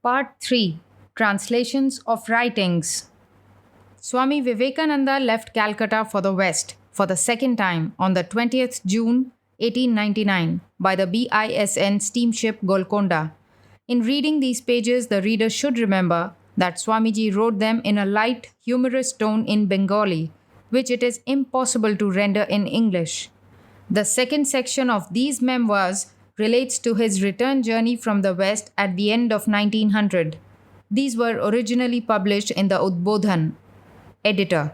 Part 3. Translations of Writings. Swami Vivekananda left Calcutta for the West for the second time on the 20th June 1899 by the BISN steamship Golconda. In reading these pages, the reader should remember that Swamiji wrote them in a light, humorous tone in Bengali, which it is impossible to render in English. The second section of these memoirs relates to his return journey from the West at the end of 1900. These were originally published in the Udbodhan. Editor.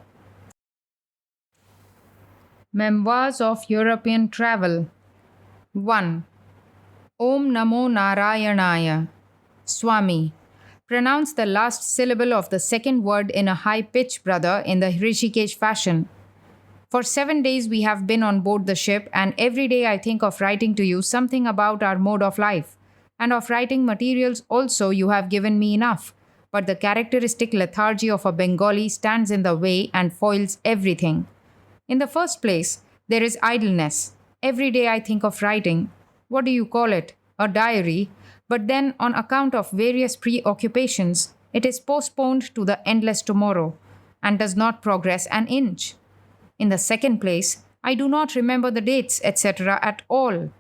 Memoirs of European Travel. 1. Om Namo Narayanaya. Swami. Pronounce the last syllable of the second word in a high pitch, brother, in the Rishikesh fashion. For 7 days we have been on board the ship, and every day I think of writing to you something about our mode of life. And of writing materials also you have given me enough. But the characteristic lethargy of a Bengali stands in the way and foils everything. In the first place, there is idleness. Every day I think of writing. What do you call it? A diary. But then, on account of various preoccupations, it is postponed to the endless tomorrow, and does not progress an inch. In the second place, I do not remember the dates, etc. at all.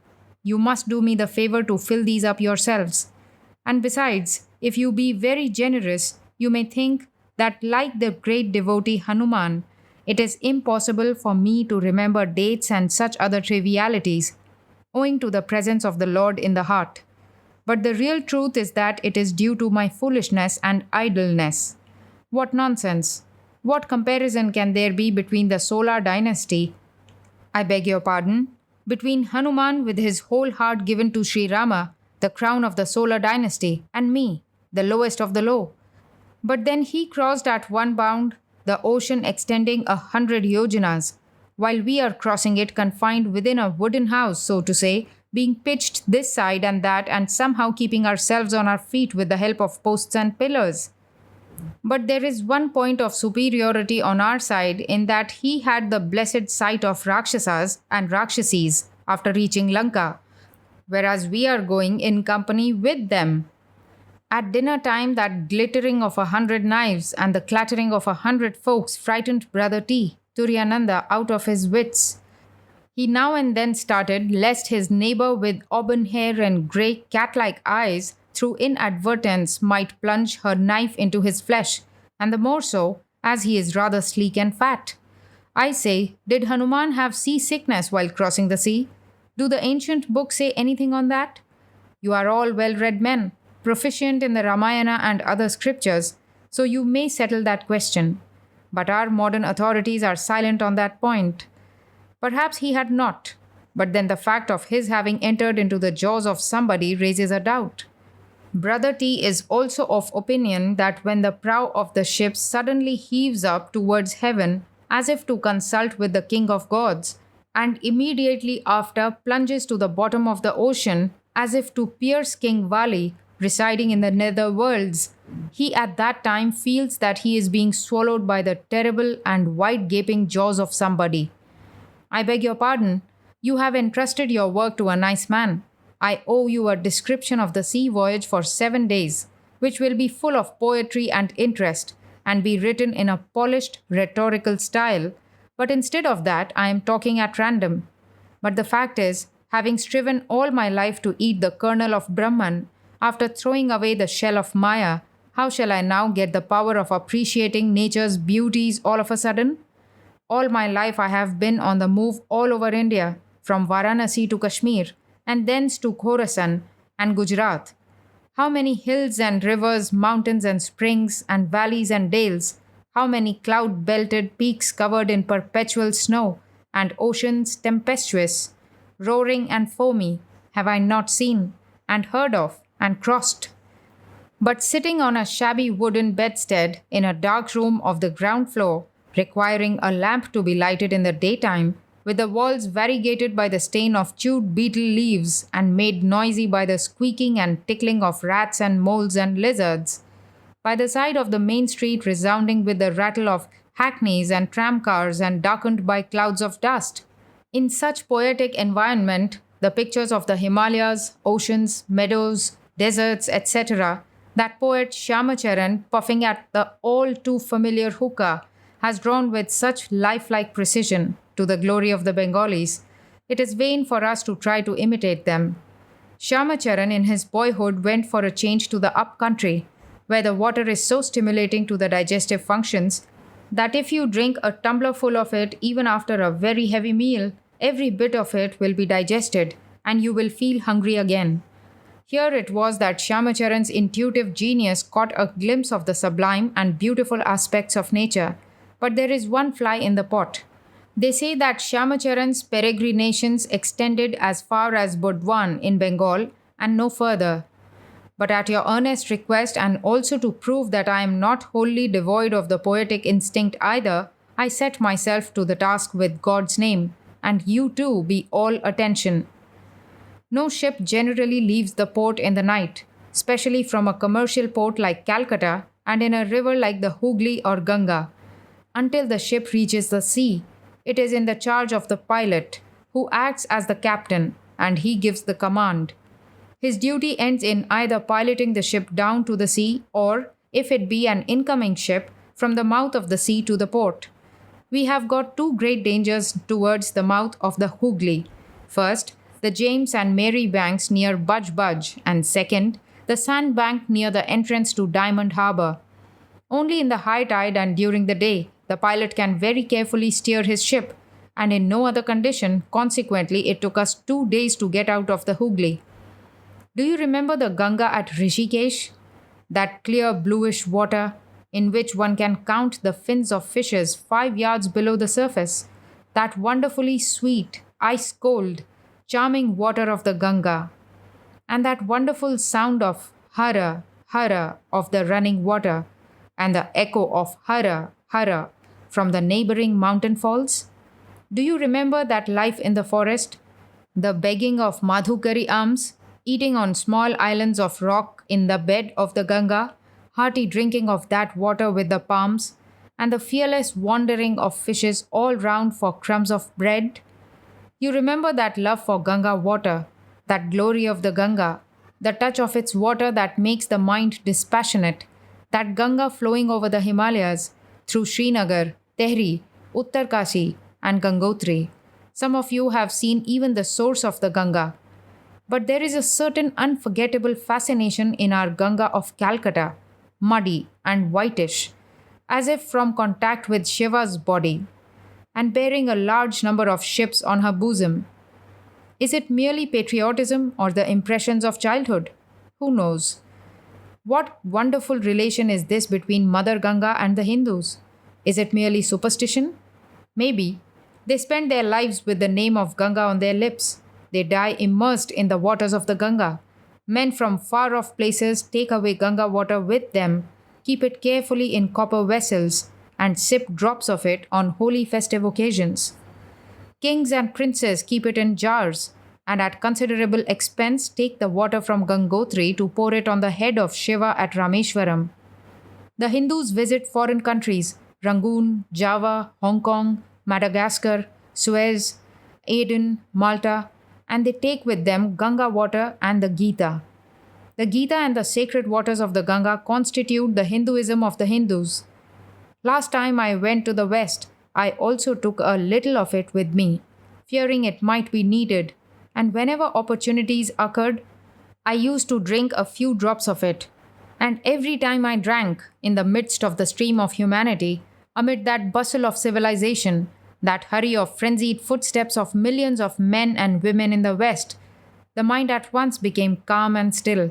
You must do me the favor to fill these up yourselves. And besides, if you be very generous, you may think that, like the great devotee Hanuman, it is impossible for me to remember dates and such other trivialities, owing to the presence of the Lord in the heart. But the real truth is that it is due to my foolishness and idleness. What nonsense! What comparison can there be between the Solar dynasty, I beg your pardon, between Hanuman with his whole heart given to Sri Rama, the crown of the Solar dynasty, and me, the lowest of the low? But then he crossed at one bound the ocean extending 100 yojanas, while we are crossing it confined within a wooden house, so to say, being pitched this side and that, and somehow keeping ourselves on our feet with the help of posts and pillars. But there is one point of superiority on our side, in that he had the blessed sight of Rakshasas and Rakshasis after reaching Lanka, whereas we are going in company with them. At dinner time, that glittering of 100 knives and the clattering of 100 folks frightened Brother T. Turyananda out of his wits. He now and then started, lest his neighbor with auburn hair and grey cat-like eyes through inadvertence might plunge her knife into his flesh, and the more so, as he is rather sleek and fat. I say, did Hanuman have seasickness while crossing the sea? Do the ancient books say anything on that? You are all well-read men, proficient in the Ramayana and other scriptures, so you may settle that question. But our modern authorities are silent on that point. Perhaps he had not, but then the fact of his having entered into the jaws of somebody raises a doubt. Brother T is also of opinion that when the prow of the ship suddenly heaves up towards heaven, as if to consult with the king of gods, and immediately after plunges to the bottom of the ocean, as if to pierce King Vali, residing in the nether worlds, he at that time feels that he is being swallowed by the terrible and wide-gaping jaws of somebody. I beg your pardon, you have entrusted your work to a nice man. I owe you a description of the sea voyage for 7 days, which will be full of poetry and interest, and be written in a polished, rhetorical style, but instead of that, I am talking at random. But the fact is, having striven all my life to eat the kernel of Brahman, after throwing away the shell of Maya, how shall I now get the power of appreciating nature's beauties all of a sudden? All my life I have been on the move all over India, from Varanasi to Kashmir, and thence to Khorasan and Gujarat. How many hills and rivers, mountains and springs, and valleys and dales, how many cloud-belted peaks covered in perpetual snow, and oceans tempestuous, roaring and foamy, have I not seen, and heard of, and crossed. But sitting on a shabby wooden bedstead in a dark room of the ground floor, requiring a lamp to be lighted in the daytime, with the walls variegated by the stain of chewed beetle leaves and made noisy by the squeaking and tickling of rats and moles and lizards, by the side of the main street resounding with the rattle of hackneys and tramcars and darkened by clouds of dust. In such poetic environment, the pictures of the Himalayas, oceans, meadows, deserts, etc., That poet Shyamacharan, puffing at the all too familiar hookah, has drawn with such lifelike precision to the glory of the Bengalis, it is vain for us to try to imitate them. Shyamacharan in his boyhood went for a change to the up country, where the water is so stimulating to the digestive functions that if you drink a tumbler full of it even after a very heavy meal, every bit of it will be digested and you will feel hungry again. Here it was that Shyamacharan's intuitive genius caught a glimpse of the sublime and beautiful aspects of nature. But there is one fly in the pot. They say that Shyamacharan's peregrinations extended as far as Burdwan in Bengal and no further. But at your earnest request, and also to prove that I am not wholly devoid of the poetic instinct either, I set myself to the task with God's name, and you too be all attention. No ship generally leaves the port in the night, especially from a commercial port like Calcutta and in a river like the Hooghly or Ganga. Until the ship reaches the sea, it is in the charge of the pilot, who acts as the captain, and he gives the command. His duty ends in either piloting the ship down to the sea or, if it be an incoming ship, from the mouth of the sea to the port. We have got two great dangers towards the mouth of the Hooghly. First, the James and Mary banks near Budge Budge, and second, the sand bank near the entrance to Diamond Harbour. Only in the high tide and during the day, the pilot can very carefully steer his ship, and in no other condition, consequently, it took us 2 days to get out of the Hooghly. Do you remember the Ganga at Rishikesh? That clear bluish water in which one can count the fins of fishes 5 yards below the surface. That wonderfully sweet, ice cold, charming water of the Ganga. And that wonderful sound of hara, hara of the running water, and the echo of hara, hara from the neighboring mountain falls? Do you remember that life in the forest? The begging of Madhukari alms, eating on small islands of rock in the bed of the Ganga, hearty drinking of that water with the palms, and the fearless wandering of fishes all round for crumbs of bread? You remember that love for Ganga water, that glory of the Ganga, the touch of its water that makes the mind dispassionate, that Ganga flowing over the Himalayas, through Srinagar, Tehri, Uttarkashi, and Gangotri. Some of you have seen even the source of the Ganga. But there is a certain unforgettable fascination in our Ganga of Calcutta, muddy and whitish, as if from contact with Shiva's body, and bearing a large number of ships on her bosom. Is it merely patriotism or the impressions of childhood? Who knows? What wonderful relation is this between Mother Ganga and the Hindus? Is it merely superstition? Maybe. They spend their lives with the name of Ganga on their lips. They die immersed in the waters of the Ganga. Men from far off places take away Ganga water with them, keep it carefully in copper vessels, and sip drops of it on holy festive occasions. Kings and princes keep it in jars, and at considerable expense take the water from Gangotri to pour it on the head of Shiva at Rameshwaram. The Hindus visit foreign countries, Rangoon, Java, Hong Kong, Madagascar, Suez, Aden, Malta, and they take with them Ganga water and the Gita. The Gita and the sacred waters of the Ganga constitute the Hinduism of the Hindus. Last time I went to the West, I also took a little of it with me, fearing it might be needed, and whenever opportunities occurred, I used to drink a few drops of it. And every time I drank, in the midst of the stream of humanity, amid that bustle of civilization, that hurry of frenzied footsteps of millions of men and women in the West, the mind at once became calm and still,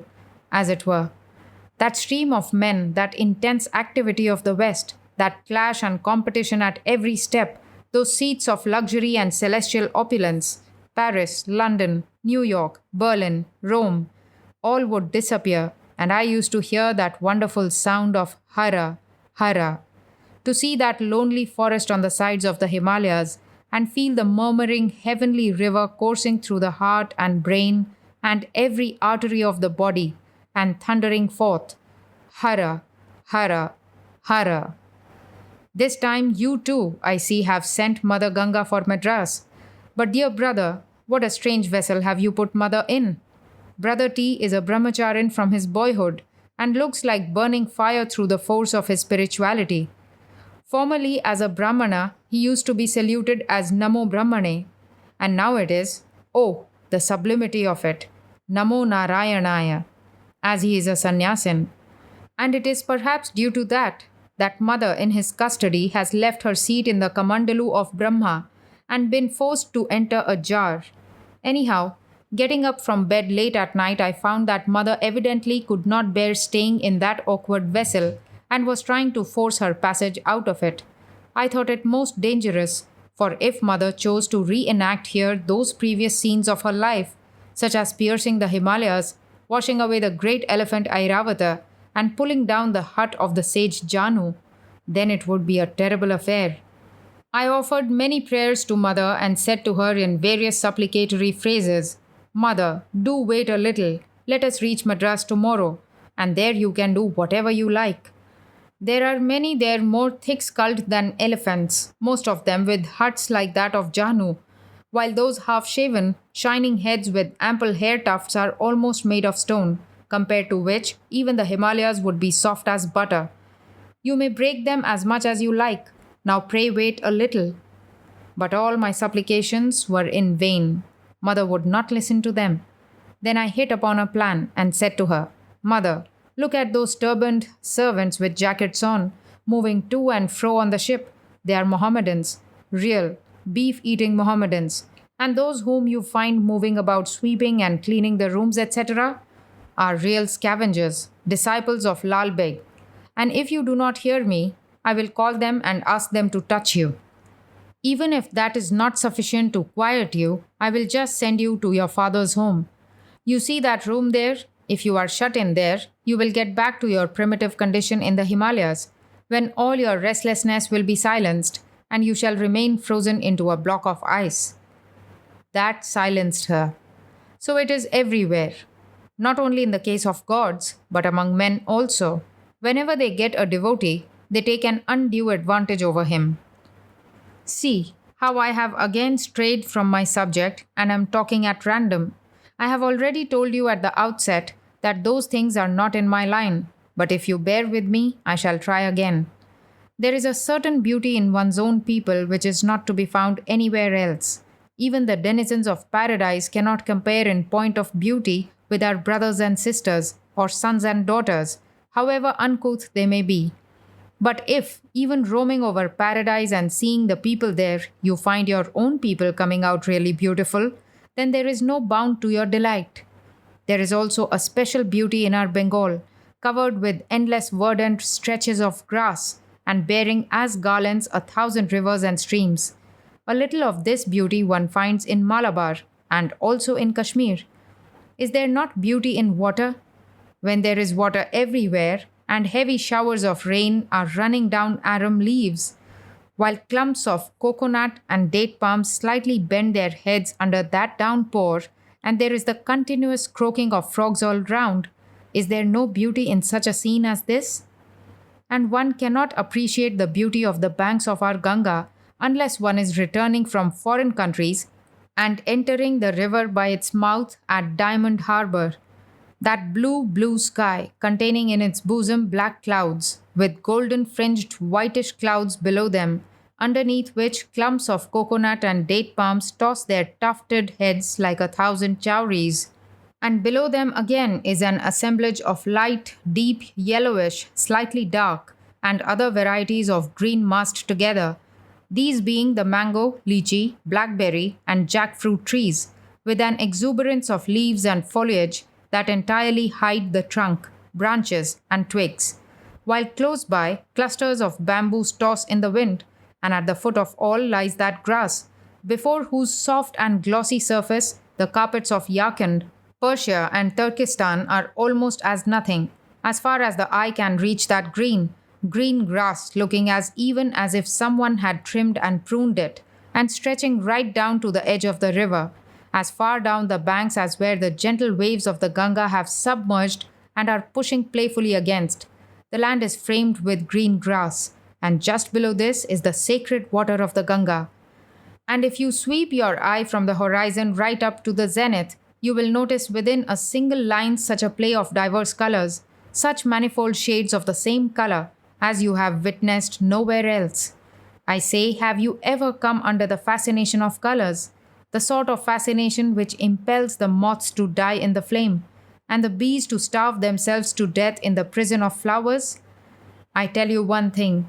as it were. That stream of men, that intense activity of the West, that clash and competition at every step, those seats of luxury and celestial opulence, Paris, London, New York, Berlin, Rome, all would disappear, and I used to hear that wonderful sound of hara, hara, to see that lonely forest on the sides of the Himalayas, and feel the murmuring heavenly river coursing through the heart and brain and every artery of the body, and thundering forth, hara, hara, hara. This time you too, I see, have sent Mother Ganga for Madras. But dear brother, what a strange vessel have you put Mother in? Brother T is a brahmacharin from his boyhood, and looks like burning fire through the force of his spirituality. Formerly, as a Brahmana, he used to be saluted as Namo Brahmane, and now it is, oh, the sublimity of it, Namo Narayanaya, as he is a sannyasin. And it is perhaps due to that mother in his custody has left her seat in the Kamandalu of Brahma and been forced to enter a jar. Anyhow, getting up from bed late at night, I found that mother evidently could not bear staying in that awkward vessel and was trying to force her passage out of it. I thought it most dangerous, for if mother chose to reenact here those previous scenes of her life, such as piercing the Himalayas, washing away the great elephant Airavata, and pulling down the hut of the sage Janu, then it would be a terrible affair. I offered many prayers to mother and said to her in various supplicatory phrases, Mother, do wait a little. Let us reach Madras tomorrow, and there you can do whatever you like. There are many there more thick skulled than elephants, most of them with huts like that of Janu, while those half shaven, shining heads with ample hair tufts are almost made of stone, compared to which even the Himalayas would be soft as butter. You may break them as much as you like. Now pray wait a little. But all my supplications were in vain. Mother would not listen to them. Then I hit upon a plan and said to her, Mother, look at those turbaned servants with jackets on, moving to and fro on the ship. They are Mohammedans, real, beef-eating Mohammedans. And those whom you find moving about sweeping and cleaning the rooms, etc., are real scavengers, disciples of Lal Beg. And if you do not hear me, I will call them and ask them to touch you. Even if that is not sufficient to quiet you, I will just send you to your father's home. You see that room there? If you are shut in there, you will get back to your primitive condition in the Himalayas, when all your restlessness will be silenced, and you shall remain frozen into a block of ice. That silenced her. So it is everywhere. Not only in the case of gods, but among men also. Whenever they get a devotee, they take an undue advantage over him. See how I have again strayed from my subject and am talking at random. I have already told you at the outset that those things are not in my line, but if you bear with me, I shall try again. There is a certain beauty in one's own people which is not to be found anywhere else. Even the denizens of paradise cannot compare in point of beauty with our brothers and sisters, or sons and daughters, however uncouth they may be. But if, even roaming over paradise and seeing the people there, you find your own people coming out really beautiful, then there is no bound to your delight. There is also a special beauty in our Bengal, covered with endless verdant stretches of grass and bearing as garlands 1,000 rivers and streams. A little of this beauty one finds in Malabar and also in Kashmir. Is there not beauty in water? When there is water everywhere, and heavy showers of rain are running down arum leaves, while clumps of coconut and date palms slightly bend their heads under that downpour, and there is the continuous croaking of frogs all round, is there no beauty in such a scene as this? And one cannot appreciate the beauty of the banks of our Ganga unless one is returning from foreign countries and entering the river by its mouth at Diamond Harbour. That blue sky, containing in its bosom black clouds, with golden fringed whitish clouds below them, underneath which clumps of coconut and date palms toss their tufted heads like 1,000 chowries. And below them again is an assemblage of light, deep, yellowish, slightly dark, and other varieties of green massed together, these being the mango, lychee, blackberry, and jackfruit trees, with an exuberance of leaves and foliage that entirely hide the trunk, branches, and twigs, while close by clusters of bamboos toss in the wind, and at the foot of all lies that grass, before whose soft and glossy surface the carpets of Yarkand, Persia, and Turkestan are almost as nothing, as far as the eye can reach that green grass looking as even as if someone had trimmed and pruned it, and stretching right down to the edge of the river, as far down the banks as where the gentle waves of the Ganga have submerged and are pushing playfully against. The land is framed with green grass, and just below this is the sacred water of the Ganga. And if you sweep your eye from the horizon right up to the zenith, you will notice within a single line such a play of diverse colors, such manifold shades of the same color as you have witnessed nowhere else. I say, have you ever come under the fascination of colors? The sort of fascination which impels the moths to die in the flame, and the bees to starve themselves to death in the prison of flowers? I tell you one thing.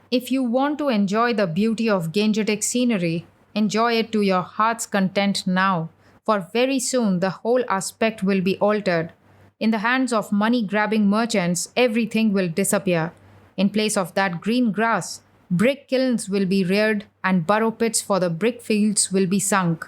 If you want to enjoy the beauty of Gangetic scenery, enjoy it to your heart's content now, for very soon the whole aspect will be altered. In the hands of money grabbing merchants, everything will disappear. In place of that green grass, brick kilns will be reared and burrow pits for the brick fields will be sunk.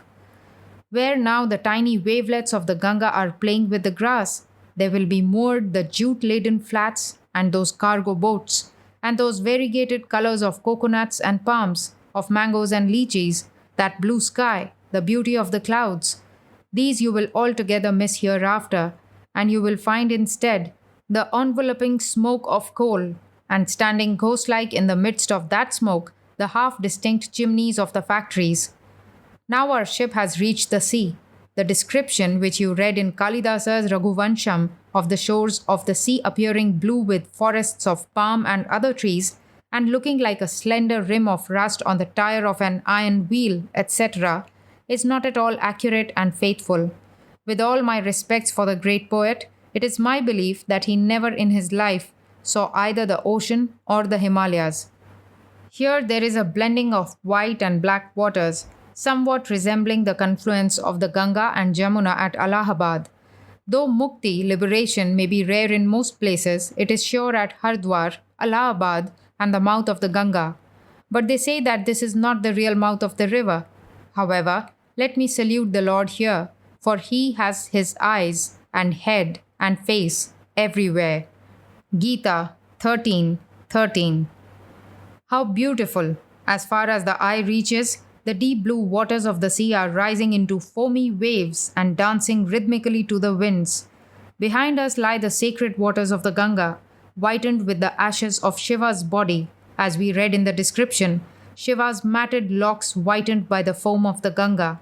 Where now the tiny wavelets of the Ganga are playing with the grass, there will be moored the jute-laden flats and those cargo boats, and those variegated colors of coconuts and palms, of mangoes and lychees, that blue sky, the beauty of the clouds. These you will altogether miss hereafter, and you will find instead the enveloping smoke of coal, and standing ghost-like in the midst of that smoke, the half-distinct chimneys of the factories. Now our ship has reached the sea. The description which you read in Kalidasa's Raghuvansham of the shores of the sea appearing blue with forests of palm and other trees, and looking like a slender rim of rust on the tire of an iron wheel, etc., is not at all accurate and faithful. With all my respects for the great poet, it is my belief that he never in his life saw either the ocean or the Himalayas. Here there is a blending of white and black waters, somewhat resembling the confluence of the Ganga and Jamuna at Allahabad. Though mukti, liberation, may be rare in most places, it is sure at Hardwar, Allahabad, and the mouth of the Ganga. But they say that this is not the real mouth of the river. However, let me salute the Lord here, for he has his eyes and head and face everywhere. Gita 13:13. How beautiful! As far as the eye reaches, the deep blue waters of the sea are rising into foamy waves and dancing rhythmically to the winds. Behind us lie the sacred waters of the Ganga, whitened with the ashes of Shiva's body, as we read in the description, Shiva's matted locks whitened by the foam of the Ganga.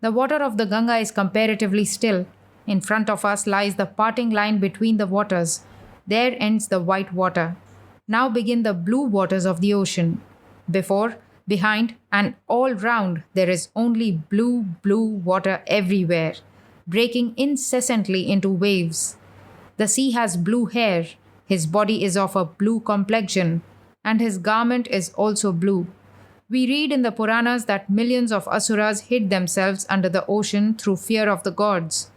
The water of the Ganga is comparatively still. In front of us lies the parting line between the waters. There ends the white water. Now begin the blue waters of the ocean. Before, behind, and all round there is only blue, blue water everywhere, breaking incessantly into waves. The sea has blue hair, his body is of a blue complexion, and his garment is also blue. We read in the Puranas that millions of asuras hid themselves under the ocean through fear of the gods.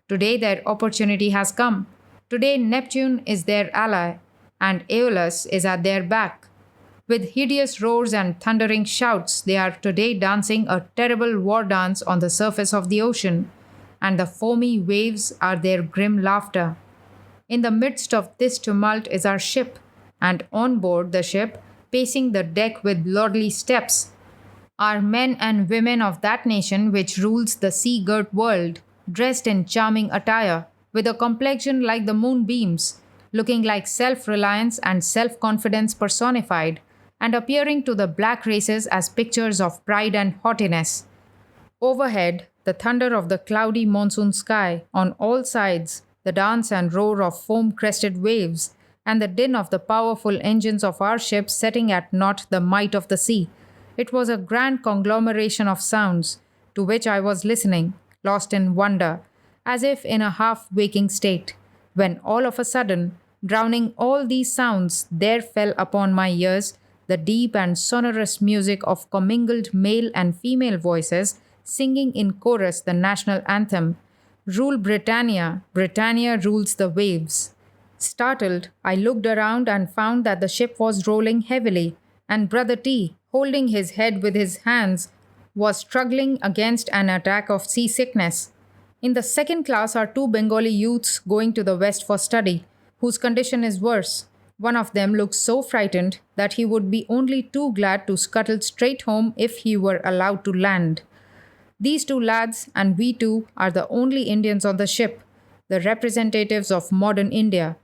Today their opportunity has come. Today Neptune is their ally, and Aeolus is at their back. With hideous roars and thundering shouts, they are today dancing a terrible war dance on the surface of the ocean, and the foamy waves are their grim laughter. In the midst of this tumult is our ship, and on board the ship, pacing the deck with lordly steps, are men and women of that nation which rules the sea-girt world, dressed in charming attire, with a complexion like the moonbeams, looking like self-reliance and self-confidence personified, and appearing to the black races as pictures of pride and haughtiness. Overhead, the thunder of the cloudy monsoon sky, on all sides, the dance and roar of foam-crested waves, and the din of the powerful engines of our ship setting at naught the might of the sea. It was a grand conglomeration of sounds, to which I was listening, lost in wonder, as if in a half-waking state, when all of a sudden, drowning all these sounds, there fell upon my ears the deep and sonorous music of commingled male and female voices singing in chorus the national anthem, Rule Britannia, Britannia rules the waves. Startled, I looked around and found that the ship was rolling heavily, and Brother T, holding his head with his hands, was struggling against an attack of seasickness. In the second class are two Bengali youths going to the west for study, whose condition is worse. One of them looks so frightened that he would be only too glad to scuttle straight home if he were allowed to land. These two lads and we two are the only Indians on the ship, the representatives of modern India.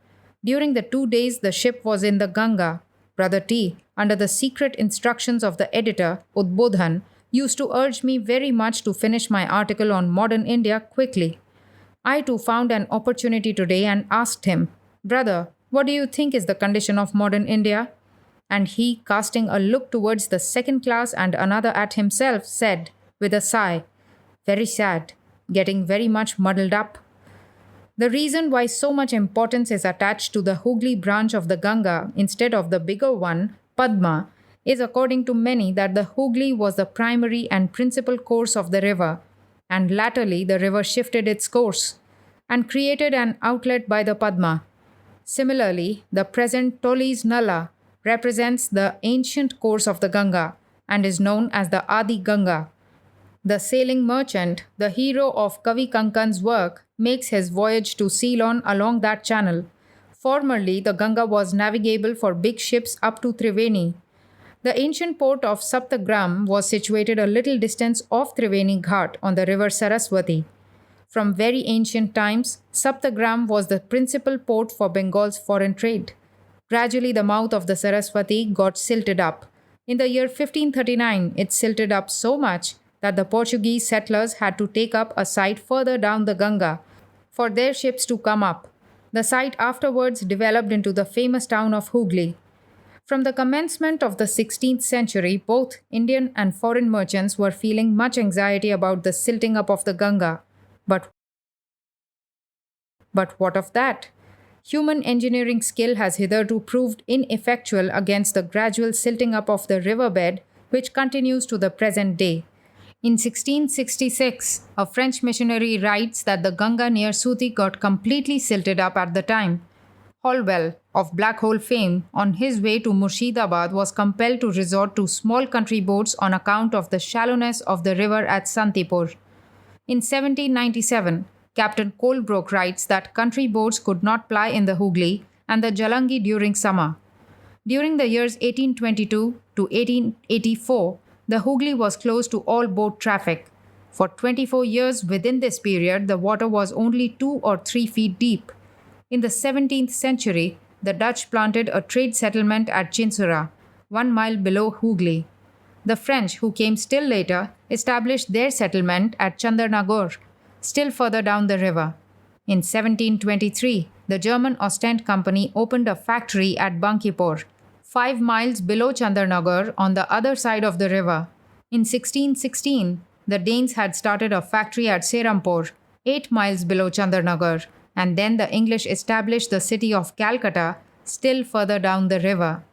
During the 2 days the ship was in the Ganga, Brother T, under the secret instructions of the editor, Udbodhan, used to urge me very much to finish my article on modern India quickly. I too found an opportunity today and asked him, Brother, what do you think is the condition of modern India? And he, casting a look towards the second class and another at himself, said, with a sigh, very sad, getting very much muddled up. The reason why so much importance is attached to the Hooghly branch of the Ganga instead of the bigger one, Padma, is according to many that the Hooghly was the primary and principal course of the river, and latterly the river shifted its course and created an outlet by the Padma. Similarly, the present Toli's Nala represents the ancient course of the Ganga and is known as the Adi Ganga. The sailing merchant, the hero of Kavi Kankan's work, makes his voyage to Ceylon along that channel. Formerly, the Ganga was navigable for big ships up to Triveni. The ancient port of Saptagram was situated a little distance off Triveni Ghat on the river Saraswati. From very ancient times, Saptagram was the principal port for Bengal's foreign trade. Gradually, the mouth of the Saraswati got silted up. In the year 1539, it silted up so much that the Portuguese settlers had to take up a site further down the Ganga for their ships to come up. The site afterwards developed into the famous town of Hooghly. From the commencement of the 16th century, both Indian and foreign merchants were feeling much anxiety about the silting up of the Ganga. But what of that? Human engineering skill has hitherto proved ineffectual against the gradual silting up of the riverbed, which continues to the present day. In 1666, a French missionary writes that the Ganga near Suti got completely silted up at the time. Holwell, of Black Hole fame, on his way to Murshidabad was compelled to resort to small country boats on account of the shallowness of the river at Santipur. In 1797, Captain Colebrook writes that country boats could not ply in the Hooghly and the Jalangi during summer. During the years 1822 to 1884, the Hooghly was closed to all boat traffic. For 24 years within this period, the water was only 2 or 3 feet deep. In the 17th century, the Dutch planted a trade settlement at Chinsura, 1 mile below Hooghly. The French, who came still later, established their settlement at Chandernagore, still further down the river. In 1723, the German Ostend Company opened a factory at Bankipur, 5 miles below Chandernagore on the other side of the river. In 1616, the Danes had started a factory at Serampore, 8 miles below Chandernagore, and then the English established the city of Calcutta, still further down the river.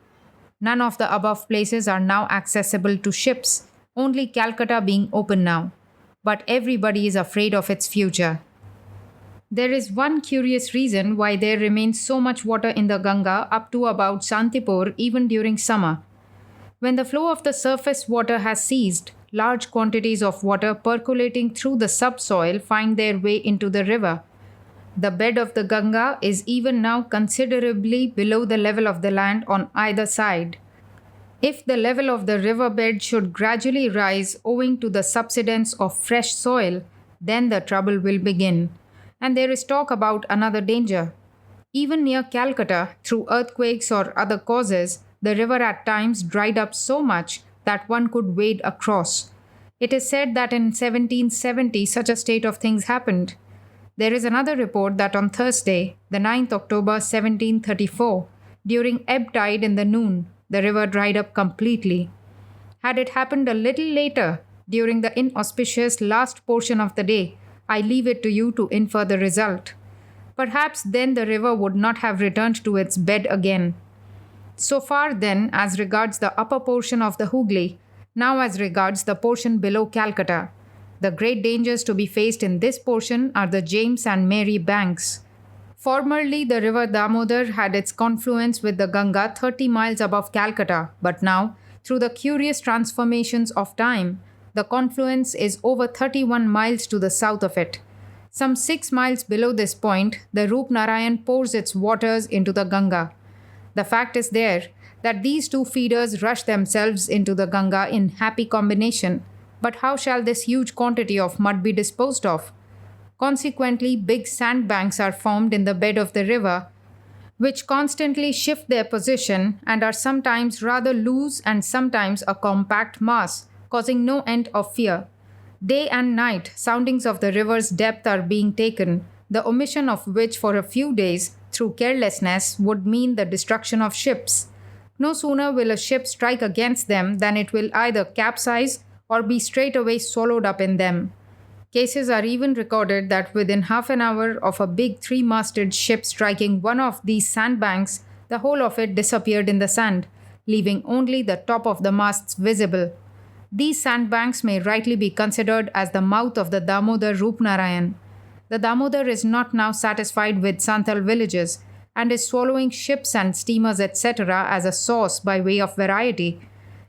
None of the above places are now accessible to ships, only Calcutta being open now. But everybody is afraid of its future. There is one curious reason why there remains so much water in the Ganga up to about Santipur even during summer. When the flow of the surface water has ceased, large quantities of water percolating through the subsoil find their way into the river. The bed of the Ganga is even now considerably below the level of the land on either side. If the level of the riverbed should gradually rise owing to the subsidence of fresh soil, then the trouble will begin. And there is talk about another danger. Even near Calcutta, through earthquakes or other causes, the river at times dried up so much that one could wade across. It is said that in 1770 such a state of things happened. There is another report that on Thursday, the 9th October 1734, during ebb tide in the noon, the river dried up completely. Had it happened a little later, during the inauspicious last portion of the day, I leave it to you to infer the result. Perhaps then the river would not have returned to its bed again. So far then as regards the upper portion of the Hooghly, now as regards the portion below Calcutta. The great dangers to be faced in this portion are the James and Mary banks. Formerly, the river Damodar had its confluence with the Ganga 30 miles above Calcutta, but now, through the curious transformations of time, the confluence is over 31 miles to the south of it. Some 6 miles below this point, the Roop Narayan pours its waters into the Ganga. The fact is there that these two feeders rush themselves into the Ganga in happy combination. But how shall this huge quantity of mud be disposed of? Consequently, big sandbanks are formed in the bed of the river, which constantly shift their position and are sometimes rather loose and sometimes a compact mass, causing no end of fear. Day and night, soundings of the river's depth are being taken, the omission of which for a few days through carelessness would mean the destruction of ships. No sooner will a ship strike against them than it will either capsize or be straightaway swallowed up in them. Cases are even recorded that within half an hour of a big three-masted ship striking one of these sandbanks, the whole of it disappeared in the sand, leaving only the top of the masts visible. These sandbanks may rightly be considered as the mouth of the Damodar Rupnarayan. The Damodar is not now satisfied with Santal villages and is swallowing ships and steamers etc. as a sauce by way of variety.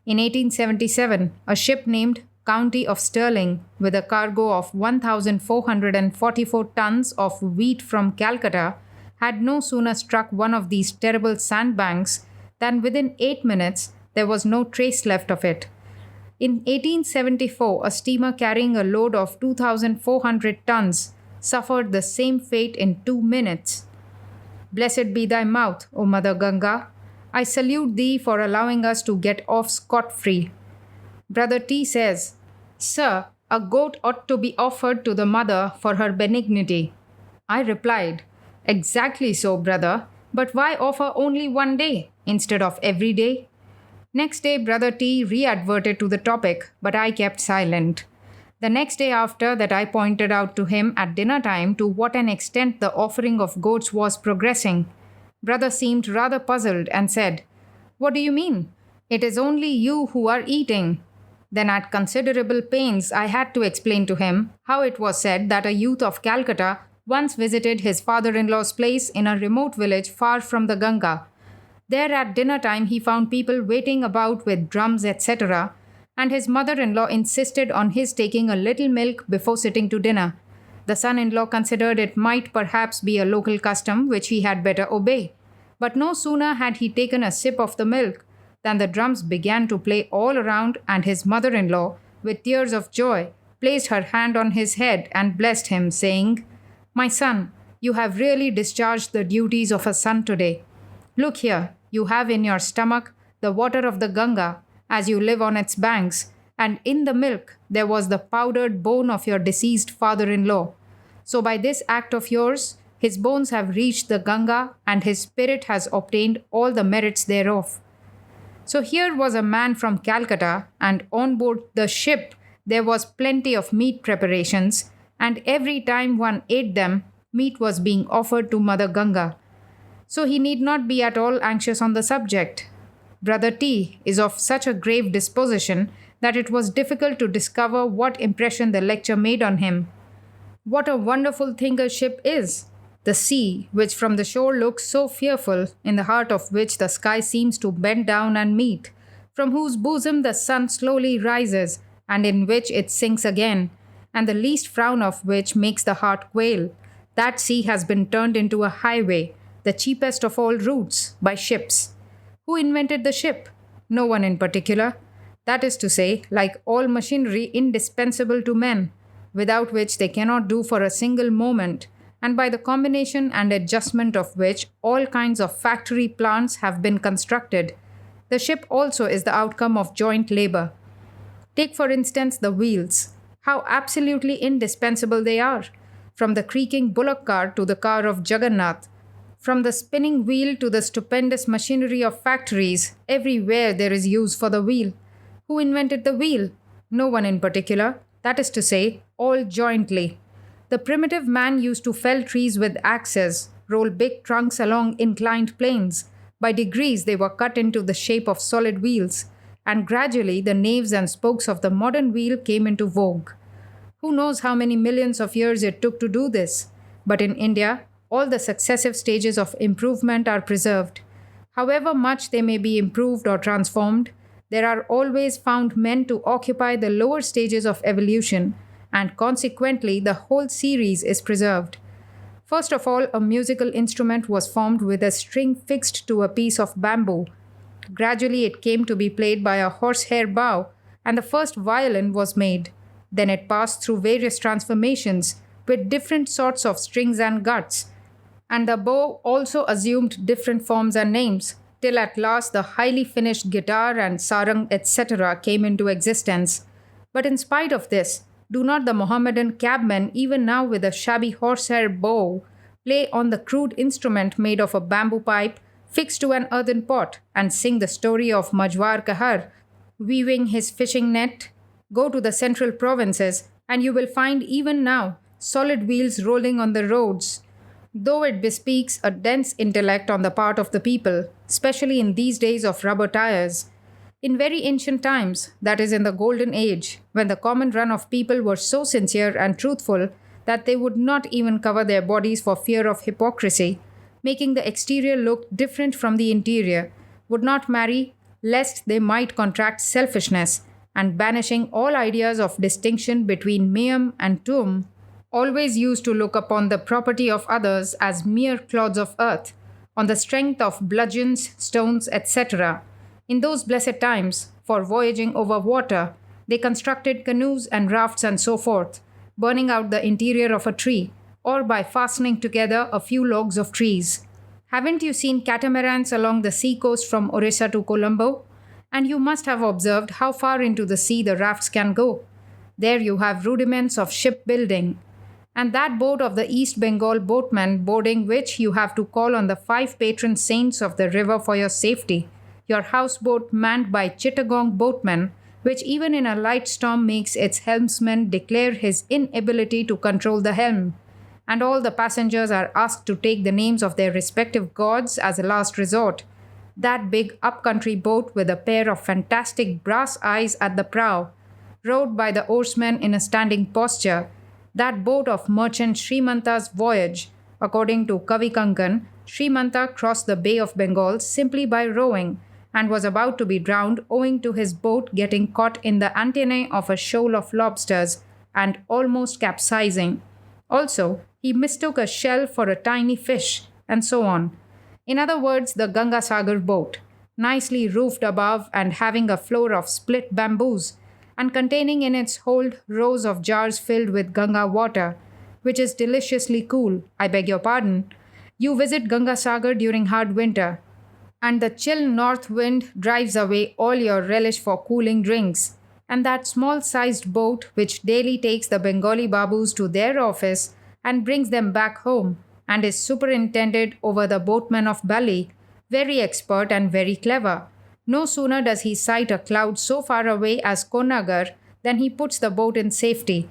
In 1877, a ship named County of Stirling, with a cargo of 1,444 tons of wheat from Calcutta, had no sooner struck one of these terrible sandbanks than within 8 minutes there was no trace left of it. In 1874, a steamer carrying a load of 2,400 tons suffered the same fate in 2 minutes. Blessed be thy mouth, O Mother Ganga. I salute thee for allowing us to get off scot-free. Brother T says, Sir, a goat ought to be offered to the mother for her benignity. I replied, Exactly so, brother, but why offer only one day instead of every day? Next day, Brother T re-adverted to the topic, but I kept silent. The next day after that, I pointed out to him at dinner time to what an extent the offering of goats was progressing. Brother seemed rather puzzled and said, What do you mean? It is only you who are eating. Then at considerable pains I had to explain to him how it was said that a youth of Calcutta once visited his father-in-law's place in a remote village far from the Ganga. There at dinner time he found people waiting about with drums etc., and his mother-in-law insisted on his taking a little milk before sitting to dinner. The son-in-law considered it might perhaps be a local custom which he had better obey. But no sooner had he taken a sip of the milk than the drums began to play all around, and his mother-in-law, with tears of joy, placed her hand on his head and blessed him, saying, My son, you have really discharged the duties of a son today. Look here, you have in your stomach the water of the Ganga, as you live on its banks, and in the milk there was the powdered bone of your deceased father-in-law. So by this act of yours, his bones have reached the Ganga, and his spirit has obtained all the merits thereof. So here was a man from Calcutta, and on board the ship there was plenty of meat preparations, and every time one ate them, meat was being offered to Mother Ganga. So he need not be at all anxious on the subject. Brother T is of such a grave disposition that it was difficult to discover what impression the lecture made on him. What a wonderful thing a ship is! The sea, which from the shore looks so fearful, in the heart of which the sky seems to bend down and meet, from whose bosom the sun slowly rises, and in which it sinks again, and the least frown of which makes the heart quail, that sea has been turned into a highway, the cheapest of all routes, by ships. Who invented the ship? No one in particular. That is to say, like all machinery indispensable to men, without which they cannot do for a single moment, and by the combination and adjustment of which all kinds of factory plants have been constructed. The ship also is the outcome of joint labor. Take for instance the wheels. How absolutely indispensable they are, from the creaking bullock cart to the car of Jagannath. From the spinning wheel to the stupendous machinery of factories, everywhere there is use for the wheel. Who invented the wheel? No one in particular. That is to say, all jointly. The primitive man used to fell trees with axes, roll big trunks along inclined planes. By degrees they were cut into the shape of solid wheels, and gradually the naves and spokes of the modern wheel came into vogue. Who knows how many millions of years it took to do this? But in India, all the successive stages of improvement are preserved. However much they may be improved or transformed, there are always found men to occupy the lower stages of evolution, and consequently the whole series is preserved. First of all, a musical instrument was formed with a string fixed to a piece of bamboo. Gradually it came to be played by a horsehair bow, and the first violin was made. Then it passed through various transformations with different sorts of strings and guts, and the bow also assumed different forms and names, till at last the highly finished guitar and sarang etc. came into existence. But in spite of this, do not the Mohammedan cabmen, even now with a shabby horsehair bow, play on the crude instrument made of a bamboo pipe fixed to an earthen pot, and sing the story of Majwar Kahar weaving his fishing net. Go to the central provinces, and you will find even now solid wheels rolling on the roads. Though it bespeaks a dense intellect on the part of the people, especially in these days of rubber tires, in very ancient times, that is, in the Golden Age, when the common run of people were so sincere and truthful that they would not even cover their bodies for fear of hypocrisy, making the exterior look different from the interior, would not marry lest they might contract selfishness, and banishing all ideas of distinction between meum and tuum, always used to look upon the property of others as mere clods of earth, on the strength of bludgeons, stones, etc. In those blessed times, for voyaging over water, they constructed canoes and rafts and so forth, burning out the interior of a tree, or by fastening together a few logs of trees. Haven't you seen catamarans along the sea coast from Orissa to Colombo? And you must have observed how far into the sea the rafts can go. There you have rudiments of shipbuilding. And that boat of the East Bengal boatmen boarding which you have to call on the 5 patron saints of the river for your safety, your houseboat manned by Chittagong boatmen, which even in a light storm makes its helmsman declare his inability to control the helm, and all the passengers are asked to take the names of their respective gods as a last resort. That big up-country boat with a pair of fantastic brass eyes at the prow, rowed by the oarsmen in a standing posture, that boat of merchant Srimanta's voyage. According to Kavi Kankan, Srimanta crossed the Bay of Bengal simply by rowing, and was about to be drowned owing to his boat getting caught in the antennae of a shoal of lobsters and almost capsizing. Also, he mistook a shell for a tiny fish, and so on. In other words, the Ganga Sagar boat, nicely roofed above and having a floor of split bamboos, and containing in its hold rows of jars filled with Ganga water, which is deliciously cool. I beg your pardon. You visit Ganga Sagar during hard winter, and the chill north wind drives away all your relish for cooling drinks. And that small-sized boat which daily takes the Bengali babus to their office and brings them back home, and is superintended over the boatman of Bali, very expert and very clever. No sooner does he sight a cloud so far away as Konagar than he puts the boat in safety.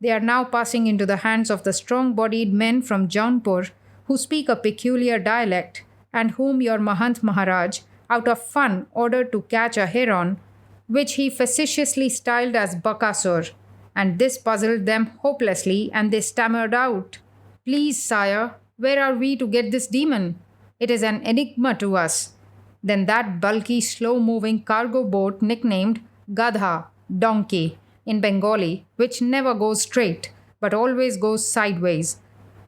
They are now passing into the hands of the strong-bodied men from Jaunpur who speak a peculiar dialect, and whom your Mahant Maharaj, out of fun, ordered to catch a heron, which he facetiously styled as Bakasur, and this puzzled them hopelessly, and they stammered out, "Please, sire, where are we to get this demon? It is an enigma to us." Then that bulky, slow-moving cargo boat nicknamed Gadha, donkey, in Bengali, which never goes straight, but always goes sideways,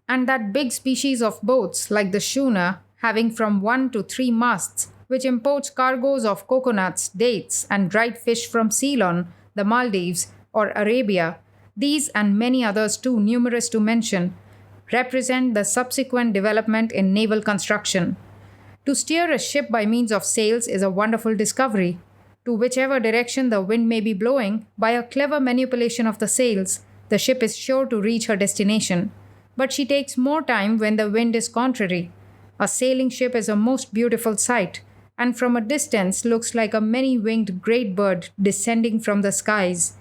and that big species of boats like the schooner, having from 1 to 3 masts, which imports cargoes of coconuts, dates, and dried fish from Ceylon, the Maldives, or Arabia, these and many others too numerous to mention, represent the subsequent development in naval construction. To steer a ship by means of sails is a wonderful discovery. To whichever direction the wind may be blowing, by a clever manipulation of the sails, the ship is sure to reach her destination. But she takes more time when the wind is contrary. A sailing ship is a most beautiful sight, and from a distance looks like a many-winged great bird descending from the skies.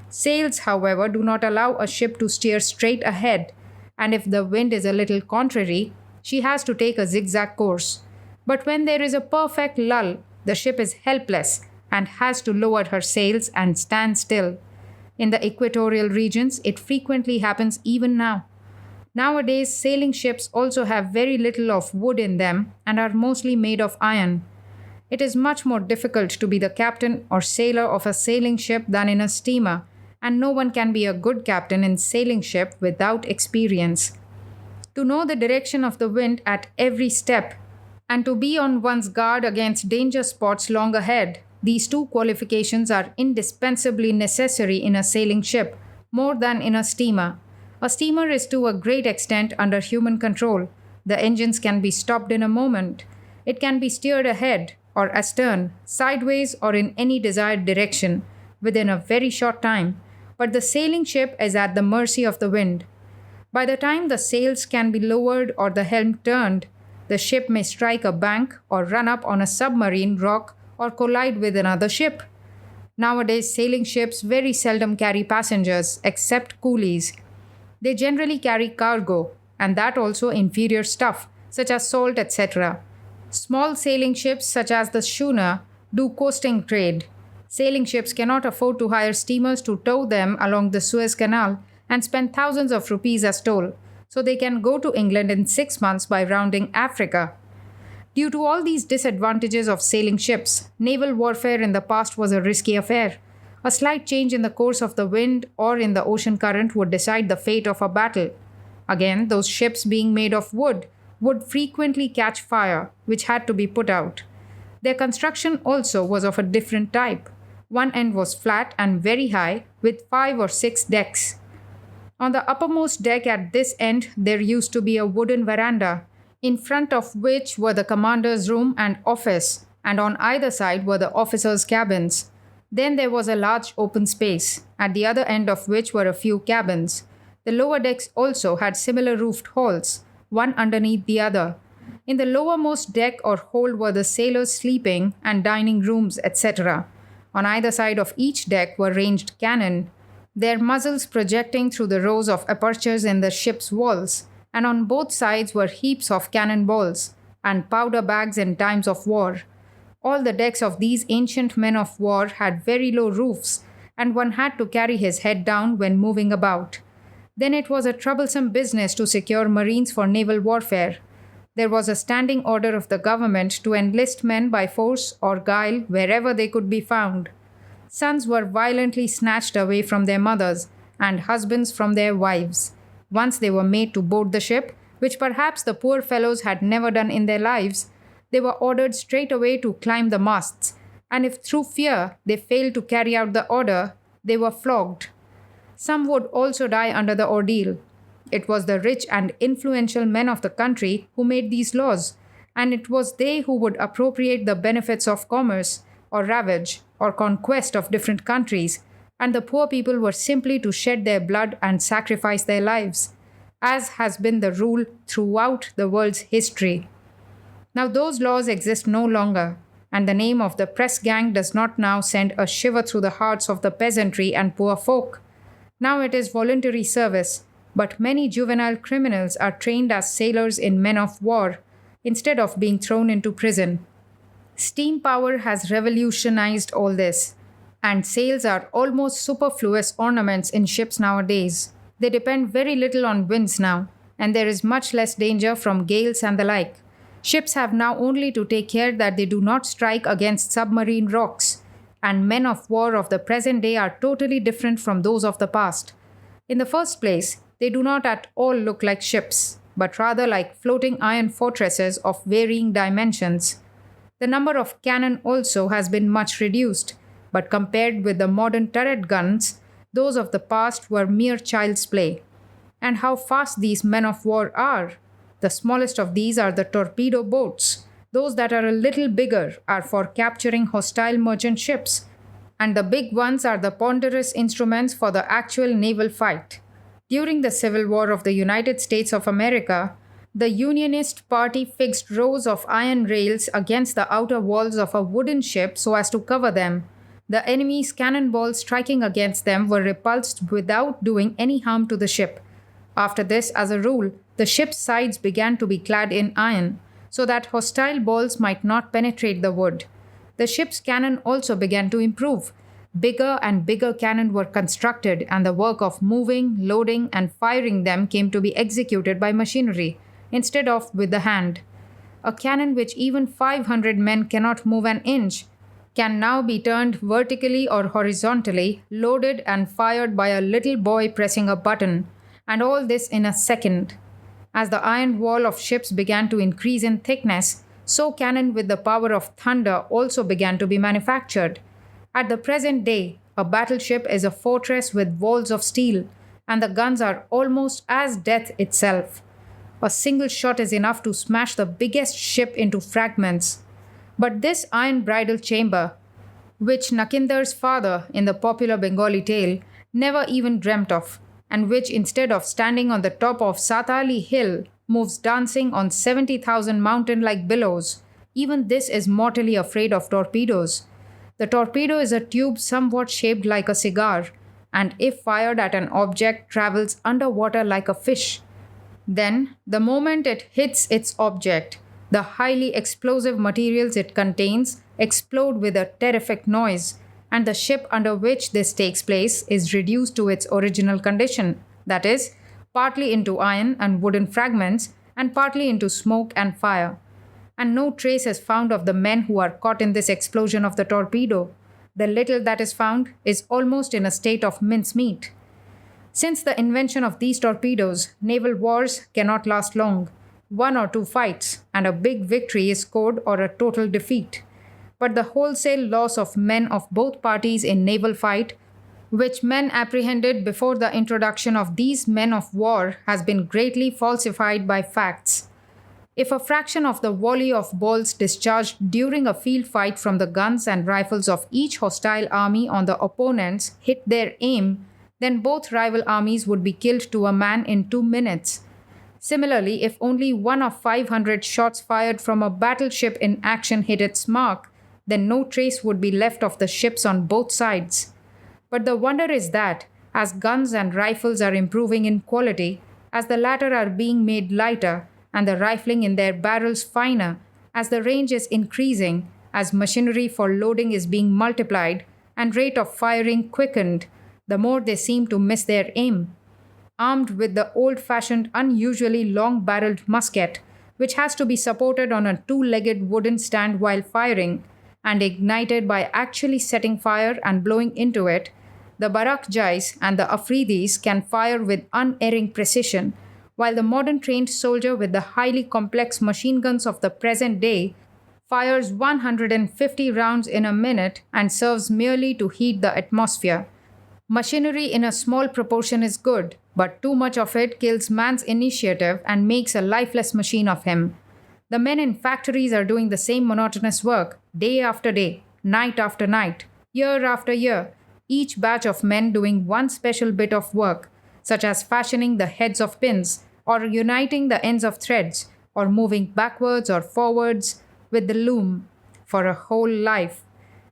Sails, however, do not allow a ship to steer straight ahead, and if the wind is a little contrary, she has to take a zigzag course. But when there is a perfect lull, the ship is helpless and has to lower her sails and stand still. In the equatorial regions, it frequently happens even now. Nowadays, sailing ships also have very little of wood in them and are mostly made of iron. It is much more difficult to be the captain or sailor of a sailing ship than in a steamer, and no one can be a good captain in sailing ship without experience. To know the direction of the wind at every step, and to be on one's guard against danger spots long ahead, these 2 qualifications are indispensably necessary in a sailing ship, more than in a steamer. A steamer is to a great extent under human control. The engines can be stopped in a moment. It can be steered ahead or astern, sideways or in any desired direction, within a very short time. But the sailing ship is at the mercy of the wind. By the time the sails can be lowered or the helm turned, the ship may strike a bank or run up on a submarine rock or collide with another ship. Nowadays, sailing ships very seldom carry passengers except coolies. They generally carry cargo, and that also inferior stuff, such as salt, etc. Small sailing ships, such as the schooner, do coasting trade. Sailing ships cannot afford to hire steamers to tow them along the Suez Canal and spend thousands of rupees as toll, so they can go to England in 6 months by rounding Africa. Due to all these disadvantages of sailing ships, naval warfare in the past was a risky affair. A slight change in the course of the wind or in the ocean current would decide the fate of a battle. Again, those ships being made of wood would frequently catch fire, which had to be put out. Their construction also was of a different type. One end was flat and very high, with 5 or 6 decks. On the uppermost deck at this end, there used to be a wooden veranda, in front of which were the commander's room and office, and on either side were the officers' cabins. Then there was a large open space, at the other end of which were a few cabins. The lower decks also had similar roofed halls, one underneath the other. In the lowermost deck or hold were the sailors sleeping and dining rooms, etc. On either side of each deck were ranged cannon, their muzzles projecting through the rows of apertures in the ship's walls, and on both sides were heaps of cannon balls and powder bags in times of war. All the decks of these ancient men of war had very low roofs, and one had to carry his head down when moving about. Then it was a troublesome business to secure marines for naval warfare. There was a standing order of the government to enlist men by force or guile wherever they could be found. Sons were violently snatched away from their mothers, and husbands from their wives. Once they were made to board the ship, which perhaps the poor fellows had never done in their lives, they were ordered straight away to climb the masts, and if through fear they failed to carry out the order, they were flogged. Some would also die under the ordeal. It was the rich and influential men of the country who made these laws, and it was they who would appropriate the benefits of commerce, or ravage, or conquest of different countries, and the poor people were simply to shed their blood and sacrifice their lives, as has been the rule throughout the world's history. Now those laws exist no longer, and the name of the press gang does not now send a shiver through the hearts of the peasantry and poor folk. Now it is voluntary service, but many juvenile criminals are trained as sailors in men of war, instead of being thrown into prison. Steam power has revolutionized all this, and sails are almost superfluous ornaments in ships nowadays. They depend very little on winds now, and there is much less danger from gales and the like. Ships have now only to take care that they do not strike against submarine rocks, and men of war of the present day are totally different from those of the past. In the first place, they do not at all look like ships, but rather like floating iron fortresses of varying dimensions. The number of cannon also has been much reduced, but compared with the modern turret guns, those of the past were mere child's play. And how fast these men of war are! The smallest of these are the torpedo boats. Those that are a little bigger are for capturing hostile merchant ships, and the big ones are the ponderous instruments for the actual naval fight. During the Civil War of the United States of America, the Unionist Party fixed rows of iron rails against the outer walls of a wooden ship so as to cover them. The enemy's cannonballs striking against them were repulsed without doing any harm to the ship. After this, as a rule, the ship's sides began to be clad in iron, so that hostile balls might not penetrate the wood. The ship's cannon also began to improve. Bigger and bigger cannon were constructed, and the work of moving, loading, and firing them came to be executed by machinery, instead of with the hand. A cannon which even 500 men cannot move an inch can now be turned vertically or horizontally, loaded and fired by a little boy pressing a button, and all this in a second. As the iron wall of ships began to increase in thickness, so cannon with the power of thunder also began to be manufactured. At the present day, a battleship is a fortress with walls of steel, and the guns are almost as death itself. A single shot is enough to smash the biggest ship into fragments. But this iron bridal chamber, which Nakindar's father in the popular Bengali tale never even dreamt of, and which, instead of standing on the top of Satali Hill, moves dancing on 70,000 mountain like billows, even this is mortally afraid of torpedoes. The torpedo is a tube somewhat shaped like a cigar, and if fired at an object, travels underwater like a fish. Then, the moment it hits its object, the highly explosive materials it contains explode with a terrific noise, and the ship under which this takes place is reduced to its original condition, that is, partly into iron and wooden fragments, and partly into smoke and fire. And no trace is found of the men who are caught in this explosion of the torpedo. The little that is found is almost in a state of mincemeat. Since the invention of these torpedoes, naval wars cannot last long. 1 or 2 fights, and a big victory is scored or a total defeat. But the wholesale loss of men of both parties in naval fight, which men apprehended before the introduction of these men of war, has been greatly falsified by facts. If a fraction of the volley of balls discharged during a field fight from the guns and rifles of each hostile army on the opponents hit their aim, then both rival armies would be killed to a man in 2 minutes. Similarly, if only 1 of 500 shots fired from a battleship in action hit its mark, then no trace would be left of the ships on both sides. But the wonder is that, as guns and rifles are improving in quality, as the latter are being made lighter, and the rifling in their barrels finer, as the range is increasing, as machinery for loading is being multiplied, and rate of firing quickened, the more they seem to miss their aim. Armed with the old-fashioned, unusually long-barreled musket, which has to be supported on a 2-legged wooden stand while firing, and ignited by actually setting fire and blowing into it, the Barakjais and the Afridis can fire with unerring precision, while the modern trained soldier with the highly complex machine guns of the present day fires 150 rounds in a minute and serves merely to heat the atmosphere. Machinery in a small proportion is good, but too much of it kills man's initiative and makes a lifeless machine of him. The men in factories are doing the same monotonous work, day after day, night after night, year after year, each batch of men doing one special bit of work, such as fashioning the heads of pins, or uniting the ends of threads, or moving backwards or forwards with the loom, for a whole life.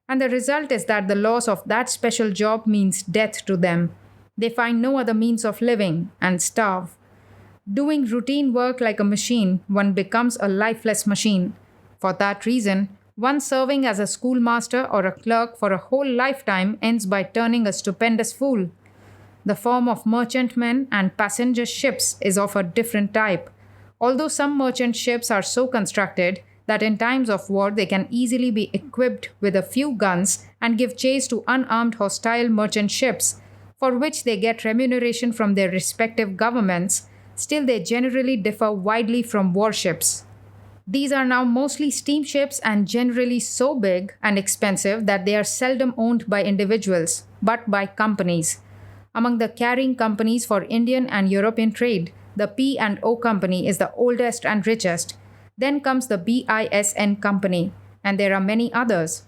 And the result is that the loss of that special job means death to them. They find no other means of living and starve. Doing routine work like a machine, one becomes a lifeless machine. For that reason, one serving as a schoolmaster or a clerk for a whole lifetime ends by turning a stupendous fool. The form of merchantmen and passenger ships is of a different type, although some merchant ships are so constructed that in times of war they can easily be equipped with a few guns and give chase to unarmed hostile merchant ships, for which they get remuneration from their respective governments. Still they generally differ widely from warships. These are now mostly steamships and generally so big and expensive that they are seldom owned by individuals, but by companies. Among the carrying companies for Indian and European trade, the P&O Company is the oldest and richest. Then comes the BISN Company, and there are many others.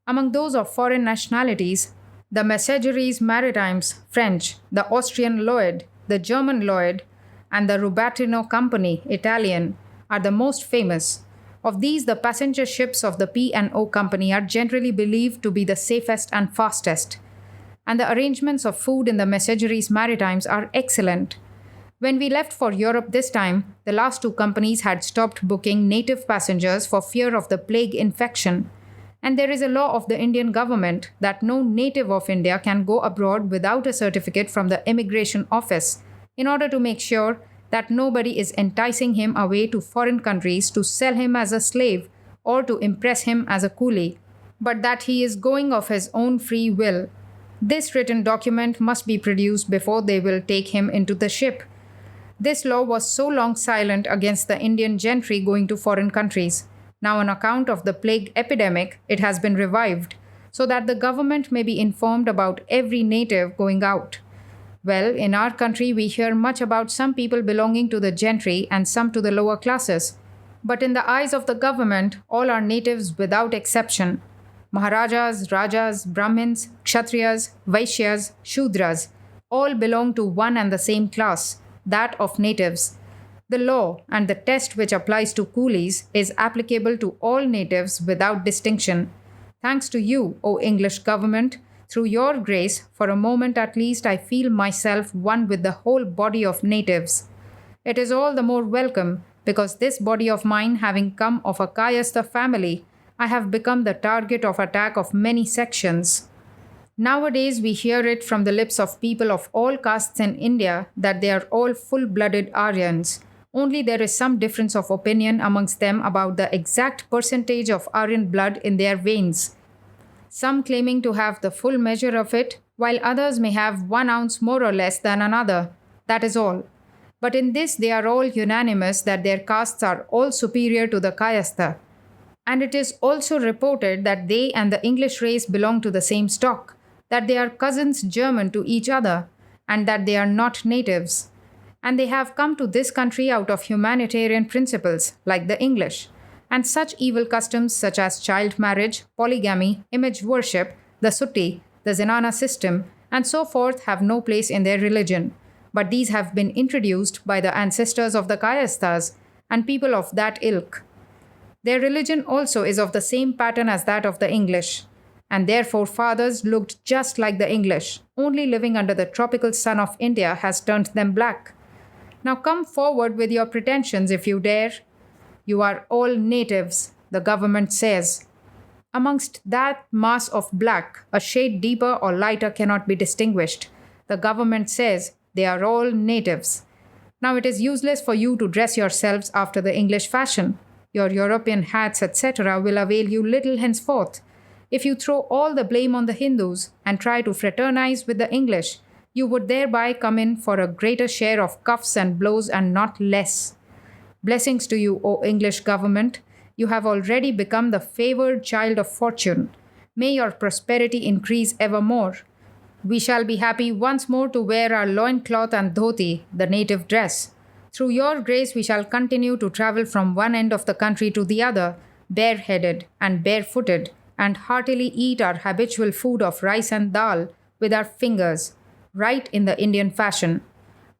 Among those of foreign nationalities, the Messageries Maritimes French, the Austrian Lloyd, the German Lloyd, and the Rubattino Company Italian are the most famous. Of these, the passenger ships of the P&O Company are generally believed to be the safest and fastest. And the arrangements of food in the Messageries Maritimes are excellent. When we left for Europe this time, the last 2 companies had stopped booking native passengers for fear of the plague infection. And there is a law of the Indian government that no native of India can go abroad without a certificate from the immigration office, in order to make sure that nobody is enticing him away to foreign countries to sell him as a slave or to impress him as a coolie, but that he is going of his own free will. This written document must be produced before they will take him into the ship. This law was so long silent against the Indian gentry going to foreign countries. Now, on account of the plague epidemic, it has been revived, so that the government may be informed about every native going out. Well, in our country, we hear much about some people belonging to the gentry and some to the lower classes. But in the eyes of the government, all are natives without exception. Maharajas, Rajas, Brahmins, Kshatriyas, Vaishyas, Shudras, all belong to one and the same class, that of natives. The law and the test which applies to coolies is applicable to all natives without distinction. Thanks to you, O English government, through your grace, for a moment at least, I feel myself one with the whole body of natives. It is all the more welcome because this body of mine, having come of a Kayastha family, I have become the target of attack of many sections. Nowadays, we hear it from the lips of people of all castes in India that they are all full blooded Aryans. Only there is some difference of opinion amongst them about the exact percentage of Aryan blood in their veins. Some claiming to have the full measure of it, while others may have 1 ounce more or less than another. That is all. But in this, they are all unanimous that their castes are all superior to the Kayastha. And it is also reported that they and the English race belong to the same stock, that they are cousins German to each other, and that they are not natives. And they have come to this country out of humanitarian principles, like the English. And such evil customs such as child marriage, polygamy, image worship, the Sutti, the Zenana system, and so forth have no place in their religion. But these have been introduced by the ancestors of the Kayasthas and people of that ilk. Their religion also is of the same pattern as that of the English, and their forefathers looked just like the English, only living under the tropical sun of India has turned them black. Now come forward with your pretensions if you dare. You are all natives, the government says. Amongst that mass of black, a shade deeper or lighter cannot be distinguished. The government says they are all natives. Now it is useless for you to dress yourselves after the English fashion. Your European hats, etc., will avail you little henceforth. If you throw all the blame on the Hindus and try to fraternize with the English, you would thereby come in for a greater share of cuffs and blows and not less. Blessings to you, O English government. You have already become the favored child of fortune. May your prosperity increase evermore. We shall be happy once more to wear our loincloth and dhoti, the native dress. Through your grace, we shall continue to travel from one end of the country to the other, bareheaded and barefooted, and heartily eat our habitual food of rice and dal with our fingers, right in the Indian fashion.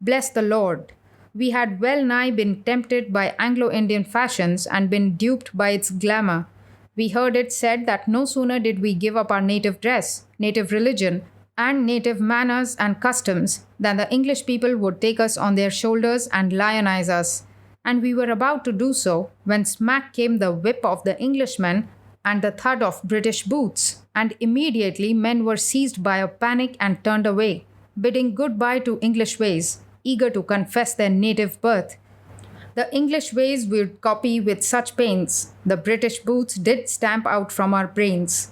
Bless the Lord. We had well nigh been tempted by Anglo-Indian fashions and been duped by its glamour. We heard it said that no sooner did we give up our native dress, native religion, and native manners and customs than the English people would take us on their shoulders and lionize us. And we were about to do so when smack came the whip of the Englishman and the thud of British boots, and immediately men were seized by a panic and turned away, bidding goodbye to English ways, eager to confess their native birth. The English ways we'd copy with such pains, the British boots did stamp out from our brains.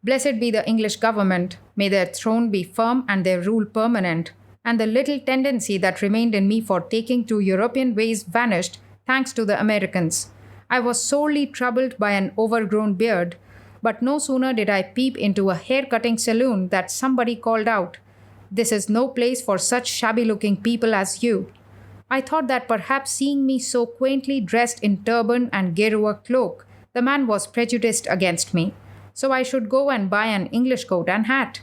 Blessed be the English government, may their throne be firm and their rule permanent, and the little tendency that remained in me for taking to European ways vanished thanks to the Americans. I was sorely troubled by an overgrown beard, but no sooner did I peep into a hair-cutting saloon that somebody called out, "This is no place for such shabby-looking people as you." I thought that perhaps seeing me so quaintly dressed in turban and Gerua cloak, the man was prejudiced against me, so I should go and buy an English coat and hat.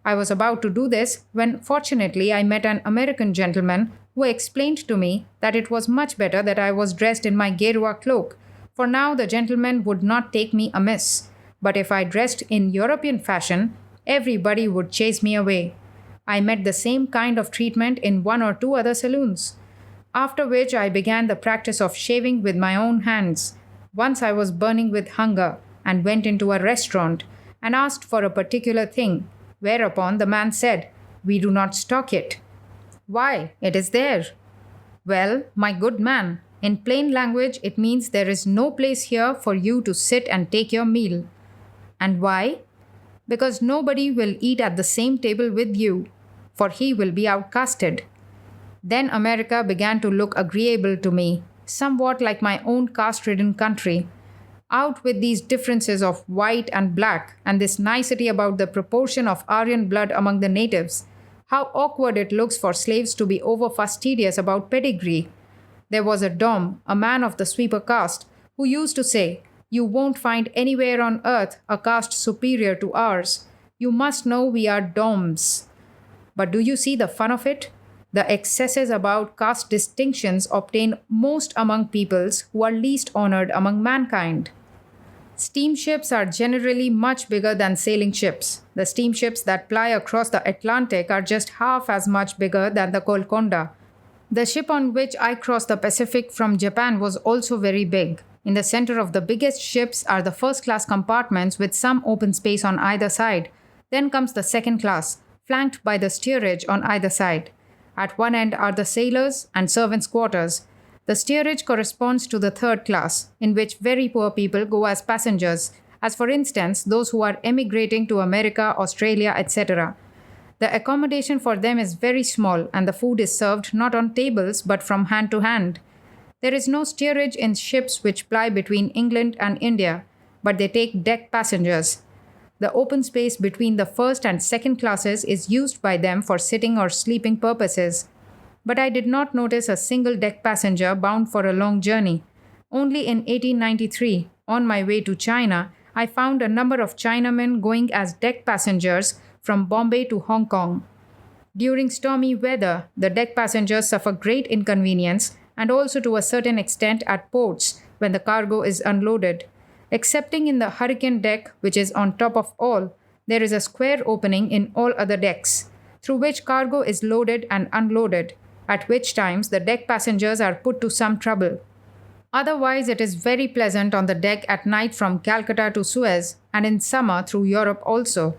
I was about to do this when fortunately I met an American gentleman who explained to me that it was much better that I was dressed in my Gerua cloak, for now the gentleman would not take me amiss, but if I dressed in European fashion, everybody would chase me away. I met the same kind of treatment in 1 or 2 other saloons, after which I began the practice of shaving with my own hands. Once I was burning with hunger and went into a restaurant and asked for a particular thing, whereupon the man said, "We do not stock it." "Why, it is there." "Well, my good man, in plain language it means there is no place here for you to sit and take your meal." "And why?" "Because nobody will eat at the same table with you, for he will be outcasted." Then America began to look agreeable to me, somewhat like my own caste-ridden country. Out with these differences of white and black, and this nicety about the proportion of Aryan blood among the natives. How awkward it looks for slaves to be over fastidious about pedigree. There was a Dom, a man of the sweeper caste, who used to say, "You won't find anywhere on earth a caste superior to ours. You must know we are Doms." But do you see the fun of it? The excesses about caste distinctions obtain most among peoples who are least honored among mankind. Steamships are generally much bigger than sailing ships. The steamships that ply across the Atlantic are just half as much bigger than the Golconda. The ship on which I crossed the Pacific from Japan was also very big. In the center of the biggest ships are the first class compartments with some open space on either side. Then comes the second class, flanked by the steerage on either side. At one end are the sailors and servants' quarters. The steerage corresponds to the third class, in which very poor people go as passengers, as for instance, those who are emigrating to America, Australia, etc. The accommodation for them is very small, and the food is served not on tables but from hand to hand. There is no steerage in ships which ply between England and India, but they take deck passengers. The open space between the first and second classes is used by them for sitting or sleeping purposes. But I did not notice a single deck passenger bound for a long journey. Only in 1893, on my way to China, I found a number of Chinamen going as deck passengers from Bombay to Hong Kong. During stormy weather, the deck passengers suffer great inconvenience and also to a certain extent at ports when the cargo is unloaded. Excepting in the hurricane deck, which is on top of all, there is a square opening in all other decks, through which cargo is loaded and unloaded, at which times the deck passengers are put to some trouble. Otherwise, it is very pleasant on the deck at night from Calcutta to Suez, and in summer through Europe also.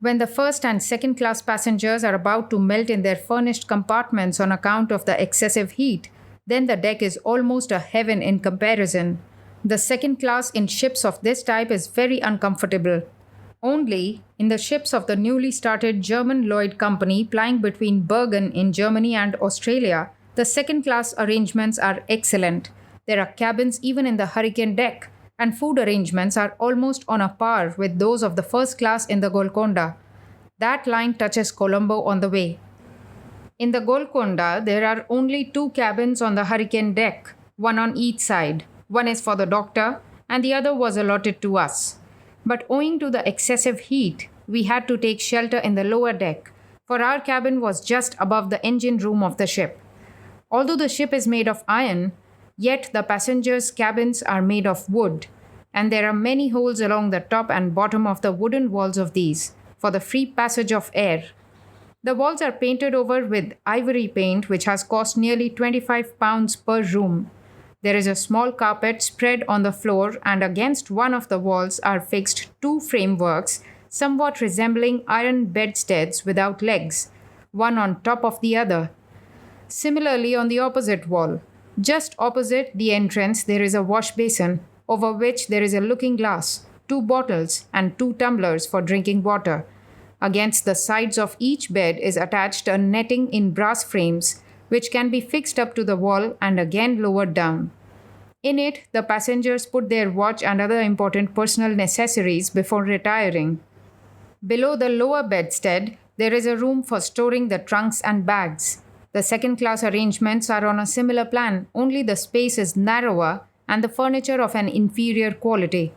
When the first and second class passengers are about to melt in their furnished compartments on account of the excessive heat, then the deck is almost a heaven in comparison. The second class in ships of this type is very uncomfortable. Only in the ships of the newly started German Lloyd Company plying between Bergen in Germany and Australia, the second class arrangements are excellent. There are cabins even in the hurricane deck, and food arrangements are almost on a par with those of the first class in the Golconda. That line touches Colombo on the way. In the Golconda, there are only 2 cabins on the hurricane deck, one on each side. One is for the doctor, and the other was allotted to us. But owing to the excessive heat, we had to take shelter in the lower deck, for our cabin was just above the engine room of the ship. Although the ship is made of iron, yet the passengers' cabins are made of wood, and there are many holes along the top and bottom of the wooden walls of these, for the free passage of air. The walls are painted over with ivory paint, which has cost nearly £25 per room. There is a small carpet spread on the floor, and against one of the walls are fixed 2 frameworks, somewhat resembling iron bedsteads without legs, one on top of the other. Similarly, on the opposite wall, just opposite the entrance, there is a wash basin, over which there is a looking glass, 2 bottles, and 2 tumblers for drinking water. Against the sides of each bed is attached a netting in brass frames, which can be fixed up to the wall and again lowered down. In it, the passengers put their watch and other important personal necessaries before retiring. Below the lower bedstead, there is a room for storing the trunks and bags. The second-class arrangements are on a similar plan, only the space is narrower and the furniture of an inferior quality.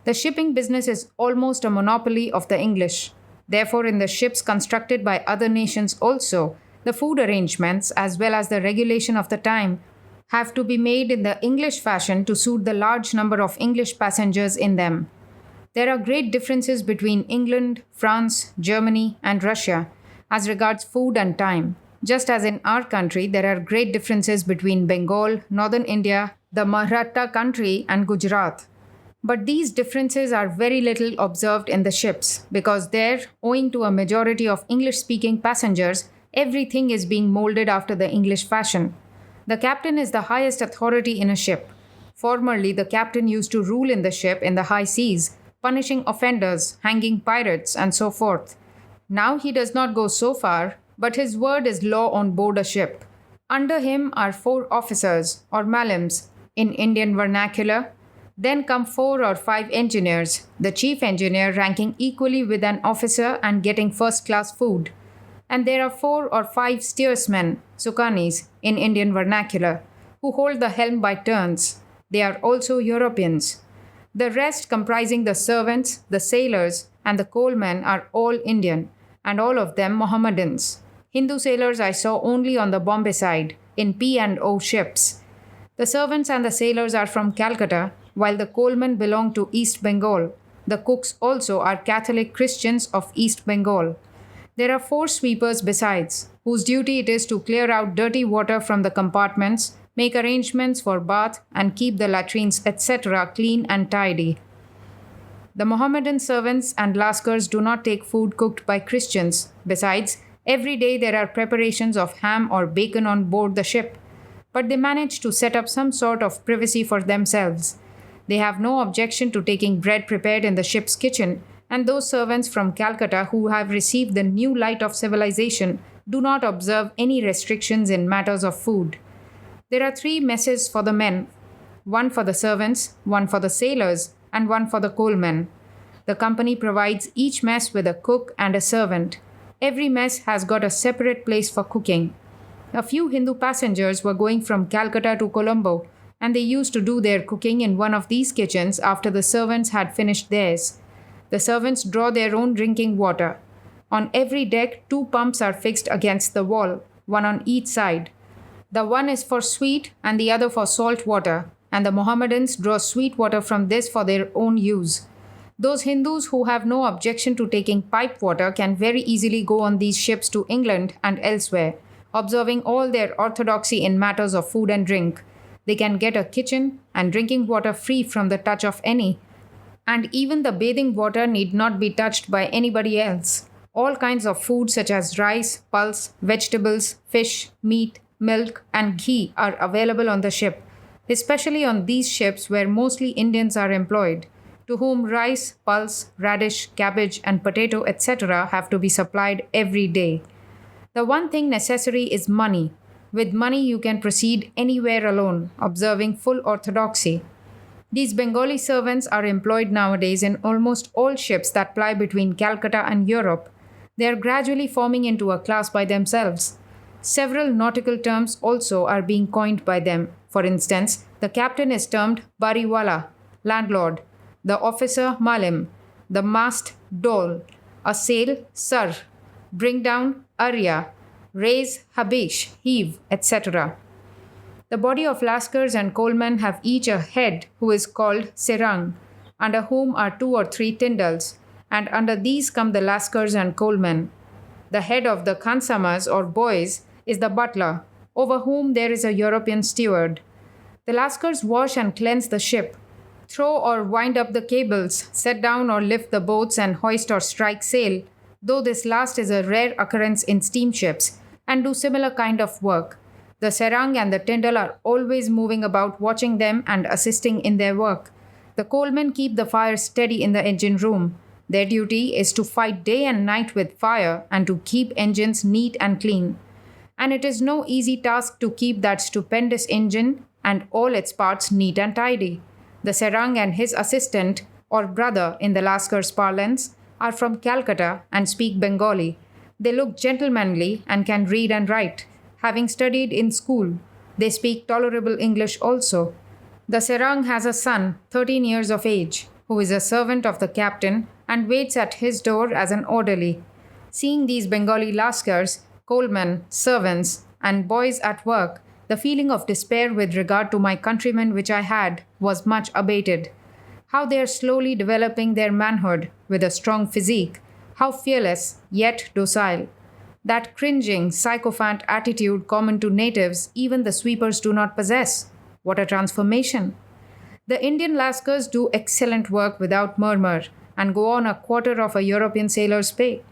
The shipping business is almost a monopoly of the English. Therefore, in the ships constructed by other nations also, the food arrangements, as well as the regulation of the time, have to be made in the English fashion to suit the large number of English passengers in them. There are great differences between England, France, Germany, and Russia as regards food and time, just as in our country there are great differences between Bengal, northern India, the Maratha country, and Gujarat. But these differences are very little observed in the ships, because there, owing to a majority of English-speaking passengers, everything is being molded after the English fashion. The captain is the highest authority in a ship. Formerly, the captain used to rule in the ship in the high seas, punishing offenders, hanging pirates, and so forth. Now he does not go so far, but his word is law on board a ship. Under him are 4 officers, or malams, in Indian vernacular. Then come 4 or 5 engineers, the chief engineer ranking equally with an officer and getting first-class food. And there are 4 or 5 steersmen, sukanis, in Indian vernacular, who hold the helm by turns. They are also Europeans. The rest, comprising the servants, the sailors, and the coalmen, are all Indian, and all of them Mohammedans. Hindu sailors I saw only on the Bombay side, in P&O ships. The servants and the sailors are from Calcutta, while the coalmen belong to East Bengal. The cooks also are Catholic Christians of East Bengal. There are 4 sweepers besides, whose duty it is to clear out dirty water from the compartments, make arrangements for bath, and keep the latrines, etc., clean and tidy. The Mohammedan servants and Lascars do not take food cooked by Christians. Besides, every day there are preparations of ham or bacon on board the ship. But they manage to set up some sort of privacy for themselves. They have no objection to taking bread prepared in the ship's kitchen, and those servants from Calcutta who have received the new light of civilization do not observe any restrictions in matters of food. There are 3 messes for the men, one for the servants, one for the sailors, and one for the coalmen. The company provides each mess with a cook and a servant. Every mess has got a separate place for cooking. A few Hindu passengers were going from Calcutta to Colombo, and they used to do their cooking in one of these kitchens after the servants had finished theirs. The servants draw their own drinking water. On every deck, 2 pumps are fixed against the wall, one on each side. The one is for sweet and the other for salt water, and the Mohammedans draw sweet water from this for their own use. Those Hindus who have no objection to taking pipe water can very easily go on these ships to England and elsewhere, observing all their orthodoxy in matters of food and drink. They can get a kitchen and drinking water free from the touch of any. And even the bathing water need not be touched by anybody else. All kinds of food such as rice, pulse, vegetables, fish, meat, milk, and ghee are available on the ship, especially on these ships where mostly Indians are employed, to whom rice, pulse, radish, cabbage, and potato, etc. have to be supplied every day. The one thing necessary is money. With money you can proceed anywhere alone, observing full orthodoxy. These Bengali servants are employed nowadays in almost all ships that ply between Calcutta and Europe. They are gradually forming into a class by themselves. Several nautical terms also are being coined by them. For instance, the captain is termed Bariwala, landlord, the officer Malim, the mast Dole, a sail Sar, bring down Arya, raise Habish, heave, etc. The body of Lascars and coalmen have each a head who is called Serang, under whom are 2 or 3 tindals, and under these come the Lascars and coalmen. The head of the Khansamas or boys is the butler, over whom there is a European steward. The Lascars wash and cleanse the ship, throw or wind up the cables, set down or lift the boats and hoist or strike sail, though this last is a rare occurrence in steamships, and do similar kind of work. The Serang and the Tyndall are always moving about watching them and assisting in their work. The coalmen keep the fire steady in the engine room. Their duty is to fight day and night with fire and to keep engines neat and clean. And it is no easy task to keep that stupendous engine and all its parts neat and tidy. The Serang and his assistant, or brother in the Lascars parlance, are from Calcutta and speak Bengali. They look gentlemanly and can read and write. Having studied in school, they speak tolerable English also. The Serang has a son, 13 years of age, who is a servant of the captain and waits at his door as an orderly. Seeing these Bengali Lascars, coalmen, servants, and boys at work, the feeling of despair with regard to my countrymen which I had was much abated. How they are slowly developing their manhood with a strong physique, how fearless, yet docile. That cringing, sycophant attitude common to natives even the sweepers do not possess. What a transformation! The Indian Lascars do excellent work without murmur and go on a quarter of a European sailor's pay.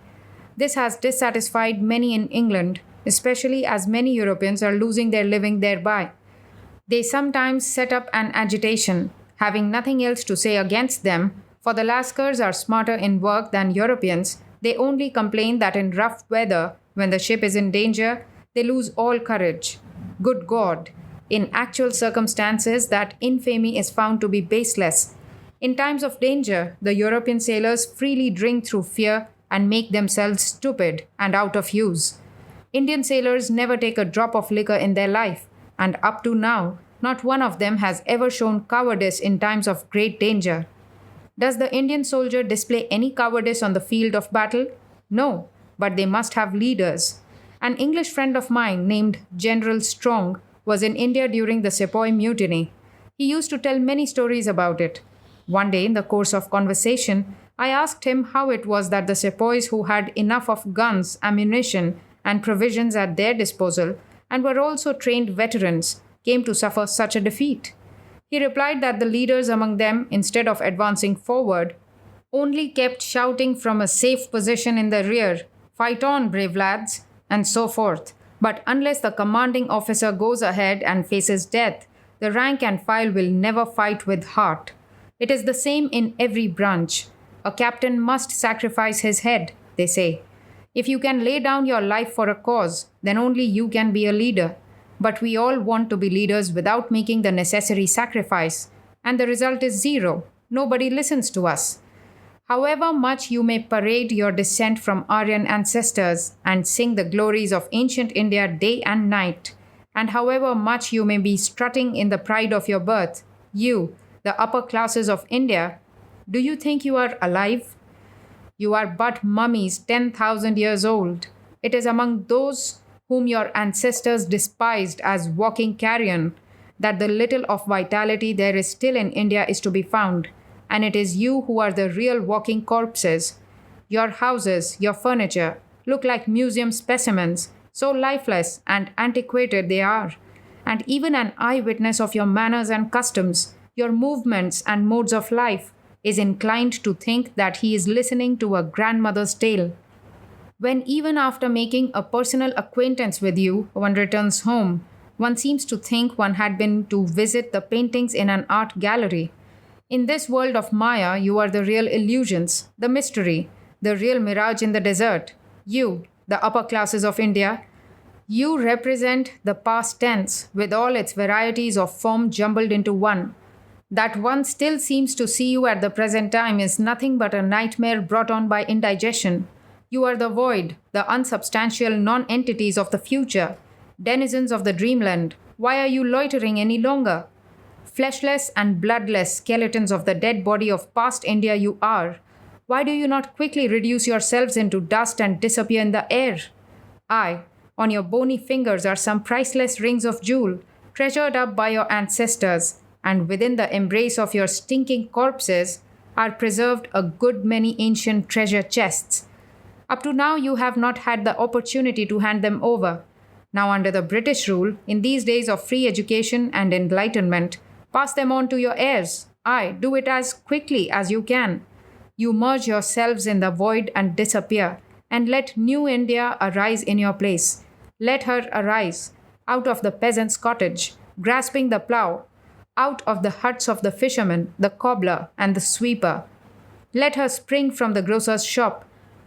This has dissatisfied many in England, especially as many Europeans are losing their living thereby. They sometimes set up an agitation, having nothing else to say against them, for the Lascars are smarter in work than Europeans. They only complain that in rough weather, when the ship is in danger, they lose all courage. Good God! In actual circumstances, that infamy is found to be baseless. In times of danger, the European sailors freely drink through fear and make themselves stupid and out of use. Indian sailors never take a drop of liquor in their life, and up to now, not one of them has ever shown cowardice in times of great danger. Does the Indian soldier display any cowardice on the field of battle? No. but they must have leaders. An English friend of mine named General Strong was in India during the Sepoy Mutiny. He used to tell many stories about it. One day, in the course of conversation, I asked him how it was that the sepoys who had enough of guns, ammunition, and provisions at their disposal, and were also trained veterans, came to suffer such a defeat. He replied that the leaders among them, instead of advancing forward, only kept shouting from a safe position in the rear, "Fight on, brave lads," and so forth. But unless the commanding officer goes ahead and faces death, the rank and file will never fight with heart. It is the same in every branch. A captain must sacrifice his head, they say. If you can lay down your life for a cause, then only you can be a leader. But we all want to be leaders without making the necessary sacrifice, and the result is zero. Nobody listens to us. However much you may parade your descent from Aryan ancestors and sing the glories of ancient India day and night, and however much you may be strutting in the pride of your birth, you, the upper classes of India, do you think you are alive? You are but mummies 10,000 years old. It is among those whom your ancestors despised as walking carrion that the little of vitality there is still in India is to be found, and it is you who are the real walking corpses. Your houses, your furniture, look like museum specimens, so lifeless and antiquated they are, and even an eyewitness of your manners and customs, your movements and modes of life, is inclined to think that he is listening to a grandmother's tale. When even after making a personal acquaintance with you, one returns home, one seems to think one had been to visit the paintings in an art gallery. In this world of Maya, you are the real illusions, the mystery, the real mirage in the desert. You, the upper classes of India, you represent the past tense with all its varieties of form jumbled into one. That one still seems to see you at the present time is nothing but a nightmare brought on by indigestion. You are the void, the unsubstantial non-entities of the future, denizens of the dreamland. Why are you loitering any longer? Fleshless and bloodless skeletons of the dead body of past India you are. Why do you not quickly reduce yourselves into dust and disappear in the air? Aye, on your bony fingers are some priceless rings of jewel, treasured up by your ancestors, and within the embrace of your stinking corpses are preserved a good many ancient treasure chests. Up to now you have not had the opportunity to hand them over. Now under the British rule, in these days of free education and enlightenment, pass them on to your heirs. Aye, do it as quickly as you can. You merge yourselves in the void and disappear, and let new India arise in your place. Let her arise, out of the peasant's cottage, grasping the plough, out of the huts of the fisherman, the cobbler, and the sweeper. Let her spring from the grocer's shop,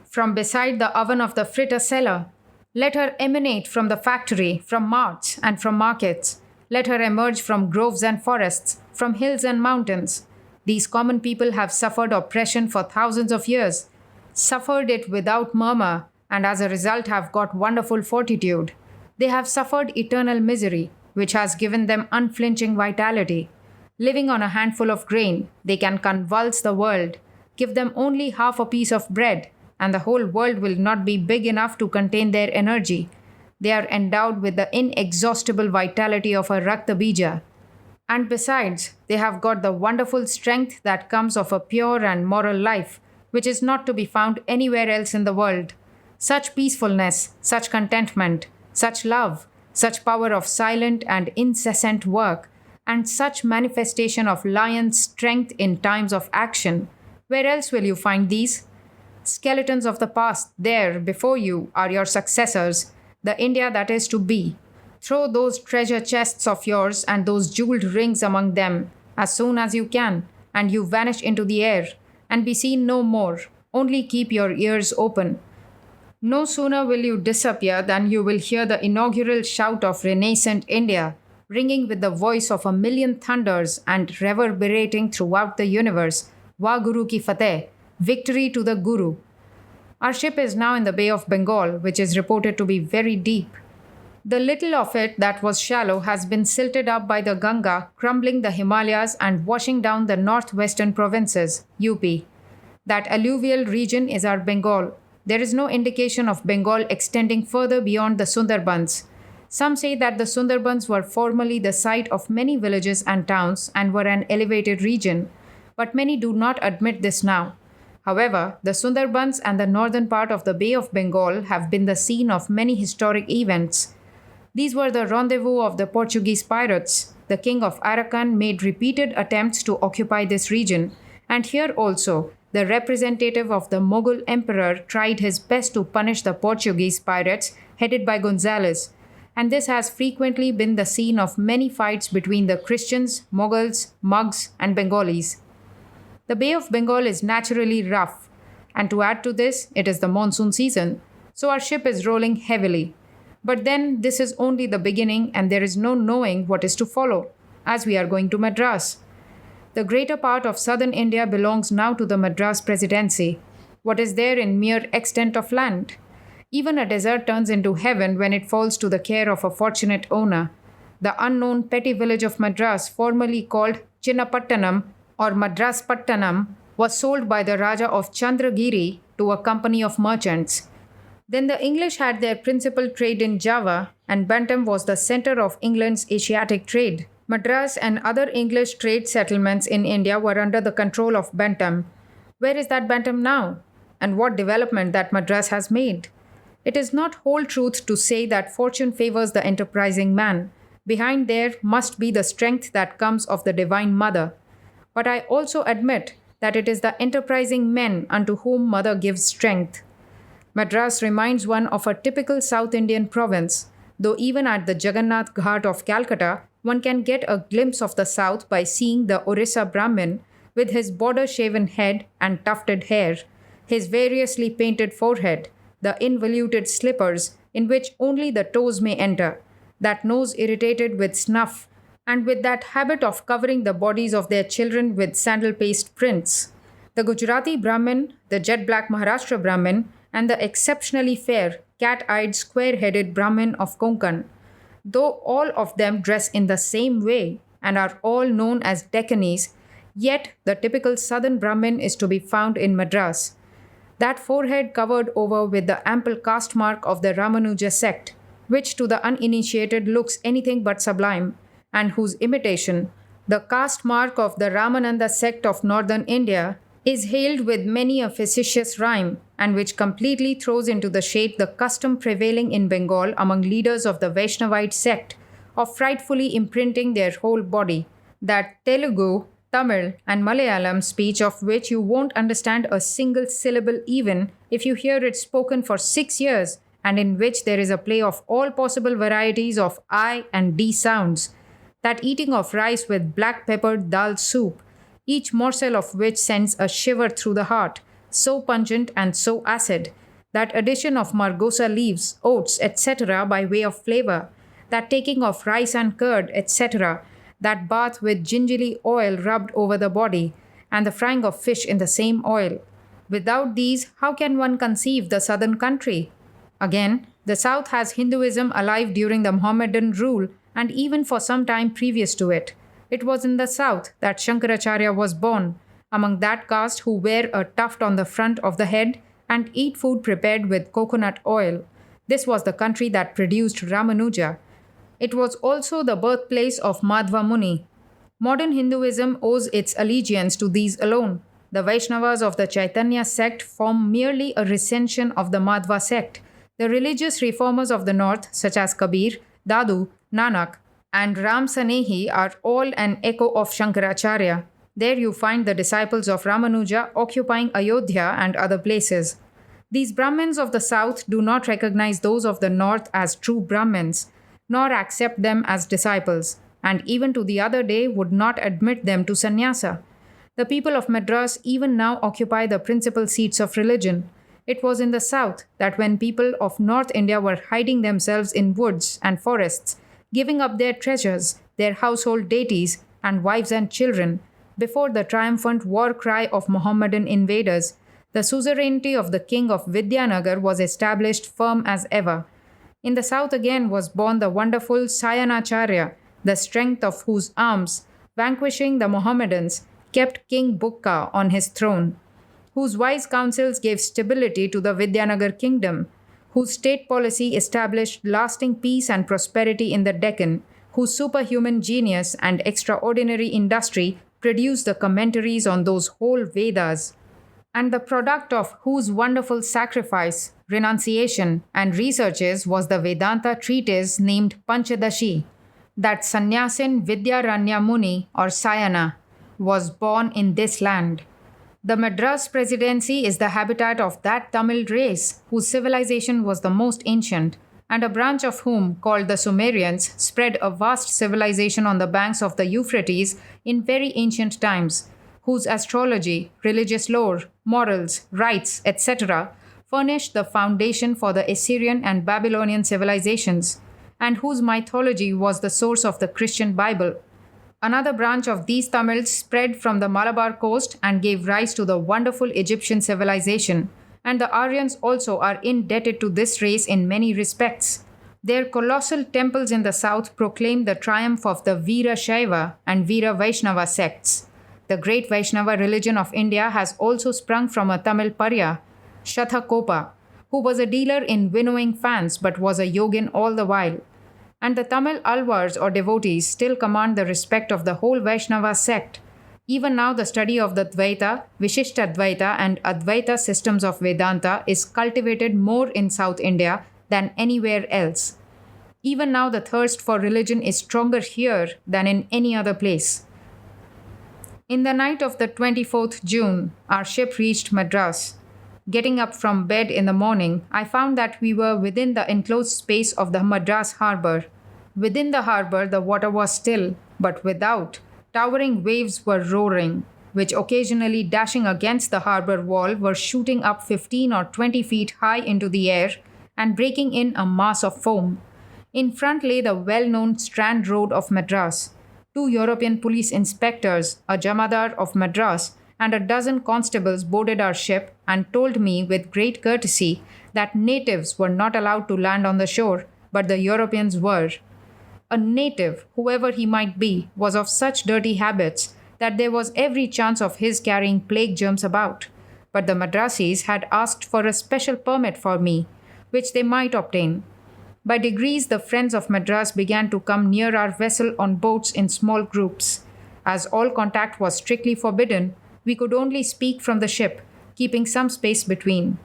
from beside the oven of the fritter seller. Let her emanate from the factory, from marts, and from markets. Let her emerge from groves and forests, from hills and mountains. These common people have suffered oppression for thousands of years, suffered it without murmur, and as a result have got wonderful fortitude. They have suffered eternal misery, which has given them unflinching vitality. Living on a handful of grain, they can convulse the world. Give them only half a piece of bread, and the whole world will not be big enough to contain their energy. They are endowed with the inexhaustible vitality of a Rakta Bija. And besides, they have got the wonderful strength that comes of a pure and moral life, which is not to be found anywhere else in the world. Such peacefulness, such contentment, such love, such power of silent and incessant work, and such manifestation of lion's strength in times of action. Where else will you find these? Skeletons of the past, there before you are your successors, the India that is to be. Throw those treasure chests of yours and those jeweled rings among them as soon as you can, and you vanish into the air, and be seen no more. Only keep your ears open. No sooner will you disappear than you will hear the inaugural shout of renascent India, ringing with the voice of 1,000,000 thunders and reverberating throughout the universe. Wahguru ki Fateh, victory to the Guru. Our ship is now in the Bay of Bengal, which is reported to be very deep. The little of it that was shallow has been silted up by the Ganga, crumbling the Himalayas and washing down the northwestern provinces, UP. That alluvial region is our Bengal, there is no indication of Bengal extending further beyond the Sundarbans. Some say that the Sundarbans were formerly the site of many villages and towns and were an elevated region, but many do not admit this now. However, the Sundarbans and the northern part of the Bay of Bengal have been the scene of many historic events. These were the rendezvous of the Portuguese pirates. The king of Arakan made repeated attempts to occupy this region, and here also, the representative of the Mughal emperor tried his best to punish the Portuguese pirates headed by Gonzales, and this has frequently been the scene of many fights between the Christians, Mughals, Mughs, and Bengalis. The Bay of Bengal is naturally rough, and to add to this, it is the monsoon season, so our ship is rolling heavily. But then this is only the beginning, and there is no knowing what is to follow, as we are going to Madras. The greater part of southern India belongs now to the Madras Presidency. What is there in mere extent of land? Even a desert turns into heaven when it falls to the care of a fortunate owner. The unknown petty village of Madras, formerly called Chinnapattanam or Madras Pattanam, was sold by the Raja of Chandragiri to a company of merchants. Then the English had their principal trade in Java, and Bantam was the center of England's Asiatic trade. Madras and other English trade settlements in India were under the control of Bantam. Where is that Bantam now? And what development that Madras has made? It is not whole truth to say that fortune favors the enterprising man. Behind there must be the strength that comes of the Divine Mother. But I also admit that it is the enterprising men unto whom Mother gives strength. Madras reminds one of a typical South Indian province, though even at the Jagannath Ghat of Calcutta, one can get a glimpse of the south by seeing the Orissa Brahmin with his border-shaven head and tufted hair, his variously painted forehead, the involuted slippers in which only the toes may enter, that nose irritated with snuff, and with that habit of covering the bodies of their children with sandal paste prints. The Gujarati Brahmin, the jet-black Maharashtra Brahmin, and the exceptionally fair, cat-eyed, square-headed Brahmin of Konkan. Though all of them dress in the same way and are all known as Deccanese, yet the typical southern Brahmin is to be found in Madras. That forehead covered over with the ample caste mark of the Ramanuja sect, which to the uninitiated looks anything but sublime, and whose imitation, the caste mark of the Ramananda sect of northern India, is hailed with many a facetious rhyme, and which completely throws into the shade the custom prevailing in Bengal among leaders of the Vaishnavite sect of frightfully imprinting their whole body, that Telugu, Tamil, and Malayalam speech of which you won't understand a single syllable even if you hear it spoken for 6 years, and in which there is a play of all possible varieties of I and D sounds, that eating of rice with black peppered dal soup, each morsel of which sends a shiver through the heart, so pungent and so acid, that addition of margosa leaves, oats, etc. by way of flavor, that taking of rice and curd, etc., that bath with gingerly oil rubbed over the body, and the frying of fish in the same oil. Without these, how can one conceive the southern country? Again, the south has Hinduism alive during the Mohammedan rule and even for some time previous to it. It was in the south that Shankaracharya was born, among that caste who wear a tuft on the front of the head and eat food prepared with coconut oil. This was the country that produced Ramanuja. It was also the birthplace of Madhva Muni. Modern Hinduism owes its allegiance to these alone. The Vaishnavas of the Chaitanya sect form merely a recension of the Madhva sect. The religious reformers of the north, such as Kabir, Dadu, Nanak, and Ram Sanehi, are all an echo of Shankaracharya. There you find the disciples of Ramanuja occupying Ayodhya and other places. These Brahmins of the south do not recognize those of the north as true Brahmins, nor accept them as disciples, and even to the other day would not admit them to sannyasa. The people of Madras even now occupy the principal seats of religion. It was in the south that when people of North India were hiding themselves in woods and forests, giving up their treasures, their household deities, and wives and children, before the triumphant war cry of Mohammedan invaders, the suzerainty of the king of Vidyanagar was established firm as ever. In the south again was born the wonderful Sayanacharya, the strength of whose arms, vanquishing the Mohammedans, kept King Bukka on his throne. whose wise counsels gave stability to the Vidyanagar kingdom, whose state policy established lasting peace and prosperity in the Deccan, whose superhuman genius and extraordinary industry produced the commentaries on those whole Vedas, and the product of whose wonderful sacrifice, renunciation, and researches was the Vedanta treatise named Panchadashi, that Sannyasin Vidyaranya Muni or Sayana was born in this land. The Madras Presidency is the habitat of that Tamil race whose civilization was the most ancient, and a branch of whom, called the Sumerians, spread a vast civilization on the banks of the Euphrates in very ancient times, whose astrology, religious lore, morals, rites, etc., furnished the foundation for the Assyrian and Babylonian civilizations, and whose mythology was the source of the Christian Bible. Another branch of these Tamils spread from the Malabar coast and gave rise to the wonderful Egyptian civilization, and the Aryans also are indebted to this race in many respects. Their colossal temples in the south proclaim the triumph of the Veera Shaiva and Veera Vaishnava sects. The great Vaishnava religion of India has also sprung from a Tamil Parya, Shathakopa, who was a dealer in winnowing fans but was a yogin all the while. And the Tamil Alvars or devotees still command the respect of the whole Vaishnava sect. Even now, the study of the Dvaita, Vishishtadvaita, and Advaita systems of Vedanta is cultivated more in South India than anywhere else. Even now, the thirst for religion is stronger here than in any other place. In the night of the 24th June, our ship reached Madras. Getting up from bed in the morning, I found that we were within the enclosed space of the Madras harbour. Within the harbour, the water was still, but without, towering waves were roaring, which occasionally dashing against the harbour wall were shooting up 15 or 20 feet high into the air and breaking in a mass of foam. In front lay the well-known Strand Road of Madras. 2 European police inspectors, a Jamadar of Madras, and a dozen constables boarded our ship and told me with great courtesy that natives were not allowed to land on the shore, but the Europeans were. A native, whoever he might be, was of such dirty habits that there was every chance of his carrying plague germs about. But the Madrasis had asked for a special permit for me, which they might obtain. By degrees, the friends of Madras began to come near our vessel on boats in small groups. As all contact was strictly forbidden, we could only speak from the ship, keeping some space between.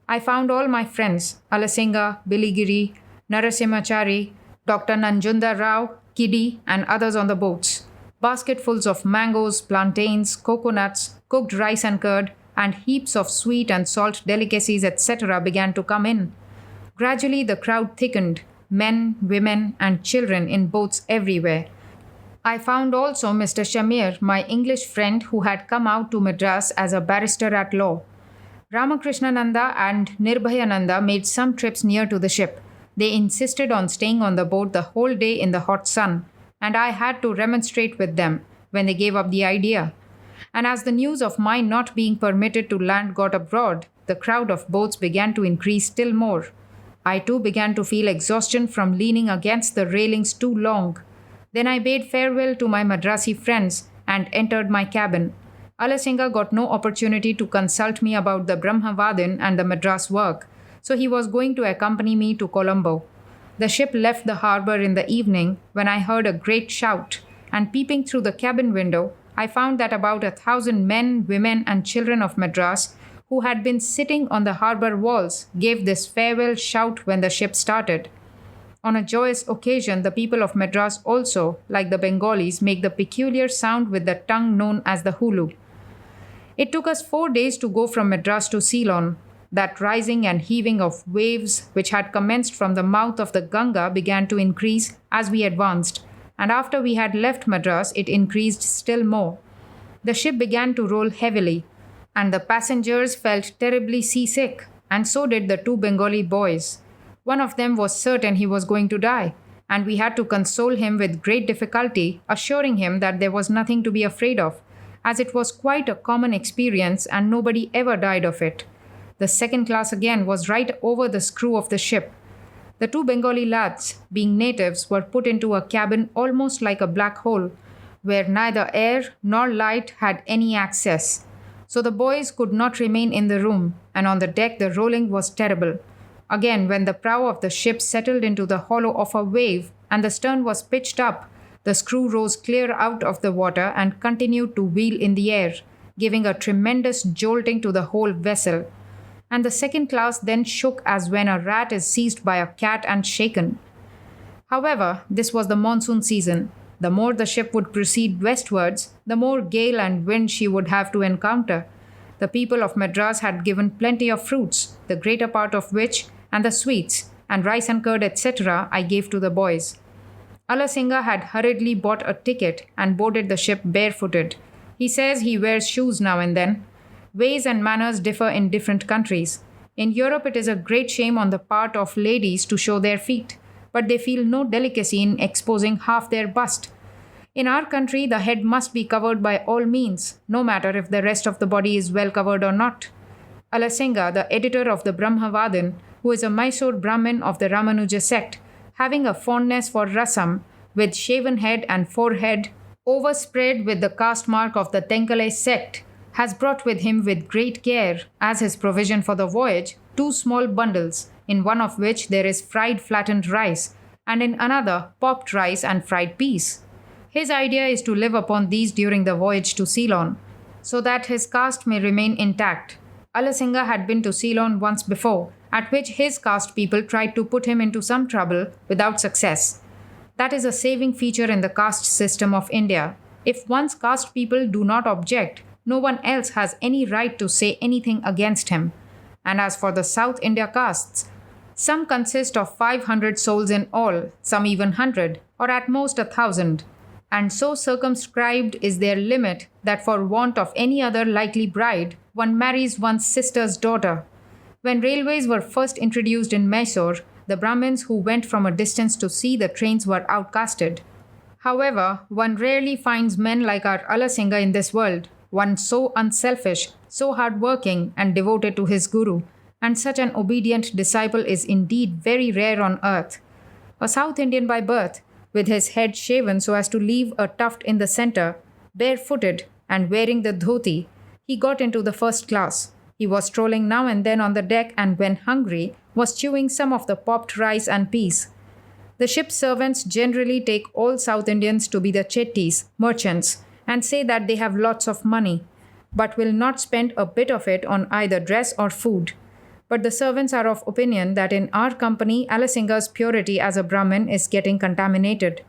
I found all my friends, Alasinga, Biligiri, Narasimhachari, Dr. Nanjunda Rao, Kiddy, and others on the boats. Basketfuls of mangoes, plantains, coconuts, cooked rice and curd, and heaps of sweet and salt delicacies, etc. began to come in. Gradually the crowd thickened, men, women, and children in boats everywhere. I found also Mr. Shamir, my English friend who had come out to Madras as a barrister at law. Ramakrishnananda and Nirbhayananda made some trips near to the ship. They insisted on staying on the boat the whole day in the hot sun, and I had to remonstrate with them when they gave up the idea. And as the news of my not being permitted to land got abroad, the crowd of boats began to increase still more. I too began to feel exhaustion from leaning against the railings too long. Then I bade farewell to my Madrasi friends and entered my cabin. Alasinga got no opportunity to consult me about the Brahmavadin and the Madras work, so he was going to accompany me to Colombo. The ship left the harbour in the evening when I heard a great shout, and peeping through the cabin window, I found that about 1,000 men, women, and children of Madras who had been sitting on the harbour walls gave this farewell shout when the ship started. On a joyous occasion, the people of Madras also, like the Bengalis, make the peculiar sound with the tongue known as the hulu. It took us 4 days to go from Madras to Ceylon. That rising and heaving of waves, which had commenced from the mouth of the Ganga, began to increase as we advanced, and after we had left Madras, it increased still more. The ship began to roll heavily, and the passengers felt terribly seasick, and so did the 2 Bengali boys. One of them was certain he was going to die, and we had to console him with great difficulty, assuring him that there was nothing to be afraid of, as it was quite a common experience and nobody ever died of it. The second class again was right over the screw of the ship. The 2 Bengali lads, being natives, were put into a cabin almost like a black hole, where neither air nor light had any access. So the boys could not remain in the room, and on the deck the rolling was terrible. Again, when the prow of the ship settled into the hollow of a wave and the stern was pitched up, the screw rose clear out of the water and continued to wheel in the air, giving a tremendous jolting to the whole vessel. And the second class then shook as when a rat is seized by a cat and shaken. However, this was the monsoon season. The more the ship would proceed westwards, the more gale and wind she would have to encounter. The people of Madras had given plenty of fruits, the greater part of which, and the sweets, and rice and curd, etc., I gave to the boys. Alasinga had hurriedly bought a ticket and boarded the ship barefooted. He says he wears shoes now and then. Ways and manners differ in different countries. In Europe, it is a great shame on the part of ladies to show their feet, but they feel no delicacy in exposing half their bust. In our country, the head must be covered by all means, no matter if the rest of the body is well covered or not. Alasinga, the editor of the Brahmavadan, who is a Mysore Brahmin of the Ramanuja sect, having a fondness for rasam, with shaven head and forehead overspread with the caste mark of the Tenkale sect, has brought with him with great care, as his provision for the voyage, 2 small bundles, in one of which there is fried flattened rice, and in another popped rice and fried peas. His idea is to live upon these during the voyage to Ceylon, so that his caste may remain intact. Alasinga had been to Ceylon once before, at which his caste people tried to put him into some trouble without success. That is a saving feature in the caste system of India. If one's caste people do not object, no one else has any right to say anything against him. And as for the South India castes, some consist of 500 souls in all, some even 100, or at most 1,000. And so circumscribed is their limit that for want of any other likely bride, one marries one's sister's daughter. When railways were first introduced in Mysore, the Brahmins who went from a distance to see the trains were outcasted. However, one rarely finds men like our Alasinga in this world, one so unselfish, so hard-working and devoted to his guru, and such an obedient disciple is indeed very rare on earth. A South Indian by birth, with his head shaven so as to leave a tuft in the center, barefooted and wearing the dhoti, he got into the first class. He was strolling now and then on the deck and, when hungry, was chewing some of the popped rice and peas. The ship's servants generally take all South Indians to be the chettis, merchants, and say that they have lots of money, but will not spend a bit of it on either dress or food. But the servants are of opinion that in our company, Alasinga's purity as a Brahmin is getting contaminated.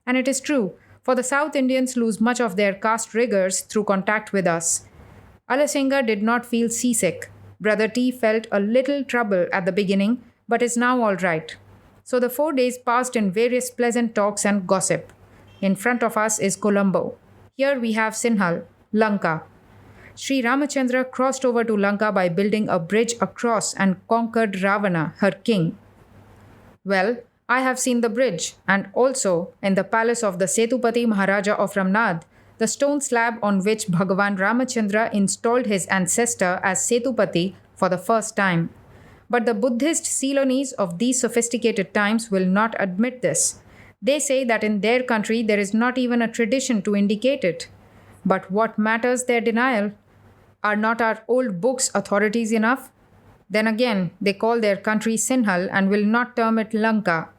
And it is true, for the South Indians lose much of their caste rigors through contact with us. Alasinga did not feel seasick. Brother T felt a little trouble at the beginning, but is now all right. So the 4 days passed in various pleasant talks and gossip. In front of us is Colombo. Here we have Sinhal, Lanka. Sri Ramachandra crossed over to Lanka by building a bridge across and conquered Ravana, her king. Well, I have seen the bridge, and also, in the palace of the Setupati Maharaja of Ramnad, the stone slab on which Bhagavan Ramachandra installed his ancestor as Setupati for the first time. But the Buddhist Ceylonese of these sophisticated times will not admit this. They say that in their country there is not even a tradition to indicate it. But what matters their denial? Are not our old books authorities enough? Then again, they call their country Sinhal and will not term it Lanka.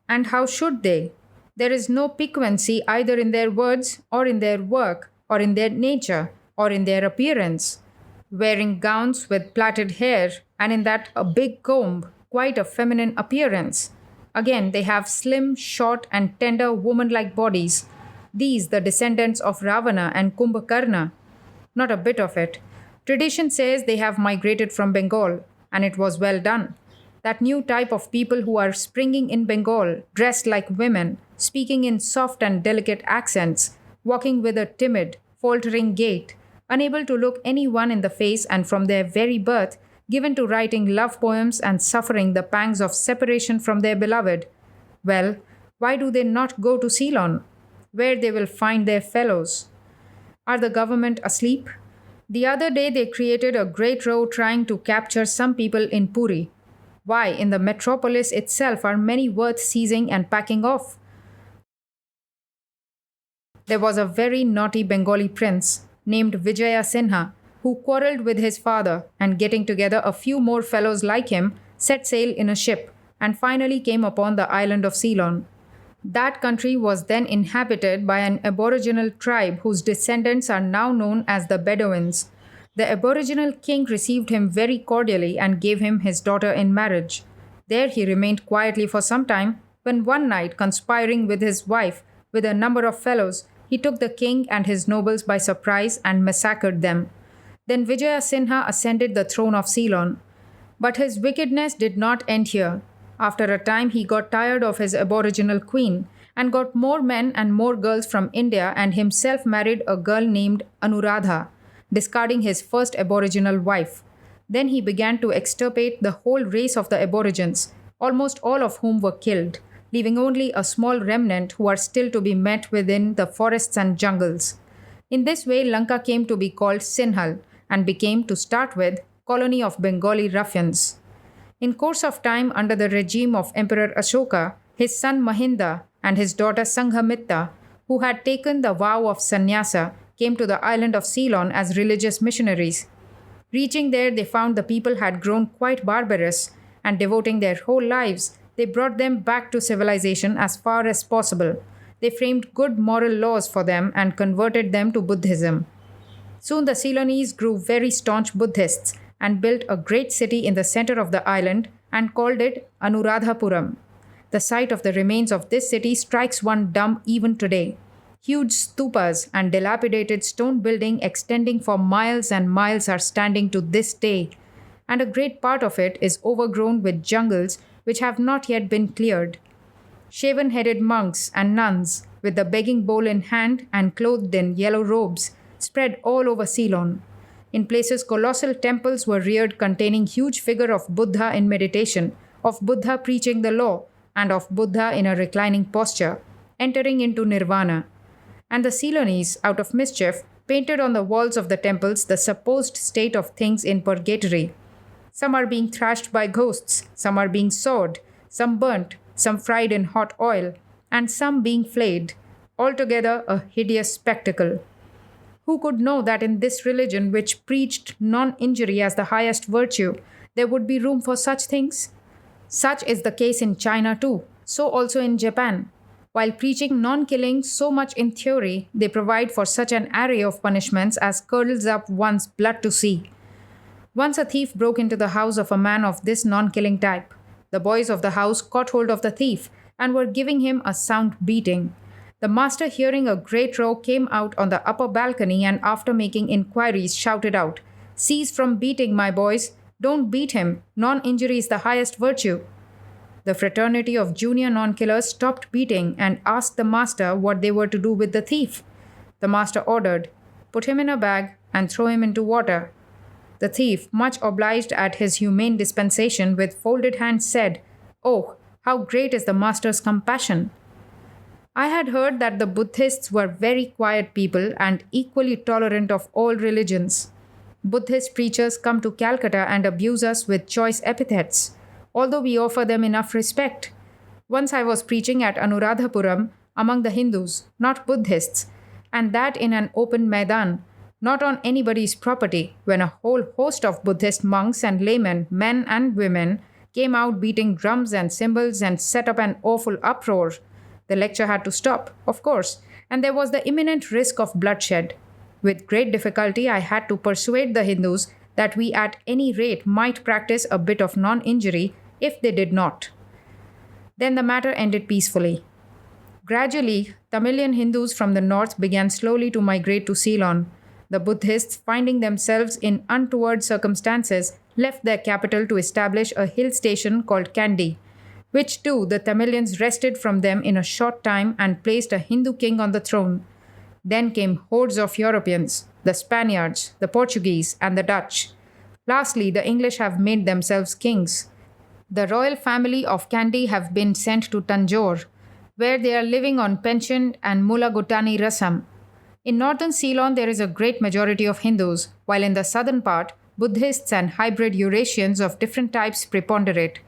And how should they? There is no piquancy either in their words or in their work or in their nature or in their appearance. Wearing gowns with plaited hair and in that a big comb, quite a feminine appearance. Again, they have slim, short and tender woman-like bodies. These the descendants of Ravana and Kumbhakarna. Not a bit of it. Tradition says they have migrated from Bengal, and it was well done. That new type of people who are springing in Bengal, dressed like women, speaking in soft and delicate accents, walking with a timid, faltering gait, unable to look anyone in the face and from their very birth, given to writing love poems and suffering the pangs of separation from their beloved. Well, why do they not go to Ceylon, where they will find their fellows? Are the government asleep? The other day they created a great row trying to capture some people in Puri. Why, in the metropolis itself are many worth seizing and packing off. There was a very naughty Bengali prince named Vijaya Sinha, who quarreled with his father and, getting together a few more fellows like him, set sail in a ship and finally came upon the island of Ceylon. That country was then inhabited by an aboriginal tribe whose descendants are now known as the Bedouins. The aboriginal king received him very cordially and gave him his daughter in marriage. There he remained quietly for some time, when one night, conspiring with his wife with a number of fellows, he took the king and his nobles by surprise and massacred them. Then Vijaya Sinha ascended the throne of Ceylon. But his wickedness did not end here. After a time, he got tired of his aboriginal queen and got more men and more girls from India and himself married a girl named Anuradha, discarding his first aboriginal wife. Then he began to extirpate the whole race of the aborigines, almost all of whom were killed, leaving only a small remnant who are still to be met within the forests and jungles. In this way, Lanka came to be called Sinhal and became, to start with, colony of Bengali ruffians. In course of time, under the regime of Emperor Ashoka, his son Mahinda and his daughter Sanghamitta, who had taken the vow of sannyasa, came to the island of Ceylon as religious missionaries. Reaching there, they found the people had grown quite barbarous, and devoting their whole lives, they brought them back to civilization as far as possible. They framed good moral laws for them and converted them to Buddhism. Soon the Ceylonese grew very staunch Buddhists and built a great city in the center of the island and called it Anuradhapuram. The sight of the remains of this city strikes one dumb even today. Huge stupas and dilapidated stone buildings extending for miles and miles are standing to this day, and a great part of it is overgrown with jungles which have not yet been cleared. Shaven-headed monks and nuns, with the begging bowl in hand and clothed in yellow robes, spread all over Ceylon. In places, colossal temples were reared containing huge figure of Buddha in meditation, of Buddha preaching the law, and of Buddha in a reclining posture, entering into nirvana. And the Ceylonese, out of mischief, painted on the walls of the temples the supposed state of things in purgatory. Some are being thrashed by ghosts, some are being sawed, some burnt, some fried in hot oil, and some being flayed, altogether a hideous spectacle. Who could know that in this religion, which preached non-injury as the highest virtue, there would be room for such things? Such is the case in China too, so also in Japan. While preaching non-killing so much in theory, they provide for such an array of punishments as curdles up one's blood to see. Once a thief broke into the house of a man of this non-killing type. The boys of the house caught hold of the thief and were giving him a sound beating. The master, hearing a great row, came out on the upper balcony and after making inquiries shouted out, "Cease from beating, my boys. Don't beat him. Non-injury is the highest virtue." The fraternity of junior non-killers stopped beating and asked the master what they were to do with the thief. The master ordered, "Put him in a bag and throw him into water." The thief, much obliged at his humane dispensation, with folded hands said, "Oh, how great is the master's compassion!" I had heard that the Buddhists were very quiet people and equally tolerant of all religions. Buddhist preachers come to Calcutta and abuse us with choice epithets, although we offer them enough respect. Once I was preaching at Anuradhapuram among the Hindus, not Buddhists, and that in an open Maidan, not on anybody's property, when a whole host of Buddhist monks and laymen, men and women, came out beating drums and cymbals and set up an awful uproar. The lecture had to stop, of course, and there was the imminent risk of bloodshed. With great difficulty, I had to persuade the Hindus that we at any rate might practice a bit of non-injury if they did not. Then the matter ended peacefully. Gradually, Tamilian Hindus from the north began slowly to migrate to Ceylon. The Buddhists, finding themselves in untoward circumstances, left their capital to establish a hill station called Kandy, which too the Tamilians wrested from them in a short time and placed a Hindu king on the throne. Then came hordes of Europeans, the Spaniards, the Portuguese, and the Dutch. Lastly, the English have made themselves kings. The royal family of Kandy have been sent to Tanjore, where they are living on pension and Mula Gutani Rasam. In northern Ceylon, there is a great majority of Hindus, while in the southern part, Buddhists and hybrid Eurasians of different types preponderate.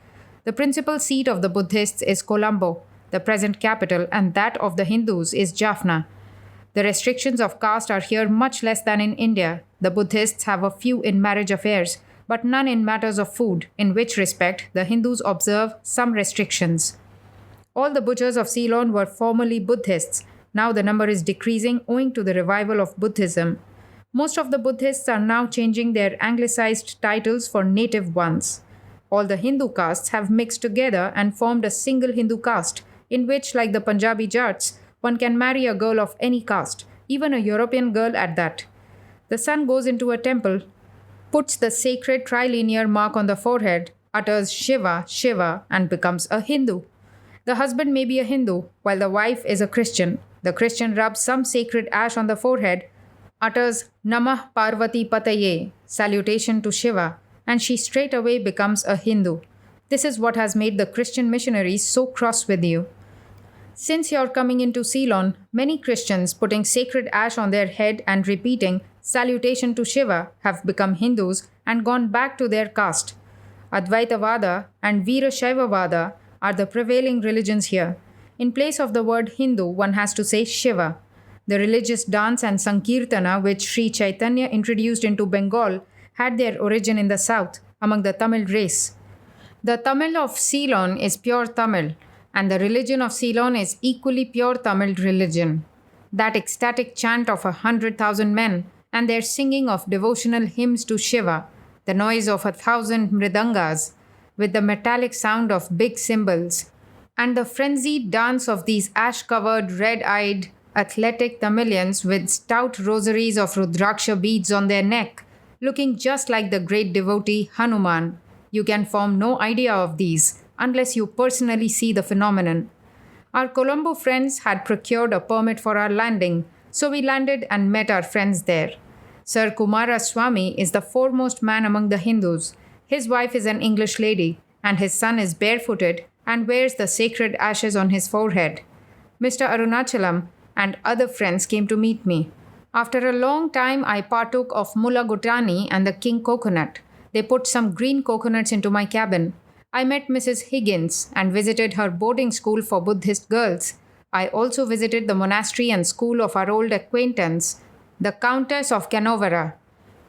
The principal seat of the Buddhists is Colombo, the present capital, and that of the Hindus is Jaffna. The restrictions of caste are here much less than in India, The Buddhists have a few in marriage affairs, but none in matters of food, in which respect the Hindus observe some restrictions. All the butchers of Ceylon were formerly Buddhists. Now the number is decreasing owing to the revival of Buddhism. Most of the Buddhists are now changing their anglicized titles for native ones. All the Hindu castes have mixed together and formed a single Hindu caste, in which, like the Punjabi Jats, one can marry a girl of any caste, even a European girl at that. The son goes into a temple, puts the sacred trilinear mark on the forehead, utters Shiva, Shiva, and becomes a Hindu. The husband may be a Hindu, while the wife is a Christian. The Christian rubs some sacred ash on the forehead, utters Namah Parvati Pataye, salutation to Shiva, and she straightway becomes a Hindu. This is what has made the Christian missionaries so cross with you. Since your coming into Ceylon, many Christians putting sacred ash on their head and repeating salutation to Shiva have become Hindus and gone back to their caste. Advaitavada and Veerashaivavada are the prevailing religions here. In place of the word Hindu, one has to say Shiva. The religious dance and Sankirtana which Sri Chaitanya introduced into Bengal had their origin in the south, among the Tamil race. The Tamil of Ceylon is pure Tamil, and the religion of Ceylon is equally pure Tamil religion. That ecstatic chant of 100,000 men, and their singing of devotional hymns to Shiva, the noise of 1,000 mridangas, with the metallic sound of big cymbals, and the frenzied dance of these ash-covered, red-eyed, athletic Tamilians with stout rosaries of Rudraksha beads on their neck, looking just like the great devotee Hanuman. You can form no idea of these unless you personally see the phenomenon. Our Colombo friends had procured a permit for our landing, so we landed and met our friends there. Sir Kumara Swami is the foremost man among the Hindus. His wife is an English lady, and his son is barefooted and wears the sacred ashes on his forehead. Mr. Arunachalam and other friends came to meet me. After a long time, I partook of Mulla Gutani and the king coconut. They put some green coconuts into my cabin. I met Mrs. Higgins and visited her boarding school for Buddhist girls. I also visited the monastery and school of our old acquaintance, the Countess of Canovera.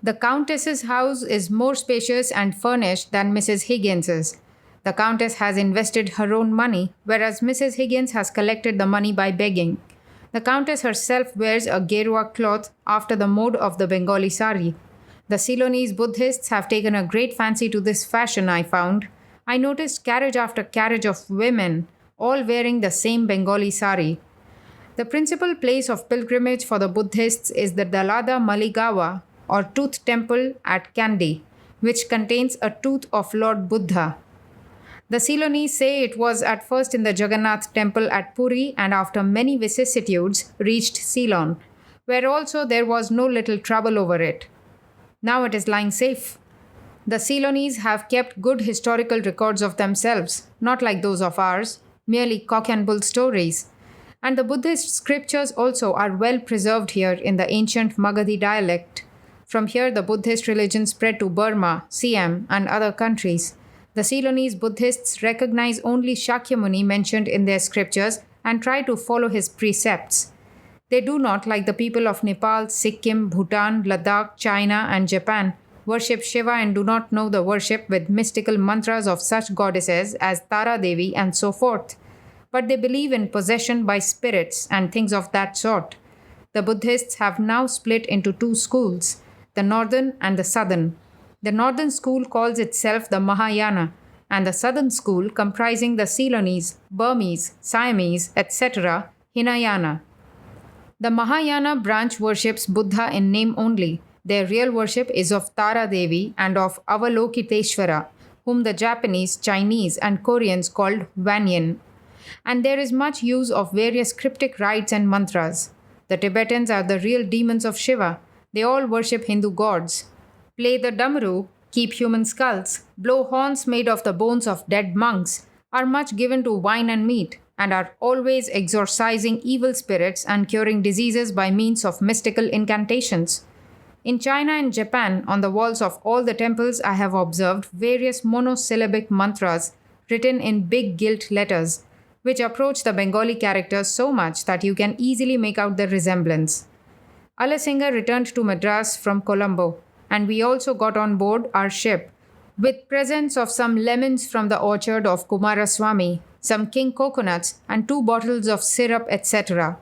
The Countess's house is more spacious and furnished than Mrs. Higgins's. The Countess has invested her own money, whereas Mrs. Higgins has collected the money by begging. The Countess herself wears a gerua cloth after the mode of the Bengali sari. The Ceylonese Buddhists have taken a great fancy to this fashion, I found. I noticed carriage after carriage of women, all wearing the same Bengali sari. The principal place of pilgrimage for the Buddhists is the Dalada Maligawa, or Tooth Temple at Kandy, which contains a tooth of Lord Buddha. The Ceylonese say it was at first in the Jagannath Temple at Puri and after many vicissitudes reached Ceylon, where also there was no little trouble over it. Now it is lying safe. The Ceylonese have kept good historical records of themselves, not like those of ours, merely cock and bull stories. And the Buddhist scriptures also are well preserved here in the ancient Magadhi dialect. From here, the Buddhist religion spread to Burma, Siam, and other countries. The Ceylonese Buddhists recognize only Shakyamuni mentioned in their scriptures and try to follow his precepts. They do not, like the people of Nepal, Sikkim, Bhutan, Ladakh, China, and Japan, worship Shiva and do not know the worship with mystical mantras of such goddesses as Tara Devi and so forth. But they believe in possession by spirits and things of that sort. The Buddhists have now split into two schools, the northern and the southern. The northern school calls itself the Mahayana, and the southern school, comprising the Ceylonese, Burmese, Siamese, etc., Hinayana. The Mahayana branch worships Buddha in name only. Their real worship is of Tara Devi and of Avalokiteshvara, whom the Japanese, Chinese, and Koreans called Wanyin. And there is much use of various cryptic rites and mantras. The Tibetans are the real demons of Shiva. They all worship Hindu gods. Play the damaru, keep human skulls, blow horns made of the bones of dead monks, are much given to wine and meat, and are always exorcising evil spirits and curing diseases by means of mystical incantations. In China and Japan, on the walls of all the temples, I have observed various monosyllabic mantras written in big gilt letters, which approach the Bengali characters so much that you can easily make out the resemblance. Alasinga returned to Madras from Colombo, and we also got on board our ship with presents of some lemons from the orchard of Kumaraswamy, some king coconuts, and 2 bottles of syrup, etc.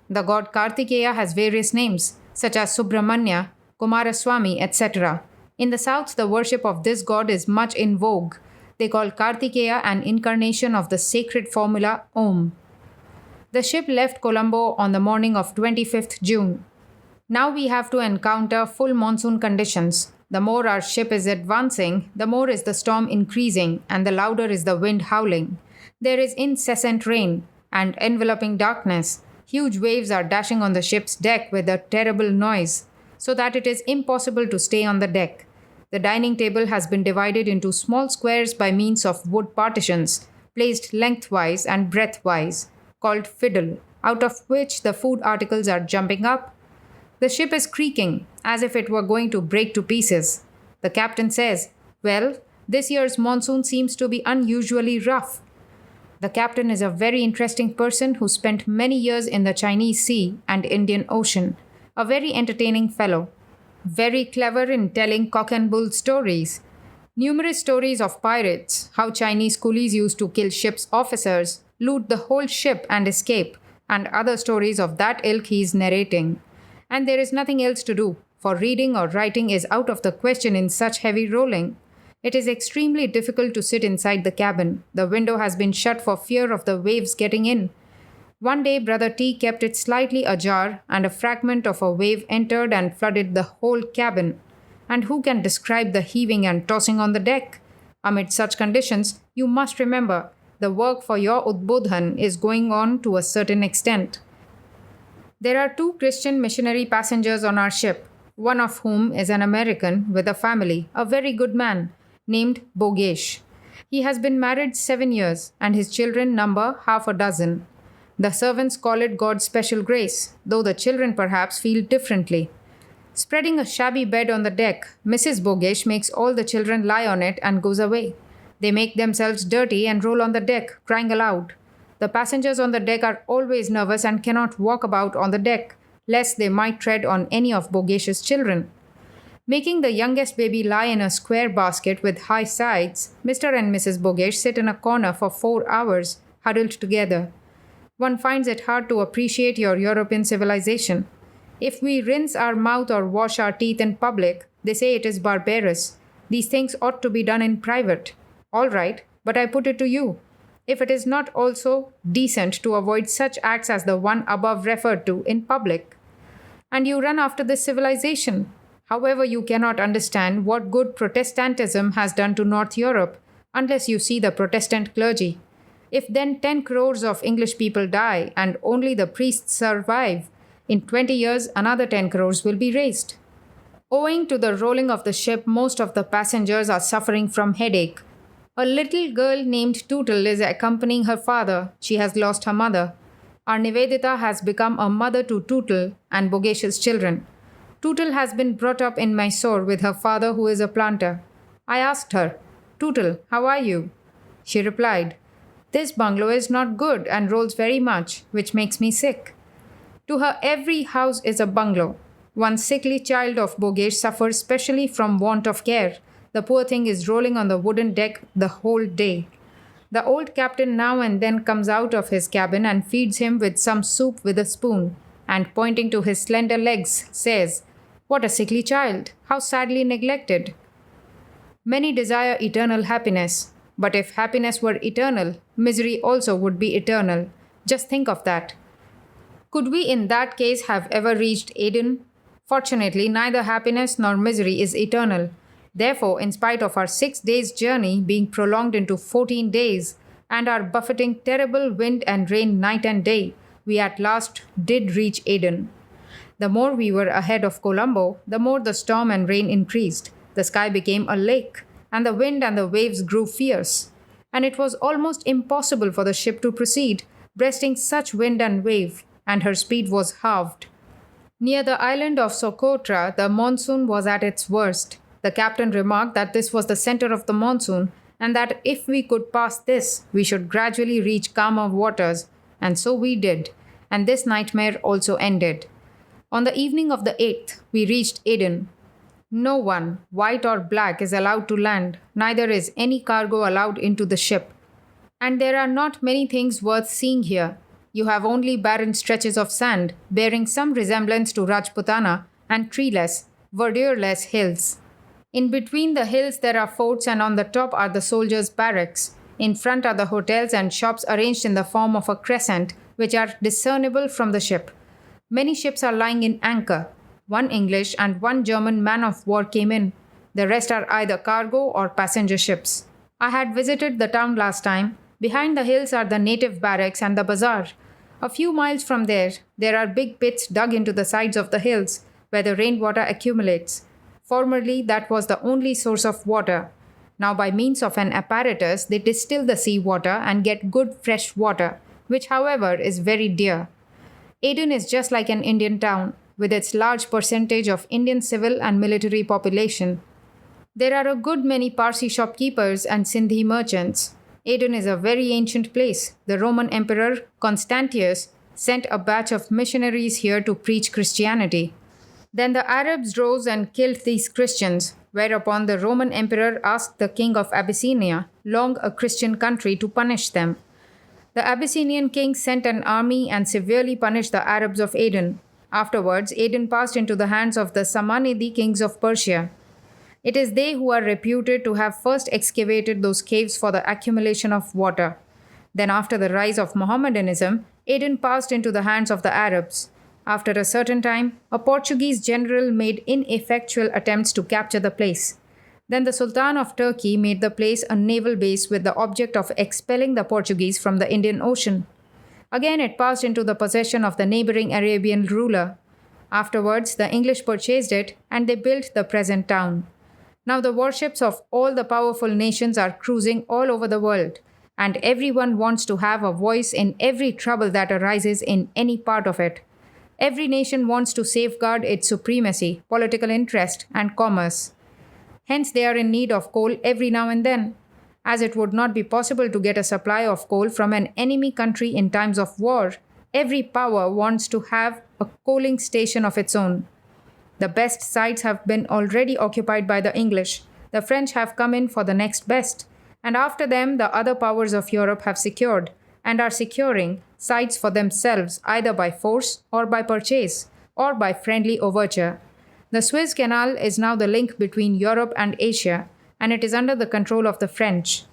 The god Kartikeya has various names, such as Subramanya, Kumaraswamy, etc. In the south, the worship of this god is much in vogue. They call Kartikeya an incarnation of the sacred formula Om. The ship left Colombo on the morning of 25th June. Now we have to encounter full monsoon conditions. The more our ship is advancing, the more is the storm increasing and the louder is the wind howling. There is incessant rain and enveloping darkness. Huge waves are dashing on the ship's deck with a terrible noise, so that it is impossible to stay on the deck. The dining table has been divided into small squares by means of wood partitions, placed lengthwise and breadthwise, called fiddle, out of which the food articles are jumping up. The ship is creaking, as if it were going to break to pieces. The captain says, "Well, this year's monsoon seems to be unusually rough." The captain is a very interesting person who spent many years in the Chinese Sea and Indian Ocean, a very entertaining fellow, very clever in telling cock and bull stories. Numerous stories of pirates, how Chinese coolies used to kill ship's officers, loot the whole ship and escape, and other stories of that ilk he is narrating. And there is nothing else to do, for reading or writing is out of the question in such heavy rolling. It is extremely difficult to sit inside the cabin. The window has been shut for fear of the waves getting in. One day, Brother T kept it slightly ajar, and a fragment of a wave entered and flooded the whole cabin. And who can describe the heaving and tossing on the deck? Amid such conditions, you must remember, the work for your Udbodhan is going on to a certain extent. There are 2 Christian missionary passengers on our ship, one of whom is an American with a family, a very good man, named Bogesh. He has been married 7 years, and his children number half a dozen. The servants call it God's special grace, though the children perhaps feel differently. Spreading a shabby bed on the deck, Mrs. Bogesh makes all the children lie on it and goes away. They make themselves dirty and roll on the deck, crying aloud. The passengers on the deck are always nervous and cannot walk about on the deck, lest they might tread on any of Bogesh's children. Making the youngest baby lie in a square basket with high sides, Mr. and Mrs. Bogesh sit in a corner for 4 hours, huddled together. One finds it hard to appreciate your European civilization. If we rinse our mouth or wash our teeth in public, they say it is barbarous. These things ought to be done in private. All right, but I put it to you, if it is not also decent to avoid such acts as the one above referred to in public. And you run after this civilization. However, you cannot understand what good Protestantism has done to North Europe unless you see the Protestant clergy. If then 10 crores of English people die and only the priests survive, in 20 years another 10 crores will be raised. Owing to the rolling of the ship, most of the passengers are suffering from headache. A little girl named Tootle is accompanying her father. She has lost her mother. Our Nivedita has become a mother to Tootle and Bogesh's children. Tootle has been brought up in Mysore with her father, who is a planter. I asked her, "Tootle, how are you?" She replied, "This bungalow is not good and rolls very much, which makes me sick." To her, every house is a bungalow. One sickly child of Bogesh suffers specially from want of care. The poor thing is rolling on the wooden deck the whole day. The old captain now and then comes out of his cabin and feeds him with some soup with a spoon, and pointing to his slender legs, says, "What a sickly child! How sadly neglected!" Many desire eternal happiness, but if happiness were eternal, misery also would be eternal. Just think of that. Could we in that case have ever reached Eden? Fortunately, neither happiness nor misery is eternal. Therefore, in spite of our 6 days' journey being prolonged into 14 days, and our buffeting terrible wind and rain night and day, we at last did reach Eden. The more we were ahead of Colombo, the more the storm and rain increased. The sky became a lake, and the wind and the waves grew fierce, and it was almost impossible for the ship to proceed, breasting such wind and wave, and her speed was halved. Near the island of Socotra, the monsoon was at its worst. The captain remarked that this was the center of the monsoon, and that if we could pass this, we should gradually reach calmer waters, and so we did, and this nightmare also ended. On the evening of the 8th, we reached Aden. No one, white or black, is allowed to land, neither is any cargo allowed into the ship. And there are not many things worth seeing here. You have only barren stretches of sand, bearing some resemblance to Rajputana, and treeless, verdureless hills. In between the hills there are forts, and on the top are the soldiers' barracks. In front are the hotels and shops arranged in the form of a crescent, which are discernible from the ship. Many ships are lying in anchor. One English and one German man of war came in. The rest are either cargo or passenger ships. I had visited the town last time. Behind the hills are the native barracks and the bazaar. A few miles from there are big pits dug into the sides of the hills, where the rainwater accumulates. Formerly, that was the only source of water. Now, by means of an apparatus, they distill the sea water and get good fresh water, which, however, is very dear. Aden is just like an Indian town, with its large percentage of Indian civil and military population. There are a good many Parsi shopkeepers and Sindhi merchants. Aden is a very ancient place. The Roman Emperor Constantius sent a batch of missionaries here to preach Christianity. Then the Arabs rose and killed these Christians, whereupon the Roman Emperor asked the king of Abyssinia, long a Christian country, to punish them. The Abyssinian king sent an army and severely punished the Arabs of Aden. Afterwards, Aden passed into the hands of the Samanidi kings of Persia. It is they who are reputed to have first excavated those caves for the accumulation of water. Then, after the rise of Mohammedanism, Aden passed into the hands of the Arabs. After a certain time, a Portuguese general made ineffectual attempts to capture the place. Then the Sultan of Turkey made the place a naval base with the object of expelling the Portuguese from the Indian Ocean. Again, it passed into the possession of the neighboring Arabian ruler. Afterwards, the English purchased it and they built the present town. Now the warships of all the powerful nations are cruising all over the world, and everyone wants to have a voice in every trouble that arises in any part of it. Every nation wants to safeguard its supremacy, political interest, and commerce. Hence, they are in need of coal every now and then. As it would not be possible to get a supply of coal from an enemy country in times of war, every power wants to have a coaling station of its own. The best sites have been already occupied by the English. The French have come in for the next best. And after them, the other powers of Europe have secured, and are securing, sites for themselves either by force or by purchase, or by friendly overture. The Suez Canal is now the link between Europe and Asia, and it is under the control of the French.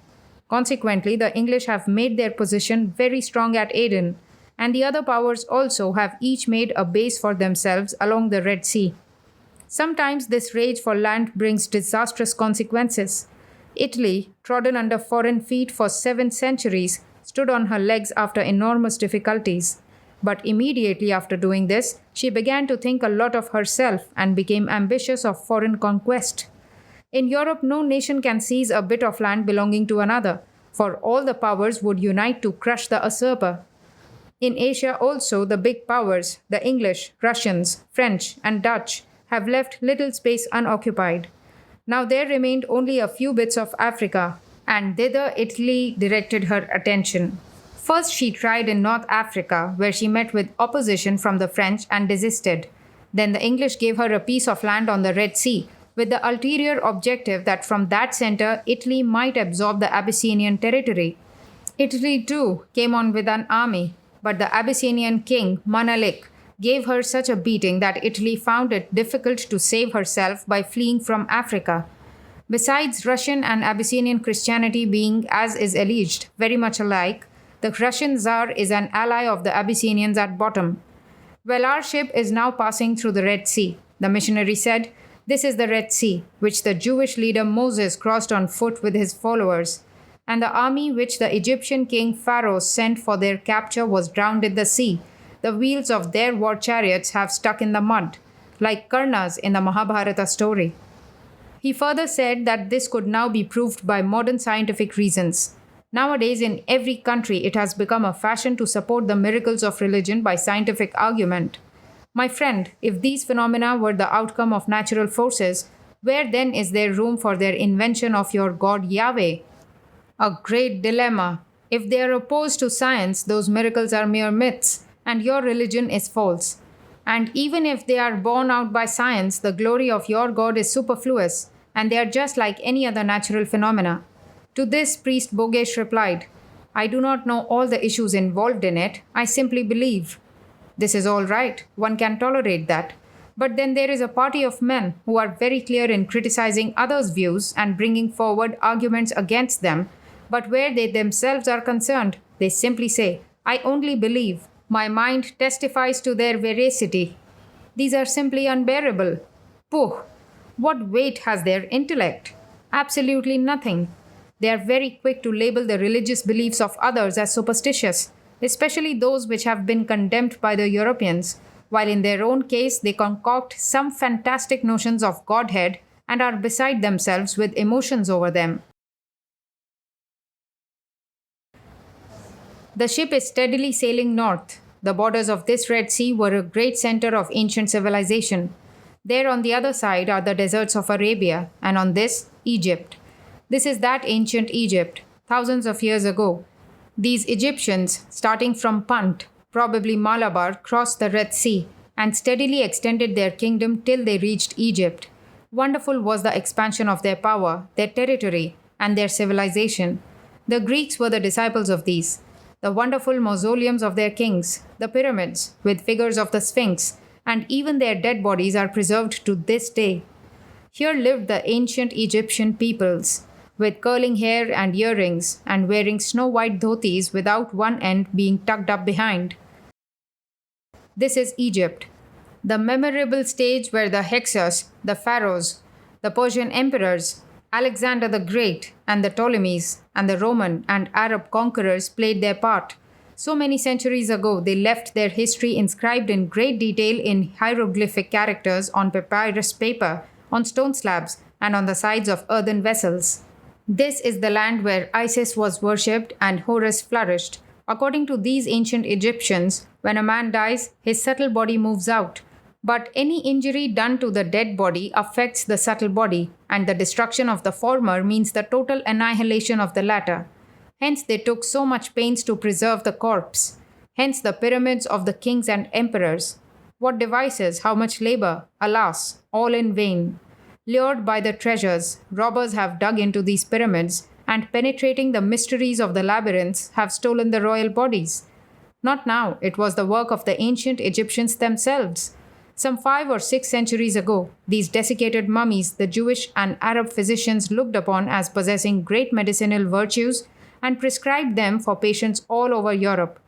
Consequently, the English have made their position very strong at Aden, and the other powers also have each made a base for themselves along the Red Sea. Sometimes this rage for land brings disastrous consequences. Italy, trodden under foreign feet for 7 centuries, stood on her legs after enormous difficulties. But immediately after doing this, she began to think a lot of herself and became ambitious of foreign conquest. In Europe, no nation can seize a bit of land belonging to another, for all the powers would unite to crush the usurper. In Asia also, the big powers, the English, Russians, French, and Dutch, have left little space unoccupied. Now there remained only a few bits of Africa, and thither Italy directed her attention. First she tried in North Africa, where she met with opposition from the French and desisted. Then the English gave her a piece of land on the Red Sea, with the ulterior objective that from that center Italy might absorb the Abyssinian territory. Italy too came on with an army, but the Abyssinian king, Menelik, gave her such a beating that Italy found it difficult to save herself by fleeing from Africa. Besides Russian and Abyssinian Christianity being, as is alleged, very much alike, the Russian Tsar is an ally of the Abyssinians at bottom. Well, our ship is now passing through the Red Sea. The missionary said, "This is the Red Sea, which the Jewish leader Moses crossed on foot with his followers, and the army which the Egyptian king Pharaoh sent for their capture was drowned in the sea. The wheels of their war chariots have stuck in the mud, like Karna's in the Mahabharata story." He further said that this could now be proved by modern scientific reasons. Nowadays, in every country, it has become a fashion to support the miracles of religion by scientific argument. My friend, if these phenomena were the outcome of natural forces, where then is there room for their invention of your God Yahweh? A great dilemma. If they are opposed to science, those miracles are mere myths, and your religion is false. And even if they are borne out by science, the glory of your God is superfluous, and they are just like any other natural phenomena. To this, Priest Bogesh replied, I do not know all the issues involved in it, I simply believe. This is all right, one can tolerate that. But then there is a party of men who are very clear in criticizing others' views and bringing forward arguments against them, but where they themselves are concerned, they simply say, I only believe. My mind testifies to their veracity. These are simply unbearable. Pooh! What weight has their intellect? Absolutely nothing. They are very quick to label the religious beliefs of others as superstitious, especially those which have been condemned by the Europeans, while in their own case they concoct some fantastic notions of Godhead and are beside themselves with emotions over them. The ship is steadily sailing north. The borders of this Red Sea were a great center of ancient civilization. There on the other side are the deserts of Arabia, and on this, Egypt. This is that ancient Egypt, thousands of years ago. These Egyptians, starting from Punt, probably Malabar, crossed the Red Sea and steadily extended their kingdom till they reached Egypt. Wonderful was the expansion of their power, their territory, and their civilization. The Greeks were the disciples of these. The wonderful mausoleums of their kings, the pyramids with figures of the Sphinx, and even their dead bodies are preserved to this day. Here lived the ancient Egyptian peoples, with curling hair and earrings, and wearing snow-white dhotis without one end being tucked up behind. This is Egypt, the memorable stage where the Hyksos, the pharaohs, the Persian emperors, Alexander the Great, and the Ptolemies, and the Roman and Arab conquerors played their part. So many centuries ago, they left their history inscribed in great detail in hieroglyphic characters on papyrus paper, on stone slabs, and on the sides of earthen vessels. This is the land where Isis was worshipped and Horus flourished. According to these ancient Egyptians, when a man dies, his subtle body moves out. But any injury done to the dead body affects the subtle body, and the destruction of the former means the total annihilation of the latter. Hence they took so much pains to preserve the corpse. Hence the pyramids of the kings and emperors. What devices, how much labor, alas, all in vain. Lured by the treasures, robbers have dug into these pyramids, and penetrating the mysteries of the labyrinths, have stolen the royal bodies. Not now, it was the work of the ancient Egyptians themselves. Some 5 or 6 centuries ago, these desiccated mummies the Jewish and Arab physicians looked upon as possessing great medicinal virtues and prescribed them for patients all over Europe.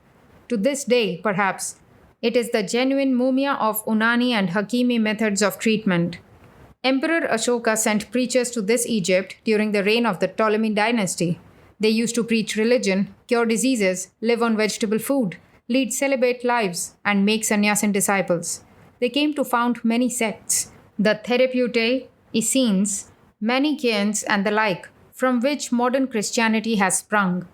To this day, perhaps, it is the genuine mumia of Unani and Hakimi methods of treatment. Emperor Ashoka sent preachers to this Egypt during the reign of the Ptolemy dynasty. They used to preach religion, cure diseases, live on vegetable food, lead celibate lives, and make sannyasin disciples. They came to found many sects, the Therapeutae, Essenes, Manichaeans, and the like, from which modern Christianity has sprung.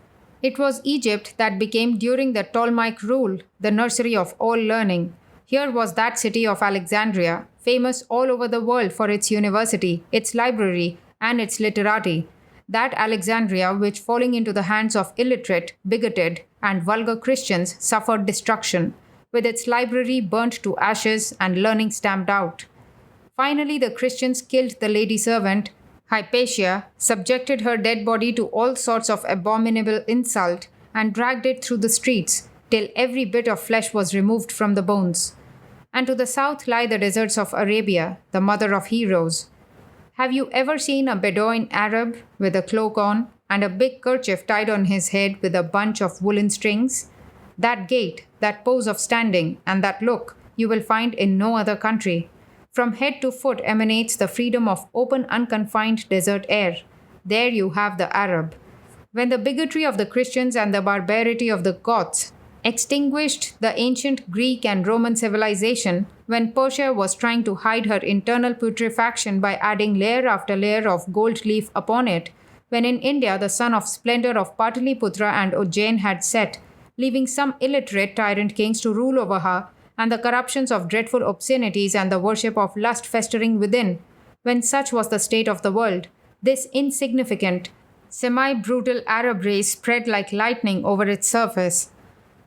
It was Egypt that became, during the Ptolemaic rule, the nursery of all learning. Here was that city of Alexandria, famous all over the world for its university, its library, and its literati. That Alexandria which, falling into the hands of illiterate, bigoted, and vulgar Christians, suffered destruction, with its library burnt to ashes and learning stamped out. Finally, the Christians killed the lady servant, Hypatia, subjected her dead body to all sorts of abominable insult, and dragged it through the streets, till every bit of flesh was removed from the bones. And to the south lie the deserts of Arabia, the mother of heroes. Have you ever seen a Bedouin Arab with a cloak on, and a big kerchief tied on his head with a bunch of woolen strings? That gait, that pose of standing, and that look you will find in no other country. From head to foot emanates the freedom of open, unconfined desert air. There you have the Arab. When the bigotry of the Christians and the barbarity of the Goths extinguished the ancient Greek and Roman civilization, when Persia was trying to hide her internal putrefaction by adding layer after layer of gold leaf upon it, when in India the sun of splendor of Pataliputra and Ujjain had set, leaving some illiterate tyrant kings to rule over her, and the corruptions of dreadful obscenities and the worship of lust festering within, when such was the state of the world, this insignificant, semi-brutal Arab race spread like lightning over its surface.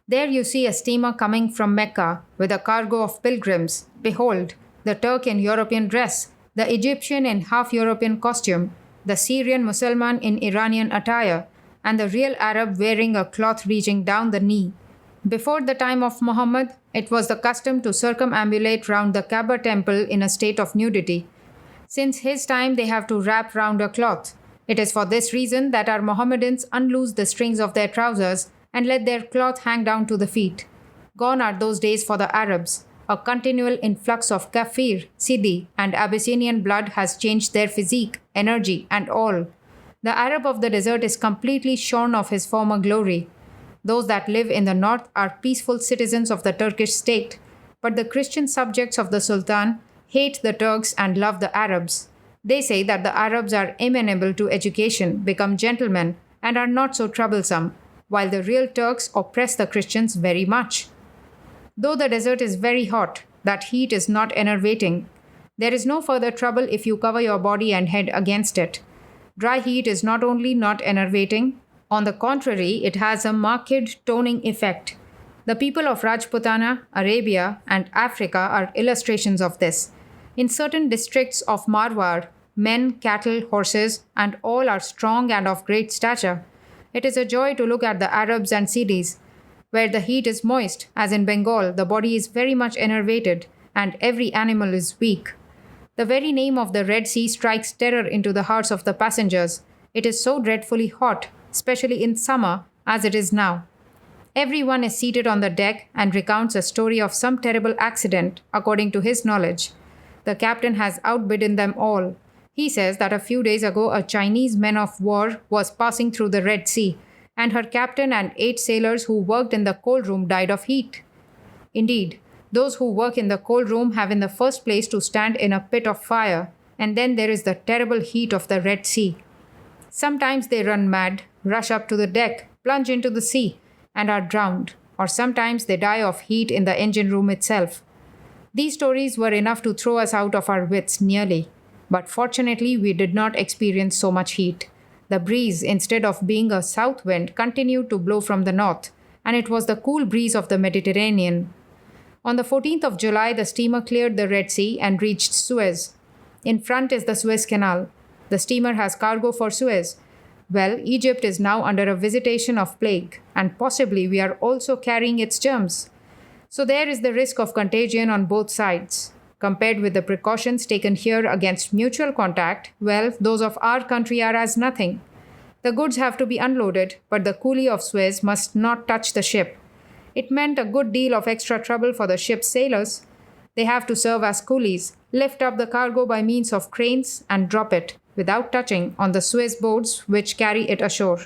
There you see a steamer coming from Mecca with a cargo of pilgrims. Behold, the Turk in European dress, the Egyptian in half European costume, the Syrian Mussulman in Iranian attire, and the real Arab wearing a cloth reaching down the knee. Before the time of Muhammad, it was the custom to circumambulate round the Kaaba temple in a state of nudity. Since his time, they have to wrap round a cloth. It is for this reason that our Mohammedans unloose the strings of their trousers and let their cloth hang down to the feet. Gone are those days for the Arabs. A continual influx of Kafir, Sidi, and Abyssinian blood has changed their physique, energy, and all. The Arab of the desert is completely shorn of his former glory. Those that live in the north are peaceful citizens of the Turkish state, but the Christian subjects of the Sultan hate the Turks and love the Arabs. They say that the Arabs are amenable to education, become gentlemen, and are not so troublesome, while the real Turks oppress the Christians very much. Though the desert is very hot, that heat is not enervating. There is no further trouble if you cover your body and head against it. Dry heat is not only not enervating, on the contrary, it has a marked toning effect. The people of Rajputana, Arabia, and Africa are illustrations of this. In certain districts of Marwar, men, cattle, horses, and all are strong and of great stature. It is a joy to look at the Arabs and Sidis. Where the heat is moist, as in Bengal, the body is very much enervated, and every animal is weak. The very name of the Red Sea strikes terror into the hearts of the passengers. It is so dreadfully hot, especially in summer, as it is now. Everyone is seated on the deck and recounts a story of some terrible accident, according to his knowledge. The captain has outbidden them all. He says that a few days ago a Chinese man of war was passing through the Red Sea, and her captain and 8 sailors who worked in the coal room died of heat. Indeed, those who work in the coal room have in the first place to stand in a pit of fire, and then there is the terrible heat of the Red Sea. Sometimes they run mad, rush up to the deck, plunge into the sea, and are drowned, or sometimes they die of heat in the engine room itself. These stories were enough to throw us out of our wits nearly, but fortunately we did not experience so much heat. The breeze, instead of being a south wind, continued to blow from the north, and it was the cool breeze of the Mediterranean. On the 14th of July, the steamer cleared the Red Sea and reached Suez. In front is the Suez Canal. The steamer has cargo for Suez. Well, Egypt is now under a visitation of plague, and possibly we are also carrying its germs. So there is the risk of contagion on both sides. Compared with the precautions taken here against mutual contact, well, those of our country are as nothing. The goods have to be unloaded, but the coolie of Suez must not touch the ship. It meant a good deal of extra trouble for the ship's sailors. They have to serve as coolies, lift up the cargo by means of cranes, and drop it, without touching, on the Suez boats which carry it ashore.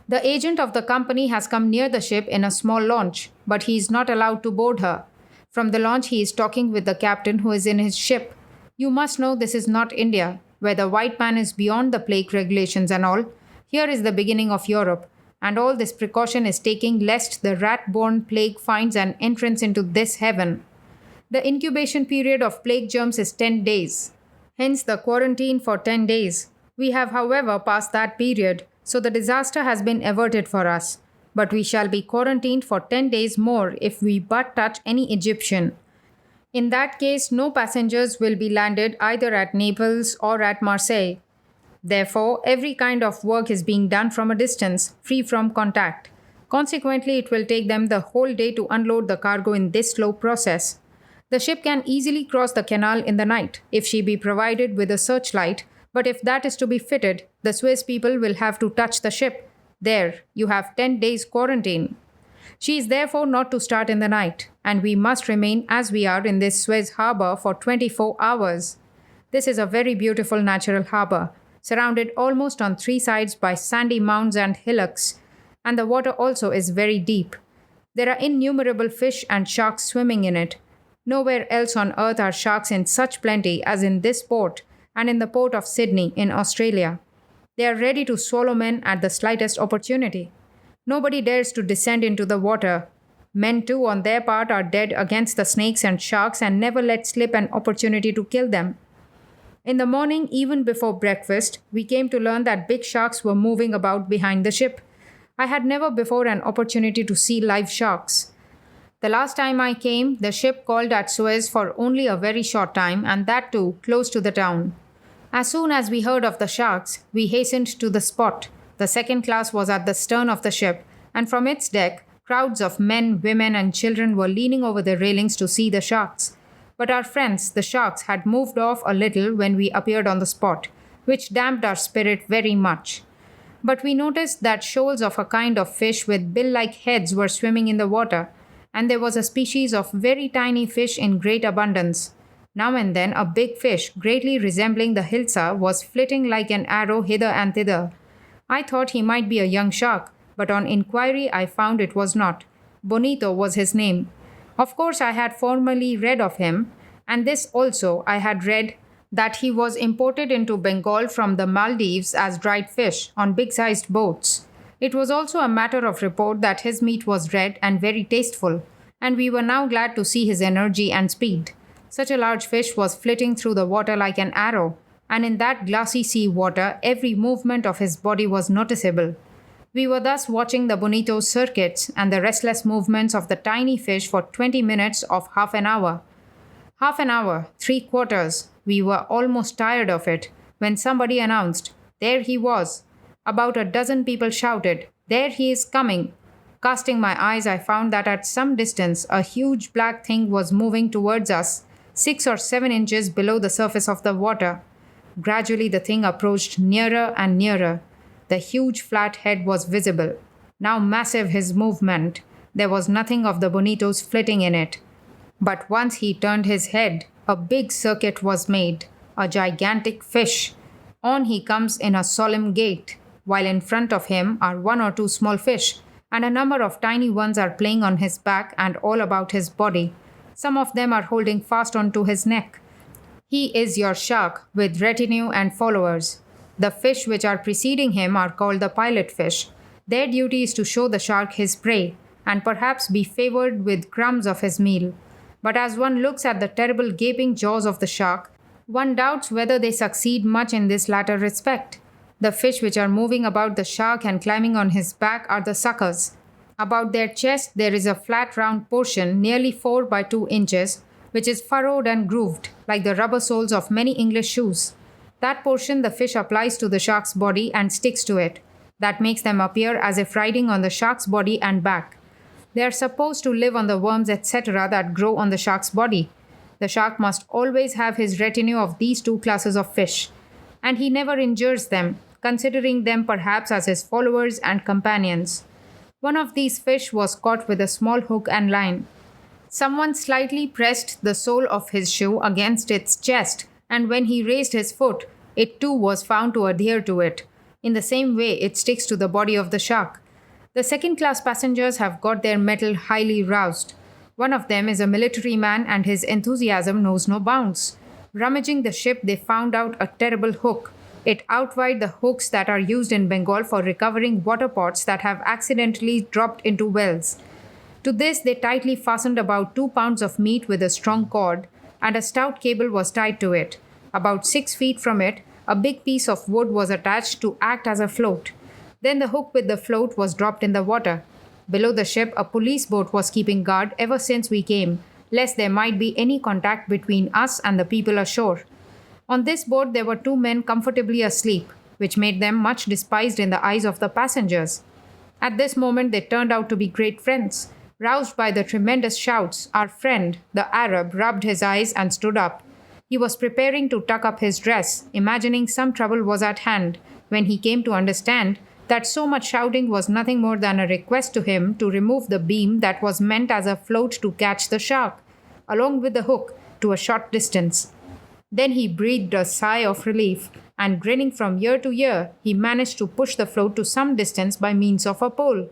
The agent of the company has come near the ship in a small launch, but he is not allowed to board her. From the launch he is talking with the captain who is in his ship. You must know this is not India, where the white man is beyond the plague regulations and all. Here is the beginning of Europe, and all this precaution is taking lest the rat-borne plague finds an entrance into this heaven. The incubation period of plague germs is 10 days. Hence the quarantine for 10 days. We have, however, passed that period, so the disaster has been averted for us. But we shall be quarantined for 10 days more if we but touch any Egyptian. In that case, no passengers will be landed either at Naples or at Marseille. Therefore, every kind of work is being done from a distance, free from contact. Consequently, it will take them the whole day to unload the cargo in this slow process. The ship can easily cross the canal in the night, if she be provided with a searchlight, but if that is to be fitted, the Swiss people will have to touch the ship. There, you have 10 days quarantine. She is therefore not to start in the night, and we must remain as we are in this Suez harbor for 24 hours. This is a very beautiful natural harbor, surrounded almost on 3 sides by sandy mounds and hillocks, and the water also is very deep. There are innumerable fish and sharks swimming in it. Nowhere else on earth are sharks in such plenty as in this port and in the port of Sydney in Australia. They are ready to swallow men at the slightest opportunity. Nobody dares to descend into the water. Men too on their part are dead against the snakes and sharks and never let slip an opportunity to kill them. In the morning, even before breakfast, we came to learn that big sharks were moving about behind the ship. I had never before an opportunity to see live sharks. The last time I came, the ship called at Suez for only a very short time, and that too close to the town. As soon as we heard of the sharks, we hastened to the spot. The second class was at the stern of the ship, and from its deck, crowds of men, women, and children were leaning over the railings to see the sharks. But our friends, the sharks, had moved off a little when we appeared on the spot, which damped our spirit very much. But we noticed that shoals of a kind of fish with bill like heads were swimming in the water, and there was a species of very tiny fish in great abundance. Now and then a big fish, greatly resembling the hilsa, was flitting like an arrow hither and thither. I thought he might be a young shark, but on inquiry I found it was not. Bonito was his name. Of course, I had formerly read of him, and this also I had read that he was imported into Bengal from the Maldives as dried fish on big-sized boats. It was also a matter of report that his meat was red and very tasteful, and we were now glad to see his energy and speed. Such a large fish was flitting through the water like an arrow, and in that glassy sea water every movement of his body was noticeable. We were thus watching the Bonito's circuits and the restless movements of the tiny fish for 20 minutes of half an hour. Half an hour, 3/4. We were almost tired of it when somebody announced, "There he was." About a dozen people shouted, "There he is coming." Casting my eyes, I found that at some distance a huge black thing was moving towards us, 6 or 7 inches below the surface of the water. Gradually the thing approached nearer and nearer. The huge flat head was visible. Now massive his movement, there was nothing of the Bonito's flitting in it. But once he turned his head, a big circuit was made. A gigantic fish. On he comes in a solemn gait, while in front of him are 1 or 2 small fish, and a number of tiny ones are playing on his back and all about his body. Some of them are holding fast onto his neck. He is your shark, with retinue and followers. The fish which are preceding him are called the pilot fish. Their duty is to show the shark his prey, and perhaps be favored with crumbs of his meal. But as one looks at the terrible gaping jaws of the shark, one doubts whether they succeed much in this latter respect. The fish which are moving about the shark and climbing on his back are the suckers. About their chest there is a flat round portion nearly 4 by 2 inches, which is furrowed and grooved, like the rubber soles of many English shoes. That portion the fish applies to the shark's body and sticks to it. That makes them appear as if riding on the shark's body and back. They are supposed to live on the worms, etc., that grow on the shark's body. The shark must always have his retinue of these 2 classes of fish, and he never injures them, considering them perhaps as his followers and companions. One of these fish was caught with a small hook and line. Someone slightly pressed the sole of his shoe against its chest, and when he raised his foot, it too was found to adhere to it. In the same way, it sticks to the body of the shark. The second-class passengers have got their mettle highly roused. One of them is a military man, and his enthusiasm knows no bounds. Rummaging the ship, they found out a terrible hook. It outvied the hooks that are used in Bengal for recovering water pots that have accidentally dropped into wells. To this they tightly fastened about 2 pounds of meat with a strong cord, and a stout cable was tied to it. About 6 feet from it, a big piece of wood was attached to act as a float. Then the hook with the float was dropped in the water. Below the ship, a police boat was keeping guard ever since we came, lest there might be any contact between us and the people ashore. On this boat there were 2 men comfortably asleep, which made them much despised in the eyes of the passengers. At this moment they turned out to be great friends. Roused by the tremendous shouts, our friend, the Arab, rubbed his eyes and stood up. He was preparing to tuck up his dress, imagining some trouble was at hand, when he came to understand that so much shouting was nothing more than a request to him to remove the beam that was meant as a float to catch the shark, along with the hook, to a short distance. Then he breathed a sigh of relief, and grinning from ear to ear, he managed to push the float to some distance by means of a pole.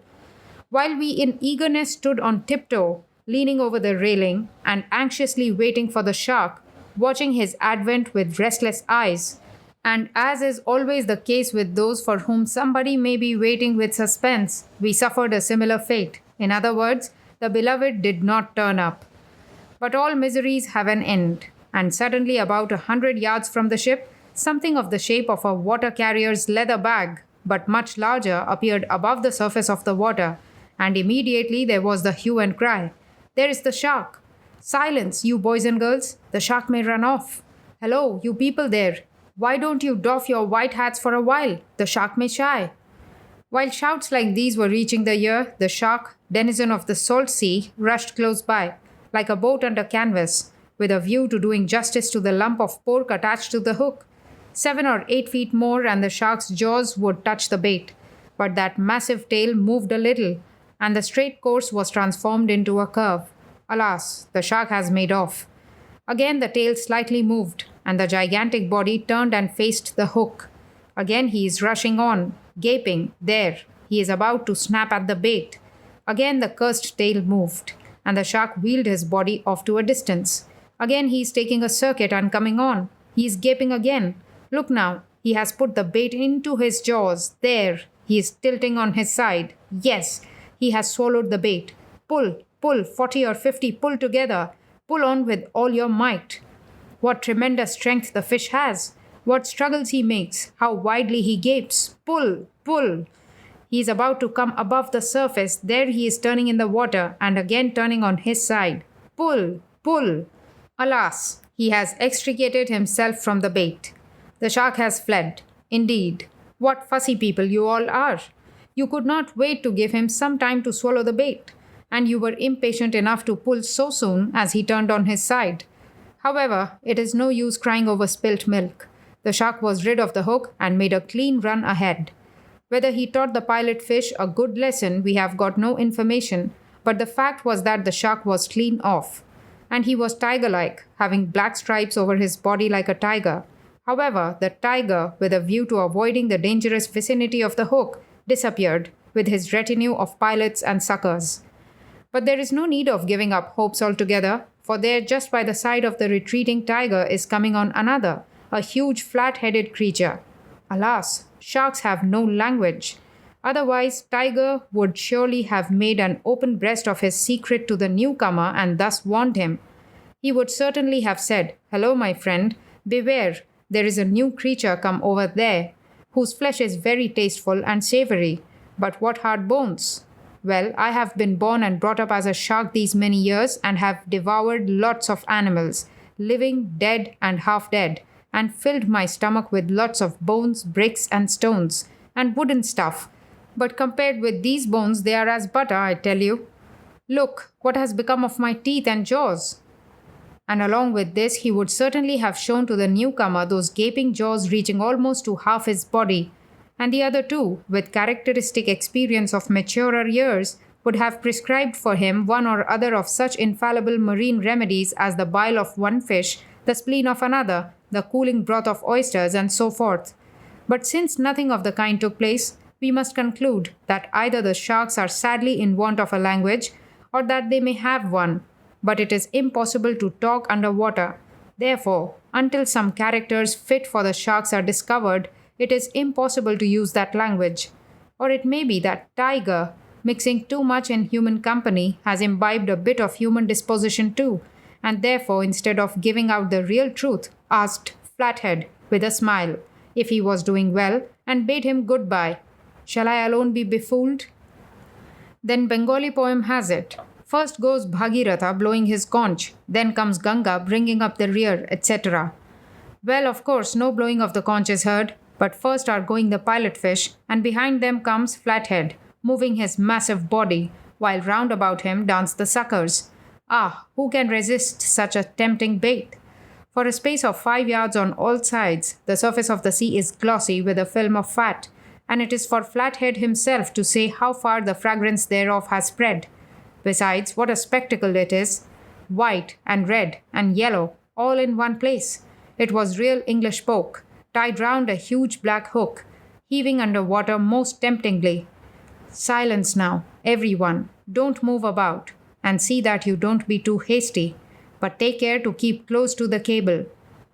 While we in eagerness stood on tiptoe, leaning over the railing, and anxiously waiting for the shark, watching his advent with restless eyes, and as is always the case with those for whom somebody may be waiting with suspense, we suffered a similar fate. In other words, the beloved did not turn up. But all miseries have an end, and suddenly about 100 yards from the ship, something of the shape of a water carrier's leather bag, but much larger, appeared above the surface of the water, and immediately there was the hue and cry. There is the shark! Silence, you boys and girls! The shark may run off. Hello, you people there! Why don't you doff your white hats for a while? The shark may shy. While shouts like these were reaching the ear, the shark, denizen of the salt sea, rushed close by, like a boat under canvas, with a view to doing justice to the lump of pork attached to the hook. 7 or 8 feet more and the shark's jaws would touch the bait, but that massive tail moved a little, and the straight course was transformed into a curve. Alas, the shark has made off. Again the tail slightly moved, and the gigantic body turned and faced the hook. Again he is rushing on, gaping. There, he is about to snap at the bait. Again the cursed tail moved, and the shark wheeled his body off to a distance. Again he is taking a circuit and coming on. He is gaping again. Look now, he has put the bait into his jaws. There, he is tilting on his side. Yes, he has swallowed the bait. Pull, pull, 40 or 50, pull together. Pull on with all your might. What tremendous strength the fish has. What struggles he makes. How widely he gapes. Pull, pull. He is about to come above the surface. There he is turning in the water and again turning on his side. Pull, pull. Alas, he has extricated himself from the bait. The shark has fled. Indeed, what fussy people you all are. You could not wait to give him some time to swallow the bait, and you were impatient enough to pull so soon as he turned on his side. However, it is no use crying over spilt milk. The shark was rid of the hook and made a clean run ahead. Whether he taught the pilot fish a good lesson, we have got no information, but the fact was that the shark was clean off, and he was tiger-like, having black stripes over his body like a tiger. However, the tiger, with a view to avoiding the dangerous vicinity of the hook, disappeared with his retinue of pilots and suckers. But there is no need of giving up hopes altogether, for there, just by the side of the retreating tiger, is coming on another, a huge flat-headed creature. Alas, sharks have no language. Otherwise, Tiger would surely have made an open breast of his secret to the newcomer and thus warned him. He would certainly have said, "Hello, my friend, beware, there is a new creature come over there, whose flesh is very tasteful and savory. But what hard bones! Well, I have been born and brought up as a shark these many years and have devoured lots of animals, living, dead, and half dead, and filled my stomach with lots of bones, bricks, and stones, and wooden stuff. But compared with these bones, they are as butter, I tell you. Look, what has become of my teeth and jaws?" And along with this, he would certainly have shown to the newcomer those gaping jaws reaching almost to half his body, and the other two, with characteristic experience of maturer years, would have prescribed for him one or other of such infallible marine remedies as the bile of one fish, the spleen of another, the cooling broth of oysters, and so forth. But since nothing of the kind took place, we must conclude that either the sharks are sadly in want of a language, or that they may have one, but it is impossible to talk under water. Therefore, until some characters fit for the sharks are discovered, it is impossible to use that language. Or it may be that Tiger, mixing too much in human company, has imbibed a bit of human disposition too, and therefore, instead of giving out the real truth, asked Flathead, with a smile, if he was doing well, and bade him goodbye. Shall I alone be befooled? Then Bengali poem has it. First goes Bhagiratha blowing his conch, then comes Ganga bringing up the rear, etc. Well, of course, no blowing of the conch is heard, but first are going the pilot fish, and behind them comes Flathead, moving his massive body, while round about him dance the suckers. Ah, who can resist such a tempting bait? For a space of 5 yards on all sides, the surface of the sea is glossy with a film of fat, and it is for Flathead himself to say how far the fragrance thereof has spread. Besides, what a spectacle it is! White and red and yellow, all in one place. It was real English poke, tied round a huge black hook, heaving under water most temptingly. Silence now, everyone. Don't move about, and see that you don't be too hasty, but take care to keep close to the cable.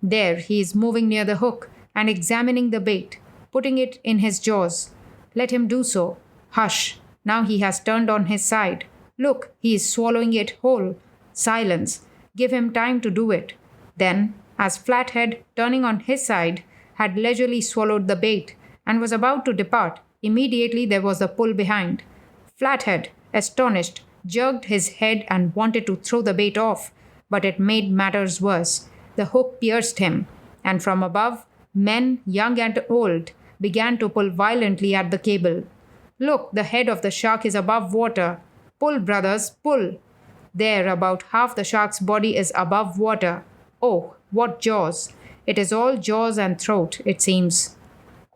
There, he is moving near the hook and examining the bait, putting it in his jaws. Let him do so. Hush, now he has turned on his side. Look, he is swallowing it whole. Silence. Give him time to do it. Then, as Flathead, turning on his side, had leisurely swallowed the bait, and was about to depart. Immediately there was a pull behind. Flathead, astonished, jerked his head and wanted to throw the bait off, but it made matters worse. The hook pierced him, and from above, men, young and old, began to pull violently at the cable. Look, the head of the shark is above water. Pull, brothers, pull. There, about half the shark's body is above water. Oh, what jaws! It is all jaws and throat, it seems.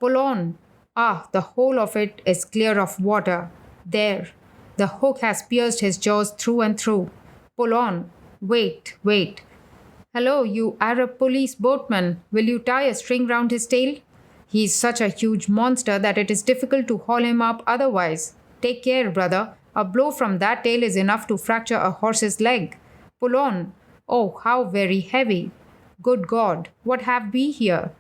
Pull on. Ah, the whole of it is clear of water. There. The hook has pierced his jaws through and through. Pull on. Wait, wait. Hello, you Arab police boatman. Will you tie a string round his tail? He is such a huge monster that it is difficult to haul him up otherwise. Take care, brother. A blow from that tail is enough to fracture a horse's leg. Pull on. Oh, how very heavy. Good God, what have we here?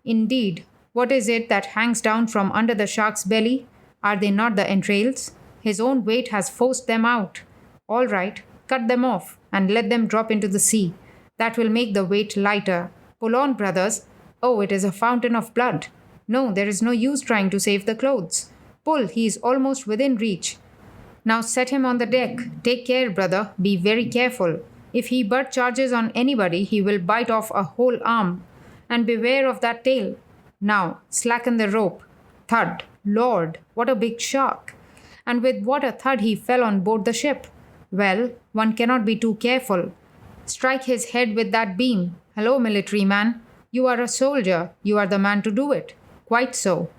Indeed, what is it that hangs down from under the shark's belly? Are they not the entrails? His own weight has forced them out. All right, cut them off and let them drop into the sea. That will make the weight lighter. Pull on, brothers. Oh, it is a fountain of blood. No, there is no use trying to save the clothes. Pull, he is almost within reach. Now set him on the deck. Take care, brother. Be very careful. If he but charges on anybody, he will bite off a whole arm. And beware of that tail. Now, slacken the rope. Thud. Lord, what a big shark. And with what a thud he fell on board the ship. Well, one cannot be too careful. Strike his head with that beam. Hello, military man. You are a soldier. You are the man to do it. Quite so.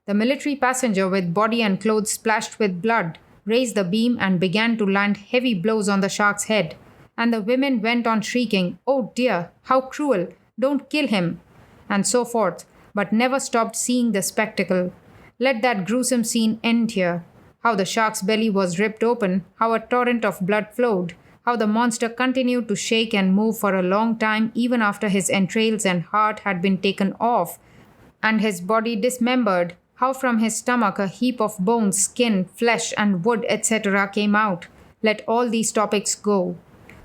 The military passenger, with body and clothes splashed with blood, raised the beam and began to land heavy blows on the shark's head. And the women went on shrieking, "Oh dear, how cruel! Don't kill him!" and so forth, but never stopped seeing the spectacle. Let that gruesome scene end here. How the shark's belly was ripped open, how a torrent of blood flowed, how the monster continued to shake and move for a long time even after his entrails and heart had been taken off, and his body dismembered, how from his stomach a heap of bones, skin, flesh, and wood, etc. came out. Let all these topics go.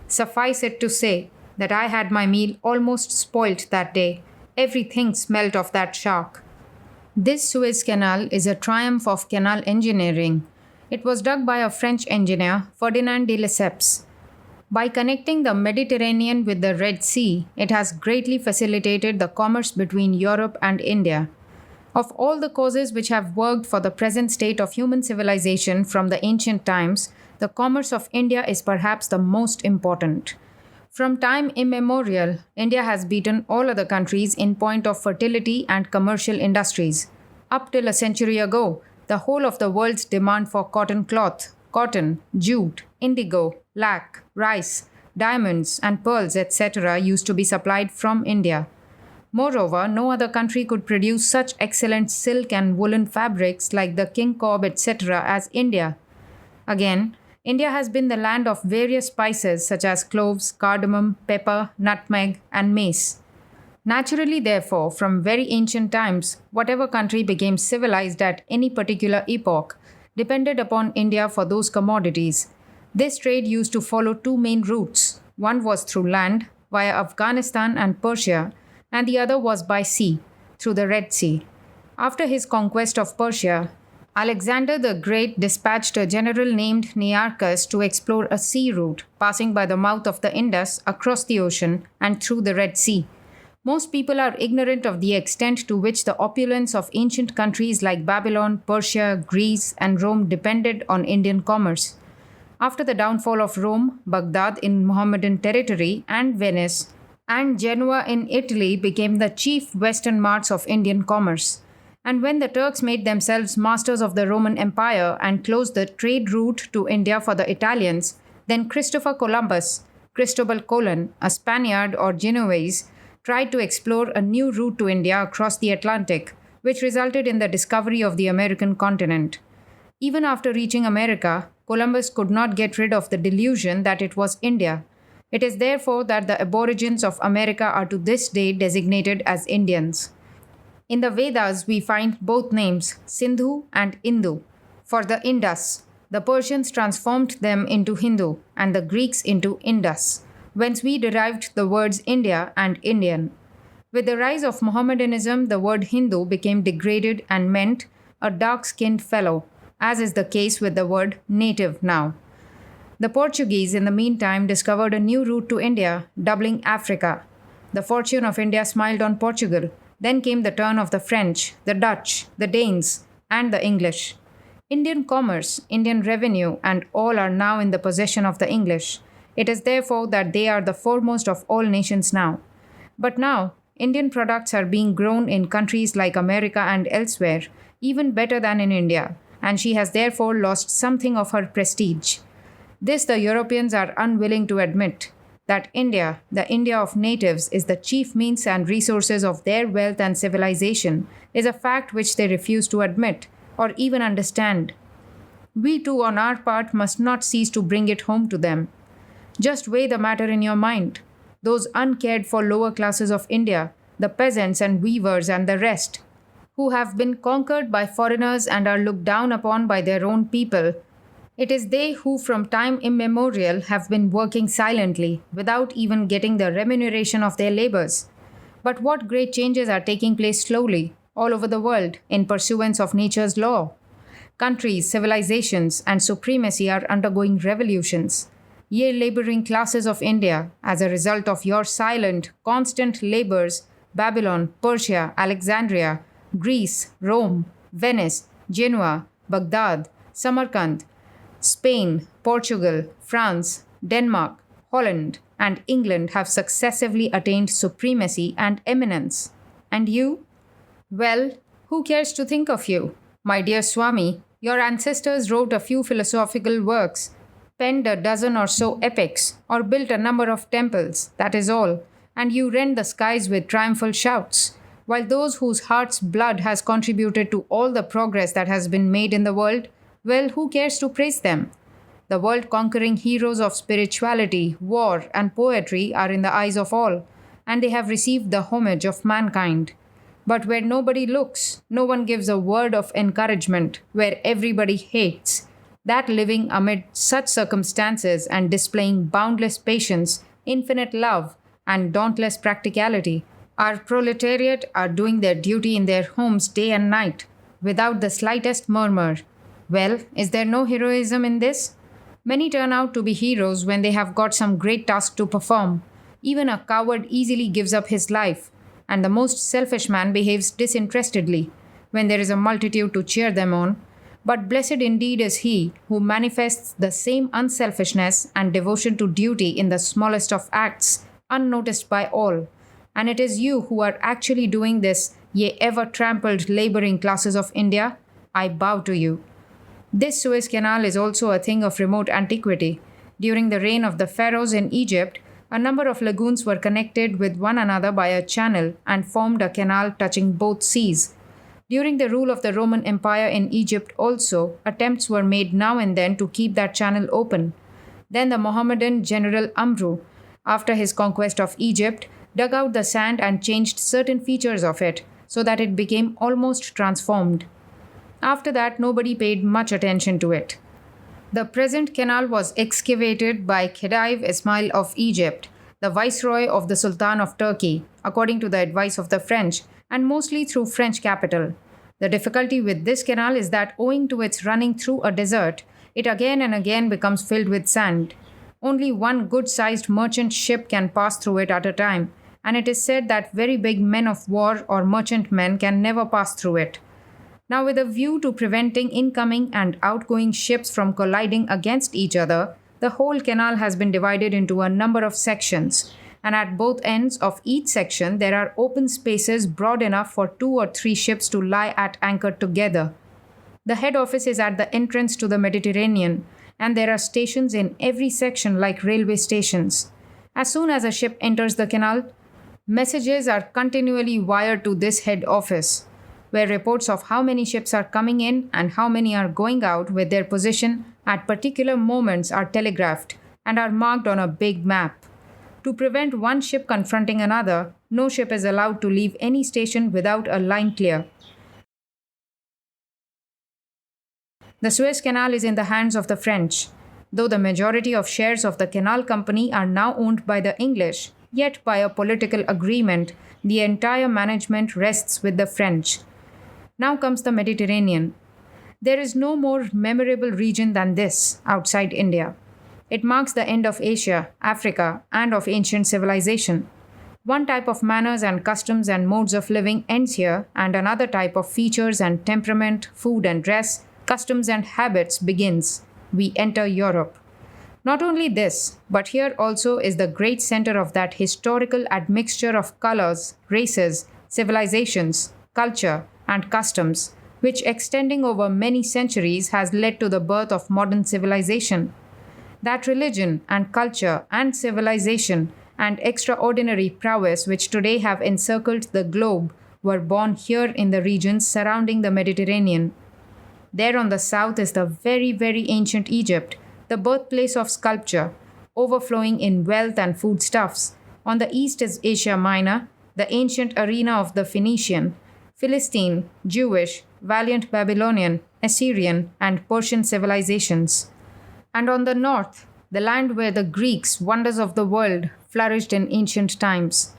Suffice it to say that I had my meal almost spoilt that day. Everything smelt of that shark. This Suez Canal is a triumph of canal engineering. It was dug by a French engineer, Ferdinand de Lesseps. By connecting the Mediterranean with the Red Sea, it has greatly facilitated the commerce between Europe and India. Of all the causes which have worked for the present state of human civilization from the ancient times, the commerce of India is perhaps the most important. From time immemorial, India has beaten all other countries in point of fertility and commercial industries. Up till a century ago, the whole of the world's demand for cotton cloth, cotton, jute, indigo, lac, rice, diamonds, and pearls, etc., used to be supplied from India. Moreover, no other country could produce such excellent silk and woolen fabrics like the king cob, etc., as India. Again, India has been the land of various spices such as cloves, cardamom, pepper, nutmeg, and mace. Naturally, therefore, from very ancient times, whatever country became civilized at any particular epoch depended upon India for those commodities. This trade used to follow two main routes. One was through land, via Afghanistan and Persia, and the other was by sea, through the Red Sea. After his conquest of Persia, Alexander the Great dispatched a general named Nearchus to explore a sea route passing by the mouth of the Indus across the ocean and through the Red Sea. Most people are ignorant of the extent to which the opulence of ancient countries like Babylon, Persia, Greece, and Rome depended on Indian commerce. After the downfall of Rome, Baghdad in Mohammedan territory, and Venice, and Genoa in Italy became the chief western marts of Indian commerce. And when the Turks made themselves masters of the Roman Empire and closed the trade route to India for the Italians, then Christopher Columbus, Cristobal Colon, a Spaniard or Genoese, tried to explore a new route to India across the Atlantic, which resulted in the discovery of the American continent. Even after reaching America, Columbus could not get rid of the delusion that it was India. It is therefore that the aborigines of America are to this day designated as Indians. In the Vedas, we find both names, Sindhu and Indu. For the Indus, the Persians transformed them into Hindu and the Greeks into Indus, whence we derived the words India and Indian. With the rise of Mohammedanism, the word Hindu became degraded and meant a dark skinned fellow, as is the case with the word native now. The Portuguese, in the meantime, discovered a new route to India, doubling Africa. The fortune of India smiled on Portugal. Then came the turn of the French, the Dutch, the Danes, and the English. Indian commerce, Indian revenue, and all are now in the possession of the English. It is therefore that they are the foremost of all nations now. But now, Indian products are being grown in countries like America and elsewhere, even better than in India, and she has therefore lost something of her prestige. This the Europeans are unwilling to admit, that India, the India of natives, is the chief means and resources of their wealth and civilization, is a fact which they refuse to admit or even understand. We too, on our part, must not cease to bring it home to them. Just weigh the matter in your mind. Those uncared for lower classes of India, the peasants and weavers and the rest, who have been conquered by foreigners and are looked down upon by their own people. It is they who from time immemorial have been working silently, without even getting the remuneration of their labors. But what great changes are taking place slowly, all over the world, in pursuance of nature's law. Countries, civilizations, and supremacy are undergoing revolutions. Ye laboring classes of India, as a result of your silent, constant labors, Babylon, Persia, Alexandria, Greece, Rome, Venice, Genoa, Baghdad, Samarkand, Spain, Portugal, France, Denmark, Holland, and England have successively attained supremacy and eminence. And you? Well, who cares to think of you? My dear Swami, your ancestors wrote a few philosophical works, penned a dozen or so epics, or built a number of temples, that is all, and you rend the skies with triumphal shouts, while those whose heart's blood has contributed to all the progress that has been made in the world, well, who cares to praise them? The world-conquering heroes of spirituality, war, and poetry are in the eyes of all, and they have received the homage of mankind. But where nobody looks, no one gives a word of encouragement, where everybody hates, that living amid such circumstances and displaying boundless patience, infinite love, and dauntless practicality, our proletariat are doing their duty in their homes day and night, without the slightest murmur. Well, is there no heroism in this? Many turn out to be heroes when they have got some great task to perform. Even a coward easily gives up his life, and the most selfish man behaves disinterestedly when there is a multitude to cheer them on. But blessed indeed is he who manifests the same unselfishness and devotion to duty in the smallest of acts, unnoticed by all. And it is you who are actually doing this, ye ever trampled laboring classes of India. I bow to you. This Suez Canal is also a thing of remote antiquity. During the reign of the pharaohs in Egypt, a number of lagoons were connected with one another by a channel and formed a canal touching both seas. During the rule of the Roman Empire in Egypt also, attempts were made now and then to keep that channel open. Then the Mohammedan general Amru, after his conquest of Egypt, dug out the sand and changed certain features of it, so that it became almost transformed. After that, nobody paid much attention to it. The present canal was excavated by Khedive Ismail of Egypt, the viceroy of the Sultan of Turkey, according to the advice of the French, and mostly through French capital. The difficulty with this canal is that owing to its running through a desert, it again and again becomes filled with sand. Only one good-sized merchant ship can pass through it at a time, and it is said that very big men of war or merchantmen can never pass through it. Now, with a view to preventing incoming and outgoing ships from colliding against each other, the whole canal has been divided into a number of sections, and at both ends of each section there are open spaces broad enough for 2 or 3 ships to lie at anchor together. The head office is at the entrance to the Mediterranean, and there are stations in every section like railway stations. As soon as a ship enters the canal, messages are continually wired to this head office, where reports of how many ships are coming in and how many are going out with their position at particular moments are telegraphed and are marked on a big map. To prevent one ship confronting another, no ship is allowed to leave any station without a line clear. The Suez Canal is in the hands of the French. Though the majority of shares of the canal company are now owned by the English, Yet, by a political agreement, the entire management rests with the French. Now comes the Mediterranean. There is no more memorable region than this outside India. It marks the end of Asia, Africa, and of ancient civilization. One type of manners and customs and modes of living ends here, and another type of features and temperament, food and dress, customs and habits begins. We enter Europe. Not only this, but here also is the great center of that historical admixture of colors, races, civilizations, culture, and customs, which extending over many centuries has led to the birth of modern civilization. That religion and culture and civilization and extraordinary prowess which today have encircled the globe were born here in the regions surrounding the Mediterranean. There on the south is the very, very ancient Egypt, the birthplace of sculpture, overflowing in wealth and foodstuffs. On the east is Asia Minor, the ancient arena of the Phoenician, Philistine, Jewish, valiant Babylonian, Assyrian, and Persian civilizations. And on the north, the land where the Greeks, wonders of the world, flourished in ancient times.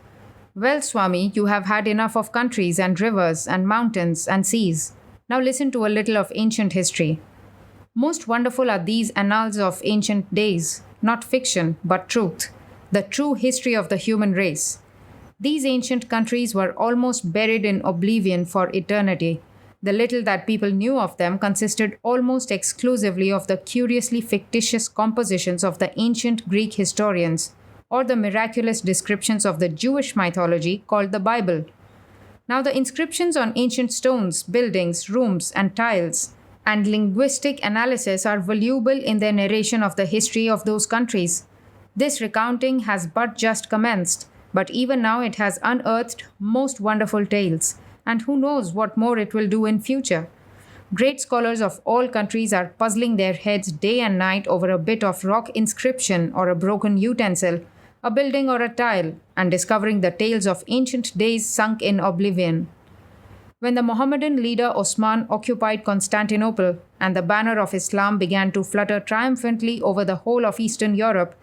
Well, Swami, you have had enough of countries and rivers and mountains and seas. Now listen to a little of ancient history. Most wonderful are these annals of ancient days, not fiction, but truth, the true history of the human race. These ancient countries were almost buried in oblivion for eternity. The little that people knew of them consisted almost exclusively of the curiously fictitious compositions of the ancient Greek historians, or the miraculous descriptions of the Jewish mythology called the Bible. Now, the inscriptions on ancient stones, buildings, rooms, and tiles, and linguistic analysis are voluble in their narration of the history of those countries. This recounting has but just commenced, but even now it has unearthed most wonderful tales, and who knows what more it will do in future. Great scholars of all countries are puzzling their heads day and night over a bit of rock inscription or a broken utensil, a building or a tile, and discovering the tales of ancient days sunk in oblivion. When the Mohammedan leader Osman occupied Constantinople and the banner of Islam began to flutter triumphantly over the whole of Eastern Europe,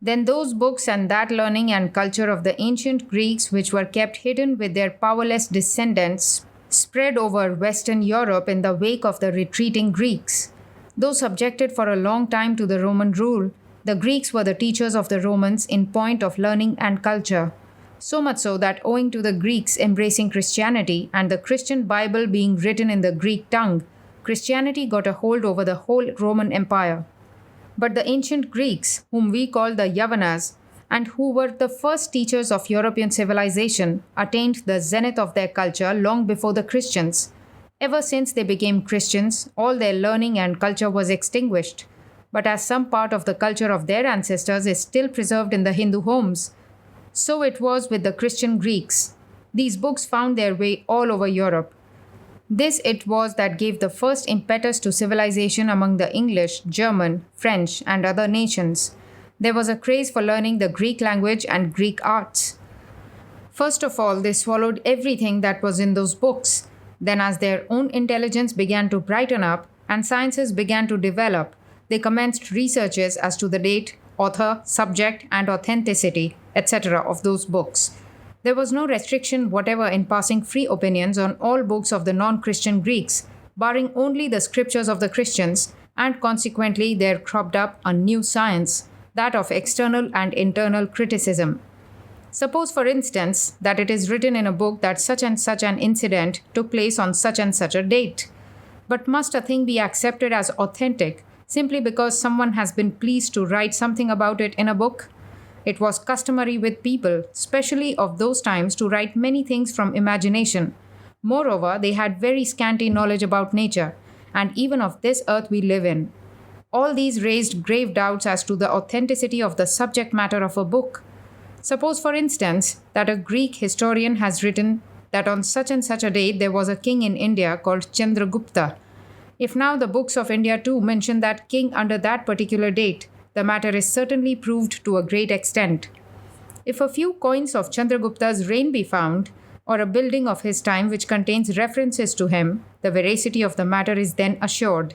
then those books and that learning and culture of the ancient Greeks, which were kept hidden with their powerless descendants, spread over Western Europe in the wake of the retreating Greeks. Though subjected for a long time to the Roman rule, the Greeks were the teachers of the Romans in point of learning and culture. So much so that owing to the Greeks embracing Christianity and the Christian Bible being written in the Greek tongue, Christianity got a hold over the whole Roman Empire. But the ancient Greeks, whom we call the Yavanas, and who were the first teachers of European civilization, attained the zenith of their culture long before the Christians. Ever since they became Christians, all their learning and culture was extinguished. But as some part of the culture of their ancestors is still preserved in the Hindu homes, so it was with the Christian Greeks. These books found their way all over Europe. This it was that gave the first impetus to civilization among the English, German, French, and other nations. There was a craze for learning the Greek language and Greek arts. First of all, they swallowed everything that was in those books. Then, as their own intelligence began to brighten up and sciences began to develop, they commenced researches as to the date, author, subject, and authenticity, etc. of those books. There was no restriction whatever in passing free opinions on all books of the non-Christian Greeks, barring only the scriptures of the Christians, and consequently there cropped up a new science, that of external and internal criticism. Suppose, for instance, that it is written in a book that such and such an incident took place on such and such a date. But must a thing be accepted as authentic simply because someone has been pleased to write something about it in a book? It was customary with people, especially of those times, to write many things from imagination. Moreover, they had very scanty knowledge about nature, and even of this earth we live in. All these raised grave doubts as to the authenticity of the subject matter of a book. Suppose, for instance, that a Greek historian has written that on such and such a date there was a king in India called Chandragupta. If now the books of India too mention that king under that particular date, the matter is certainly proved to a great extent. If a few coins of Chandragupta's reign be found, or a building of his time which contains references to him, the veracity of the matter is then assured.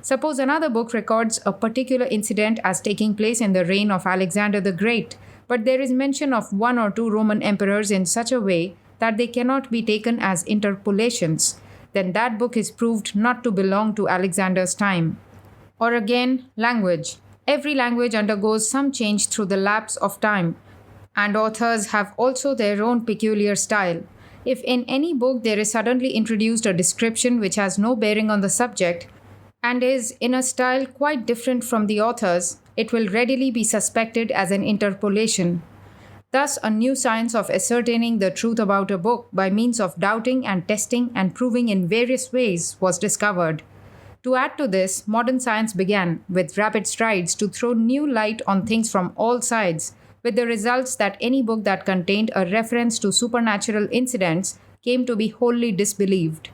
Suppose another book records a particular incident as taking place in the reign of Alexander the Great, but there is mention of one or two Roman emperors in such a way that they cannot be taken as interpolations, then that book is proved not to belong to Alexander's time. Or again, language. Every language undergoes some change through the lapse of time, and authors have also their own peculiar style. If in any book there is suddenly introduced a description which has no bearing on the subject and is in a style quite different from the author's, it will readily be suspected as an interpolation. Thus, a new science of ascertaining the truth about a book by means of doubting and testing and proving in various ways was discovered. To add to this, modern science began, with rapid strides, to throw new light on things from all sides, with the results that any book that contained a reference to supernatural incidents came to be wholly disbelieved.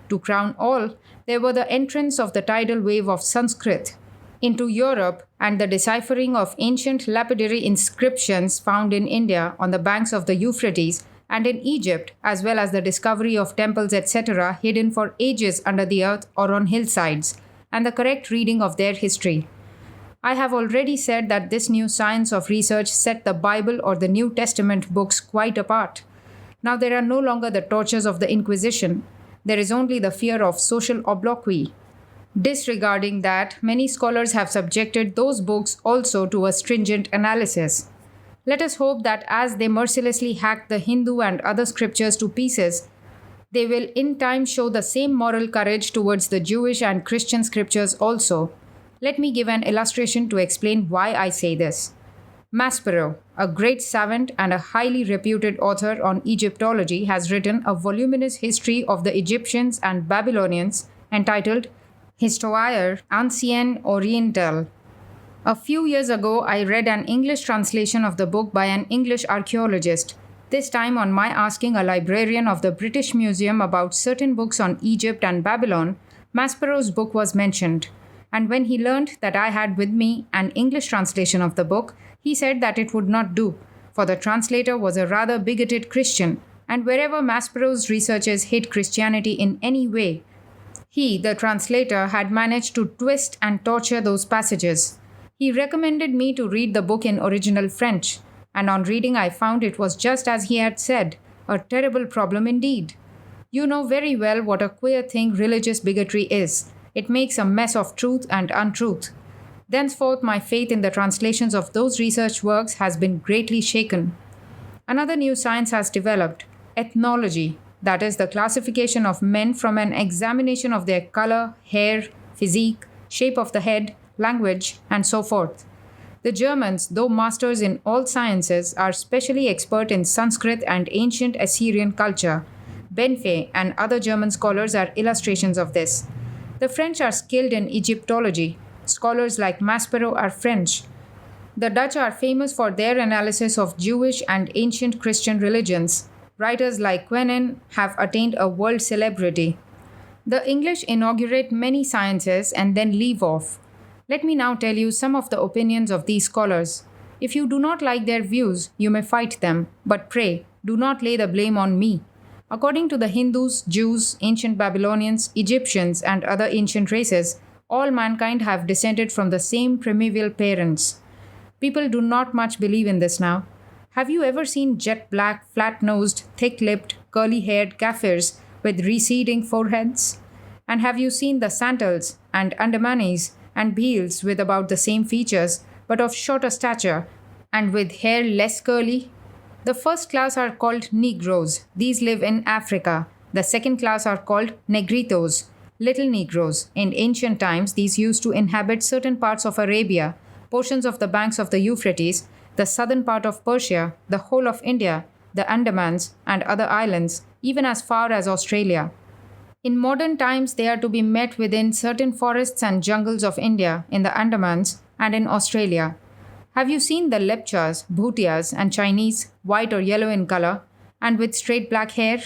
To crown all, there were the entrance of the tidal wave of Sanskrit into Europe and the deciphering of ancient lapidary inscriptions found in India on the banks of the Euphrates and in Egypt, as well as the discovery of temples, etc., hidden for ages under the earth or on hillsides, and the correct reading of their history. I have already said that this new science of research set the Bible or the New Testament books quite apart. Now there are no longer the tortures of the Inquisition. There is only the fear of social obloquy. Disregarding that, many scholars have subjected those books also to a stringent analysis. Let us hope that as they mercilessly hack the Hindu and other scriptures to pieces, they will in time show the same moral courage towards the Jewish and Christian scriptures also. Let me give an illustration to explain why I say this. Maspero, a great savant and a highly reputed author on Egyptology, has written a voluminous history of the Egyptians and Babylonians entitled Histoire Ancienne Orientale. A few years ago, I read an English translation of the book by an English archaeologist. This time, on my asking a librarian of the British Museum about certain books on Egypt and Babylon, Maspero's book was mentioned. And when he learned that I had with me an English translation of the book, he said that it would not do, for the translator was a rather bigoted Christian, and wherever Maspero's researchers hate Christianity in any way, he, the translator, had managed to twist and torture those passages. He recommended me to read the book in original French, and on reading I found it was just as he had said, a terrible problem indeed. You know very well what a queer thing religious bigotry is. It makes a mess of truth and untruth. Thenceforth, my faith in the translations of those research works has been greatly shaken. Another new science has developed, ethnology, that is, the classification of men from an examination of their color, hair, physique, shape of the head, language, and so forth. The Germans, though masters in all sciences, are specially expert in Sanskrit and ancient Assyrian culture. Benfey and other German scholars are illustrations of this. The French are skilled in Egyptology. Scholars like Maspero are French. The Dutch are famous for their analysis of Jewish and ancient Christian religions. Writers like Quenin have attained a world celebrity. The English inaugurate many sciences and then leave off. Let me now tell you some of the opinions of these scholars. If you do not like their views, you may fight them, but pray, do not lay the blame on me. According to the Hindus, Jews, ancient Babylonians, Egyptians, and other ancient races, all mankind have descended from the same primeval parents. People do not much believe in this now. Have you ever seen jet black, flat-nosed, thick-lipped, curly-haired Kafirs with receding foreheads? And have you seen the Santals and Andamanis and Bhils with about the same features, but of shorter stature, and with hair less curly? The first class are called Negroes. These live in Africa. The second class are called Negritos, little Negroes. In ancient times, these used to inhabit certain parts of Arabia, portions of the banks of the Euphrates, the southern part of Persia, the whole of India, the Andamans, and other islands, even as far as Australia. In modern times, they are to be met within certain forests and jungles of India, in the Andamans, and in Australia. Have you seen the Lepchas, Bhutias, and Chinese, white or yellow in color, and with straight black hair?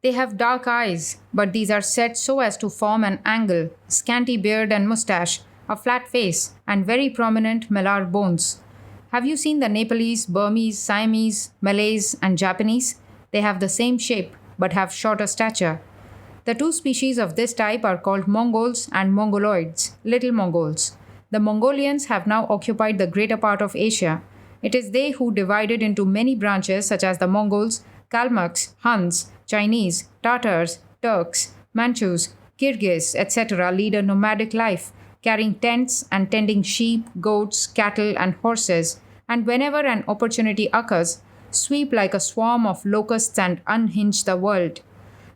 They have dark eyes, but these are set so as to form an angle, scanty beard and mustache, a flat face, and very prominent malar bones. Have you seen the Nepalese, Burmese, Siamese, Malays, and Japanese? They have the same shape, but have shorter stature. The two species of this type are called Mongols and Mongoloids, little Mongols. The Mongolians have now occupied the greater part of Asia, It is they who divided into many branches such as the Mongols, Kalmucks, Huns, Chinese, Tatars, Turks, Manchus, Kyrgyz, etc. lead a nomadic life, carrying tents and tending sheep, goats, cattle, and horses, and whenever an opportunity occurs, sweep like a swarm of locusts and unhinge the world.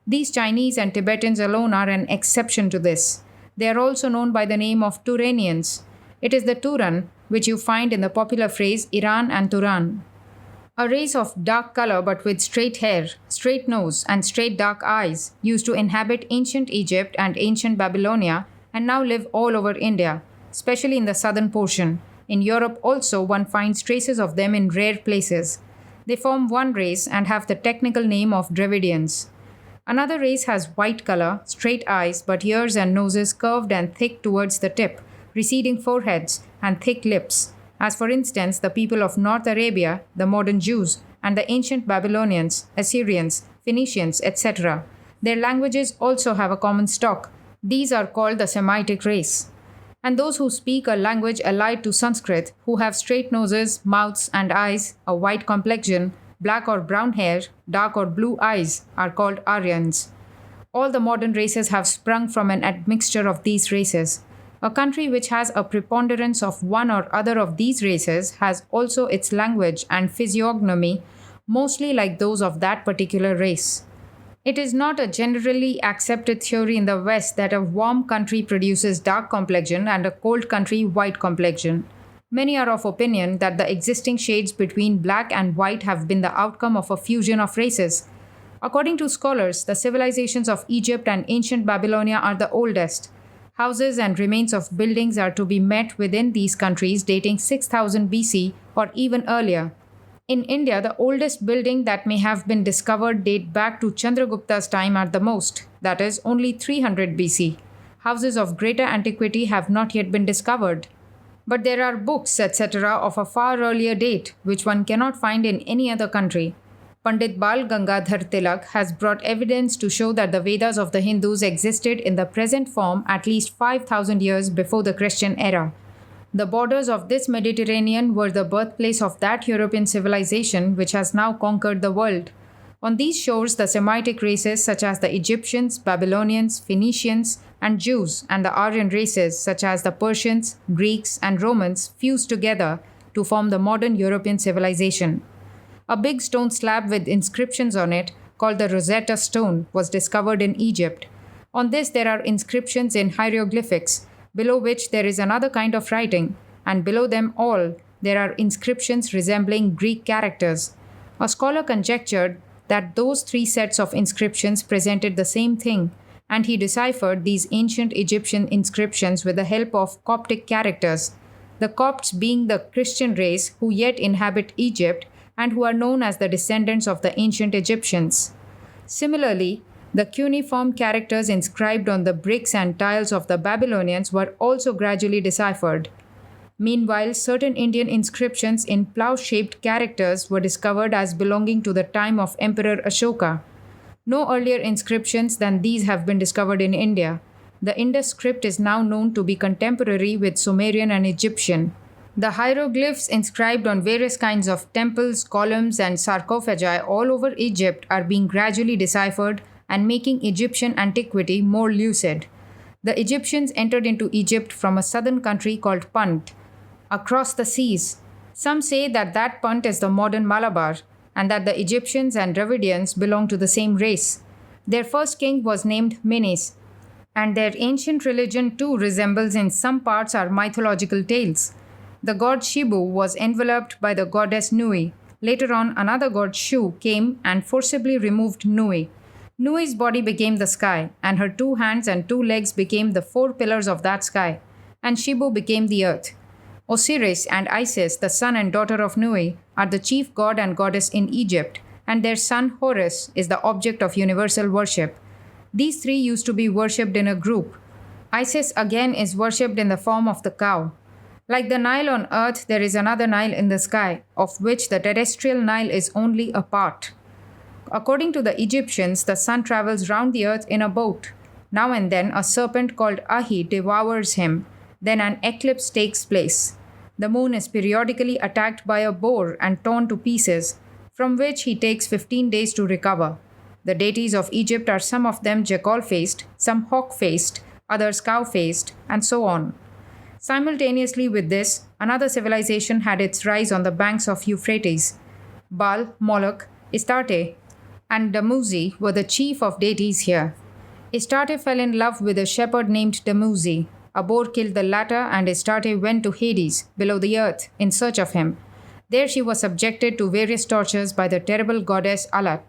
These Chinese and Tibetans alone are an exception to this. They are also known by the name of Turanians. It is the Turan which you find in the popular phrase Iran and Turan. A race of dark color but with straight hair, straight nose, and straight dark eyes used to inhabit ancient Egypt and ancient Babylonia and now live all over India, especially in the southern portion. In Europe also one finds traces of them in rare places. They form one race and have the technical name of Dravidians. Another race has white color, straight eyes, but ears and noses curved and thick towards the tip, receding foreheads, and thick lips, as for instance the people of North Arabia, the modern Jews, and the ancient Babylonians, Assyrians, Phoenicians, etc. Their languages also have a common stock. These are called the Semitic race. And those who speak a language allied to Sanskrit, who have straight noses, mouths, and eyes, a white complexion, black or brown hair, dark or blue eyes, are called Aryans. All the modern races have sprung from an admixture of these races. A country which has a preponderance of one or other of these races has also its language and physiognomy mostly like those of that particular race. It is not a generally accepted theory in the West that a warm country produces dark complexion and a cold country white complexion. Many are of opinion that the existing shades between black and white have been the outcome of a fusion of races. According to scholars, the civilizations of Egypt and ancient Babylonia are the oldest. Houses and remains of buildings are to be met within these countries dating 6000 BC or even earlier. In India, the oldest building that may have been discovered date back to Chandragupta's time at the most, that is, only 300 BC. Houses of greater antiquity have not yet been discovered. But there are books, etc., of a far earlier date, which one cannot find in any other country. Pandit Bal Gangadhar Tilak has brought evidence to show that the Vedas of the Hindus existed in the present form at least 5,000 years before the Christian era. The borders of this Mediterranean were the birthplace of that European civilization which has now conquered the world. On these shores, the Semitic races such as the Egyptians, Babylonians, Phoenicians, and Jews, and the Aryan races such as the Persians, Greeks, and Romans fused together to form the modern European civilization. A big stone slab with inscriptions on it, called the Rosetta Stone, was discovered in Egypt. On this there are inscriptions in hieroglyphics, below which there is another kind of writing, and below them all there are inscriptions resembling Greek characters. A scholar conjectured that those three sets of inscriptions presented the same thing, and he deciphered these ancient Egyptian inscriptions with the help of Coptic characters, the Copts being the Christian race who yet inhabit Egypt and who are known as the descendants of the ancient Egyptians. Similarly, the cuneiform characters inscribed on the bricks and tiles of the Babylonians were also gradually deciphered. Meanwhile, certain Indian inscriptions in plough-shaped characters were discovered as belonging to the time of Emperor Ashoka. No earlier inscriptions than these have been discovered in India. The Indus script is now known to be contemporary with Sumerian and Egyptian. The hieroglyphs inscribed on various kinds of temples, columns, and sarcophagi all over Egypt are being gradually deciphered and making Egyptian antiquity more lucid. The Egyptians entered into Egypt from a southern country called Punt, across the seas. Some say that that Punt is the modern Malabar, and that the Egyptians and Dravidians belong to the same race. Their first king was named Menes, and their ancient religion too resembles in some parts our mythological tales. The god Shibu was enveloped by the goddess Nui. Later on, another god Shu came and forcibly removed Nui. Nui's body became the sky, and her 2 hands and 2 legs became the 4 pillars of that sky, and Shibu became the earth. Osiris and Isis, the son and daughter of Nui, are the chief god and goddess in Egypt, and their son Horus is the object of universal worship. These 3 used to be worshipped in a group. Isis again is worshipped in the form of the cow. Like the Nile on earth, there is another Nile in the sky, of which the terrestrial Nile is only a part. According to the Egyptians, the sun travels round the earth in a boat. Now and then a serpent called Ahi devours him. Then an eclipse takes place. The moon is periodically attacked by a boar and torn to pieces, from which he takes 15 days to recover. The deities of Egypt are some of them jackal faced, some hawk faced, others cow faced, and so on. Simultaneously with this, another civilization had its rise on the banks of Euphrates. Baal, Moloch, Astarte, and Dumuzi were the chief of deities here. Astarte fell in love with a shepherd named Dumuzi. A boar killed the latter, and Astarte went to Hades, below the earth, in search of him. There she was subjected to various tortures by the terrible goddess Alat.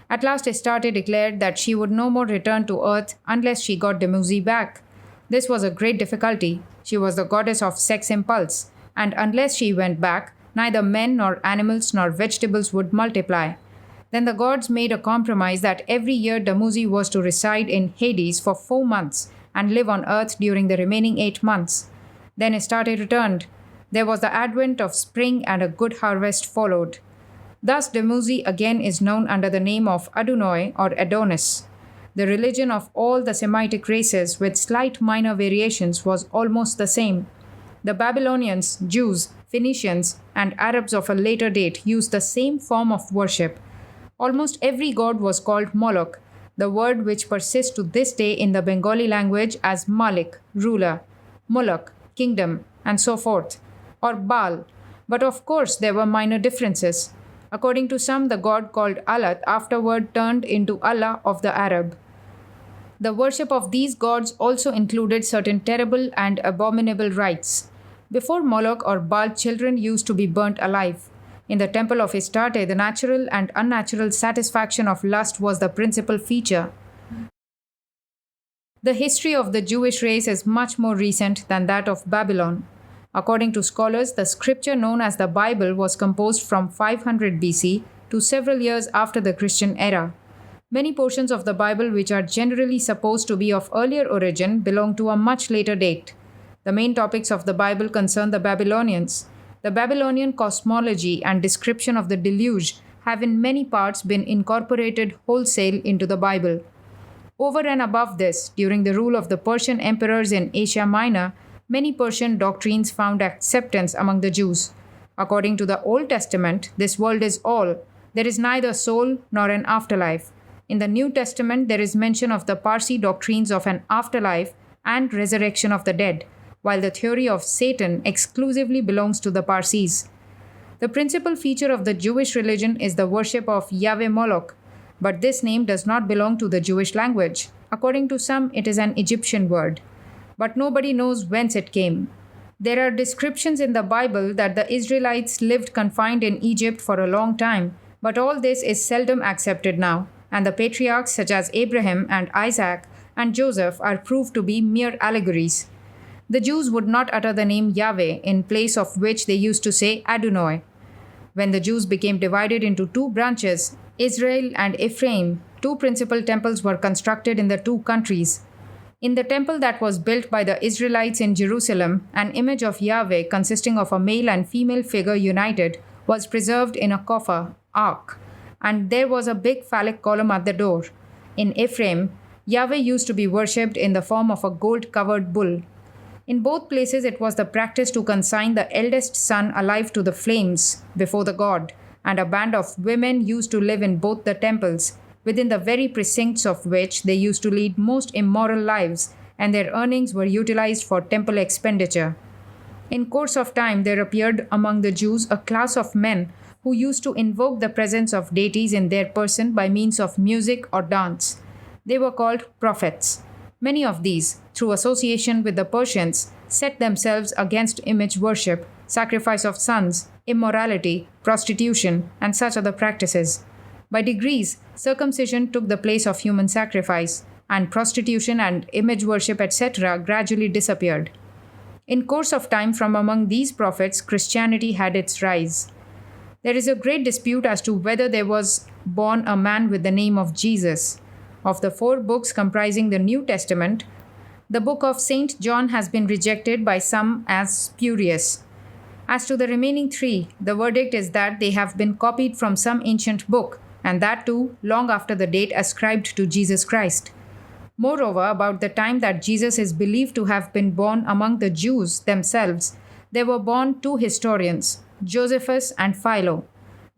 At last Astarte declared that she would no more return to earth unless she got Dumuzi back. This was a great difficulty. She was the goddess of sex impulse, and unless she went back, neither men nor animals nor vegetables would multiply. Then the gods made a compromise that every year Dumuzi was to reside in Hades for 4 months and live on earth during the remaining 8 months. Then Astarte returned. There was the advent of spring and a good harvest followed. Thus Dumuzi again is known under the name of Adonai or Adonis. The religion of all the Semitic races, with slight minor variations, was almost the same. The Babylonians, Jews, Phoenicians, and Arabs of a later date used the same form of worship. Almost every god was called Moloch, the word which persists to this day in the Bengali language as Malik, ruler, Moloch, kingdom, and so forth, or Baal. But of course there were minor differences. According to some, the god called Alat afterward turned into Allah of the Arab. The worship of these gods also included certain terrible and abominable rites. Before Moloch or Baal, children used to be burnt alive. In the temple of Astarte, the natural and unnatural satisfaction of lust was the principal feature. The history of the Jewish race is much more recent than that of Babylon. According to scholars, the scripture known as the Bible was composed from 500 BC to several years after the Christian era. Many portions of the Bible which are generally supposed to be of earlier origin belong to a much later date. The main topics of the Bible concern the Babylonians. The Babylonian cosmology and description of the deluge have in many parts been incorporated wholesale into the Bible. Over and above this, during the rule of the Persian emperors in Asia Minor, many Persian doctrines found acceptance among the Jews. According to the Old Testament, this world is all. There is neither soul nor an afterlife. In the New Testament, there is mention of the Parsi doctrines of an afterlife and resurrection of the dead, while the theory of Satan exclusively belongs to the Parsis. The principal feature of the Jewish religion is the worship of Yahweh Moloch, but this name does not belong to the Jewish language. According to some, it is an Egyptian word, but nobody knows whence it came. There are descriptions in the Bible that the Israelites lived confined in Egypt for a long time, but all this is seldom accepted now, and the patriarchs such as Abraham and Isaac and Joseph are proved to be mere allegories. The Jews would not utter the name Yahweh, in place of which they used to say Adonai. When the Jews became divided into 2 branches, Israel and Ephraim, 2 principal temples were constructed in the 2 countries. In the temple that was built by the Israelites in Jerusalem, an image of Yahweh consisting of a male and female figure united was preserved in a coffer, ark, and there was a big phallic column at the door. In Ephraim, Yahweh used to be worshipped in the form of a gold-covered bull. In both places, it was the practice to consign the eldest son alive to the flames before the god, and a band of women used to live in both the temples, within the very precincts of which they used to lead most immoral lives, and their earnings were utilized for temple expenditure. In course of time, there appeared among the Jews a class of men who used to invoke the presence of deities in their person by means of music or dance. They were called prophets. Many of these, through association with the Persians, set themselves against image worship, sacrifice of sons, immorality, prostitution, and such other practices. By degrees, circumcision took the place of human sacrifice, and prostitution and image worship, etc., gradually disappeared. In course of time, from among these prophets, Christianity had its rise. There is a great dispute as to whether there was born a man with the name of Jesus. Of the 4 books comprising the New Testament, the book of St. John has been rejected by some as spurious. As to the remaining 3, the verdict is that they have been copied from some ancient book, and that too long after the date ascribed to Jesus Christ. Moreover, about the time that Jesus is believed to have been born among the Jews themselves, There were born two historians, Josephus and Philo.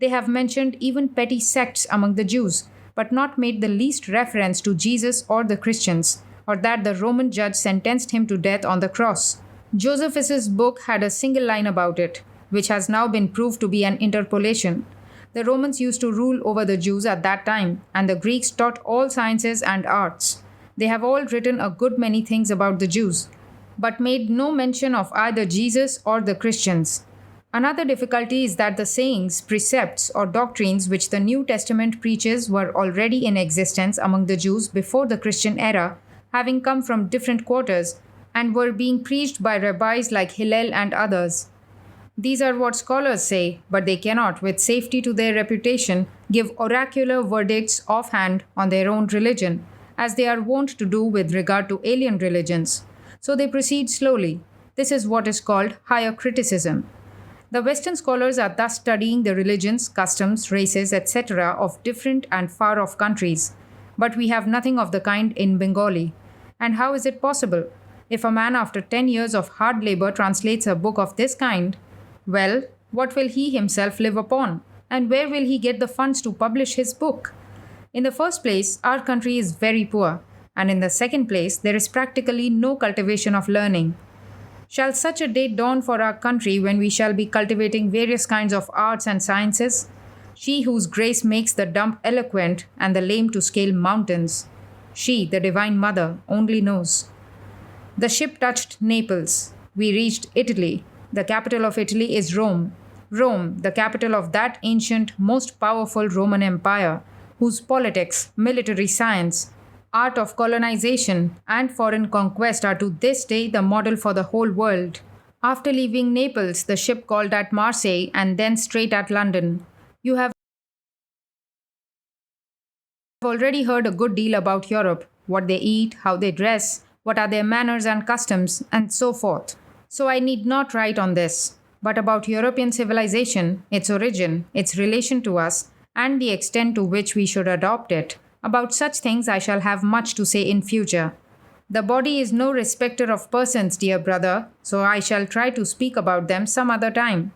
They have mentioned even petty sects among the Jews, but not made the least reference to Jesus or the Christians, or that the Roman judge sentenced him to death on the cross. Josephus's book had a single line about it, which has now been proved to be an interpolation. The Romans used to rule over the Jews at that time, and the Greeks taught all sciences and arts. They have all written a good many things about the Jews, but made no mention of either Jesus or the Christians. Another difficulty is that the sayings, precepts, or doctrines which the New Testament preaches were already in existence among the Jews before the Christian era, having come from different quarters, and were being preached by rabbis like Hillel and others. These are what scholars say, but they cannot, with safety to their reputation, give oracular verdicts offhand on their own religion, as they are wont to do with regard to alien religions. So they proceed slowly. This is what is called higher criticism. The Western scholars are thus studying the religions, customs, races, etc. of different and far off countries. But we have nothing of the kind in Bengali. And how is it possible? If a man after 10 years of hard labor translates a book of this kind, well, what will he himself live upon? And where will he get the funds to publish his book? In the first place, our country is very poor. And in the second place, there is practically no cultivation of learning. Shall such a day dawn for our country when we shall be cultivating various kinds of arts and sciences? She whose grace makes the dumb eloquent and the lame to scale mountains. She, the Divine Mother, only knows. The ship touched Naples. We reached Italy. The capital of Italy is Rome. Rome, the capital of that ancient, most powerful Roman Empire, whose politics, military science, art of colonization, and foreign conquest are to this day the model for the whole world. After leaving Naples, the ship called at Marseille and then straight at London. You have already heard a good deal about Europe, what they eat, how they dress, what are their manners and customs, and so forth. So I need not write on this. But about European civilization, its origin, its relation to us, and the extent to which we should adopt it, about such things I shall have much to say in future. The body is no respecter of persons, dear brother, so I shall try to speak about them some other time.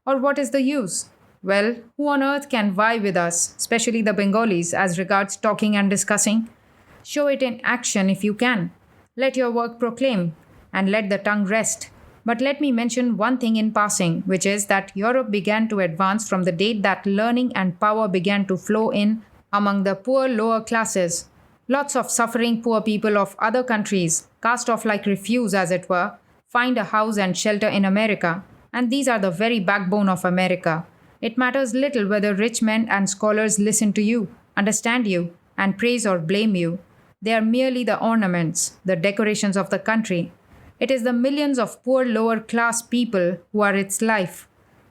Or what is the use? Well, who on earth can vie with us, especially the Bengalis, as regards talking and discussing? Show it in action if you can. Let your work proclaim, and let the tongue rest. But let me mention one thing in passing, which is that Europe began to advance from the date that learning and power began to flow in among the poor lower classes. Lots of suffering poor people of other countries, cast off like refuse as it were, find a house and shelter in America. And these are the very backbone of America. It matters little whether rich men and scholars listen to you, understand you, and praise or blame you. They are merely the ornaments, the decorations of the country. It is the millions of poor lower class people who are its life.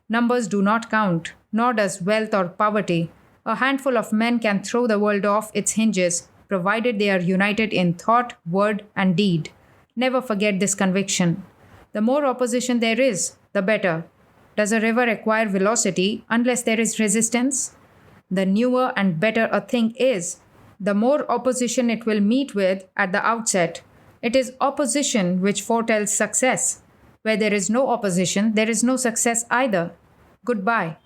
Numbers do not count, nor does wealth or poverty. A handful of men can throw the world off its hinges, provided they are united in thought, word, and deed. Never forget this conviction. The more opposition there is, the better. Does a river acquire velocity unless there is resistance? The newer and better a thing is, the more opposition it will meet with at the outset. It is opposition which foretells success. Where there is no opposition, there is no success either. Goodbye.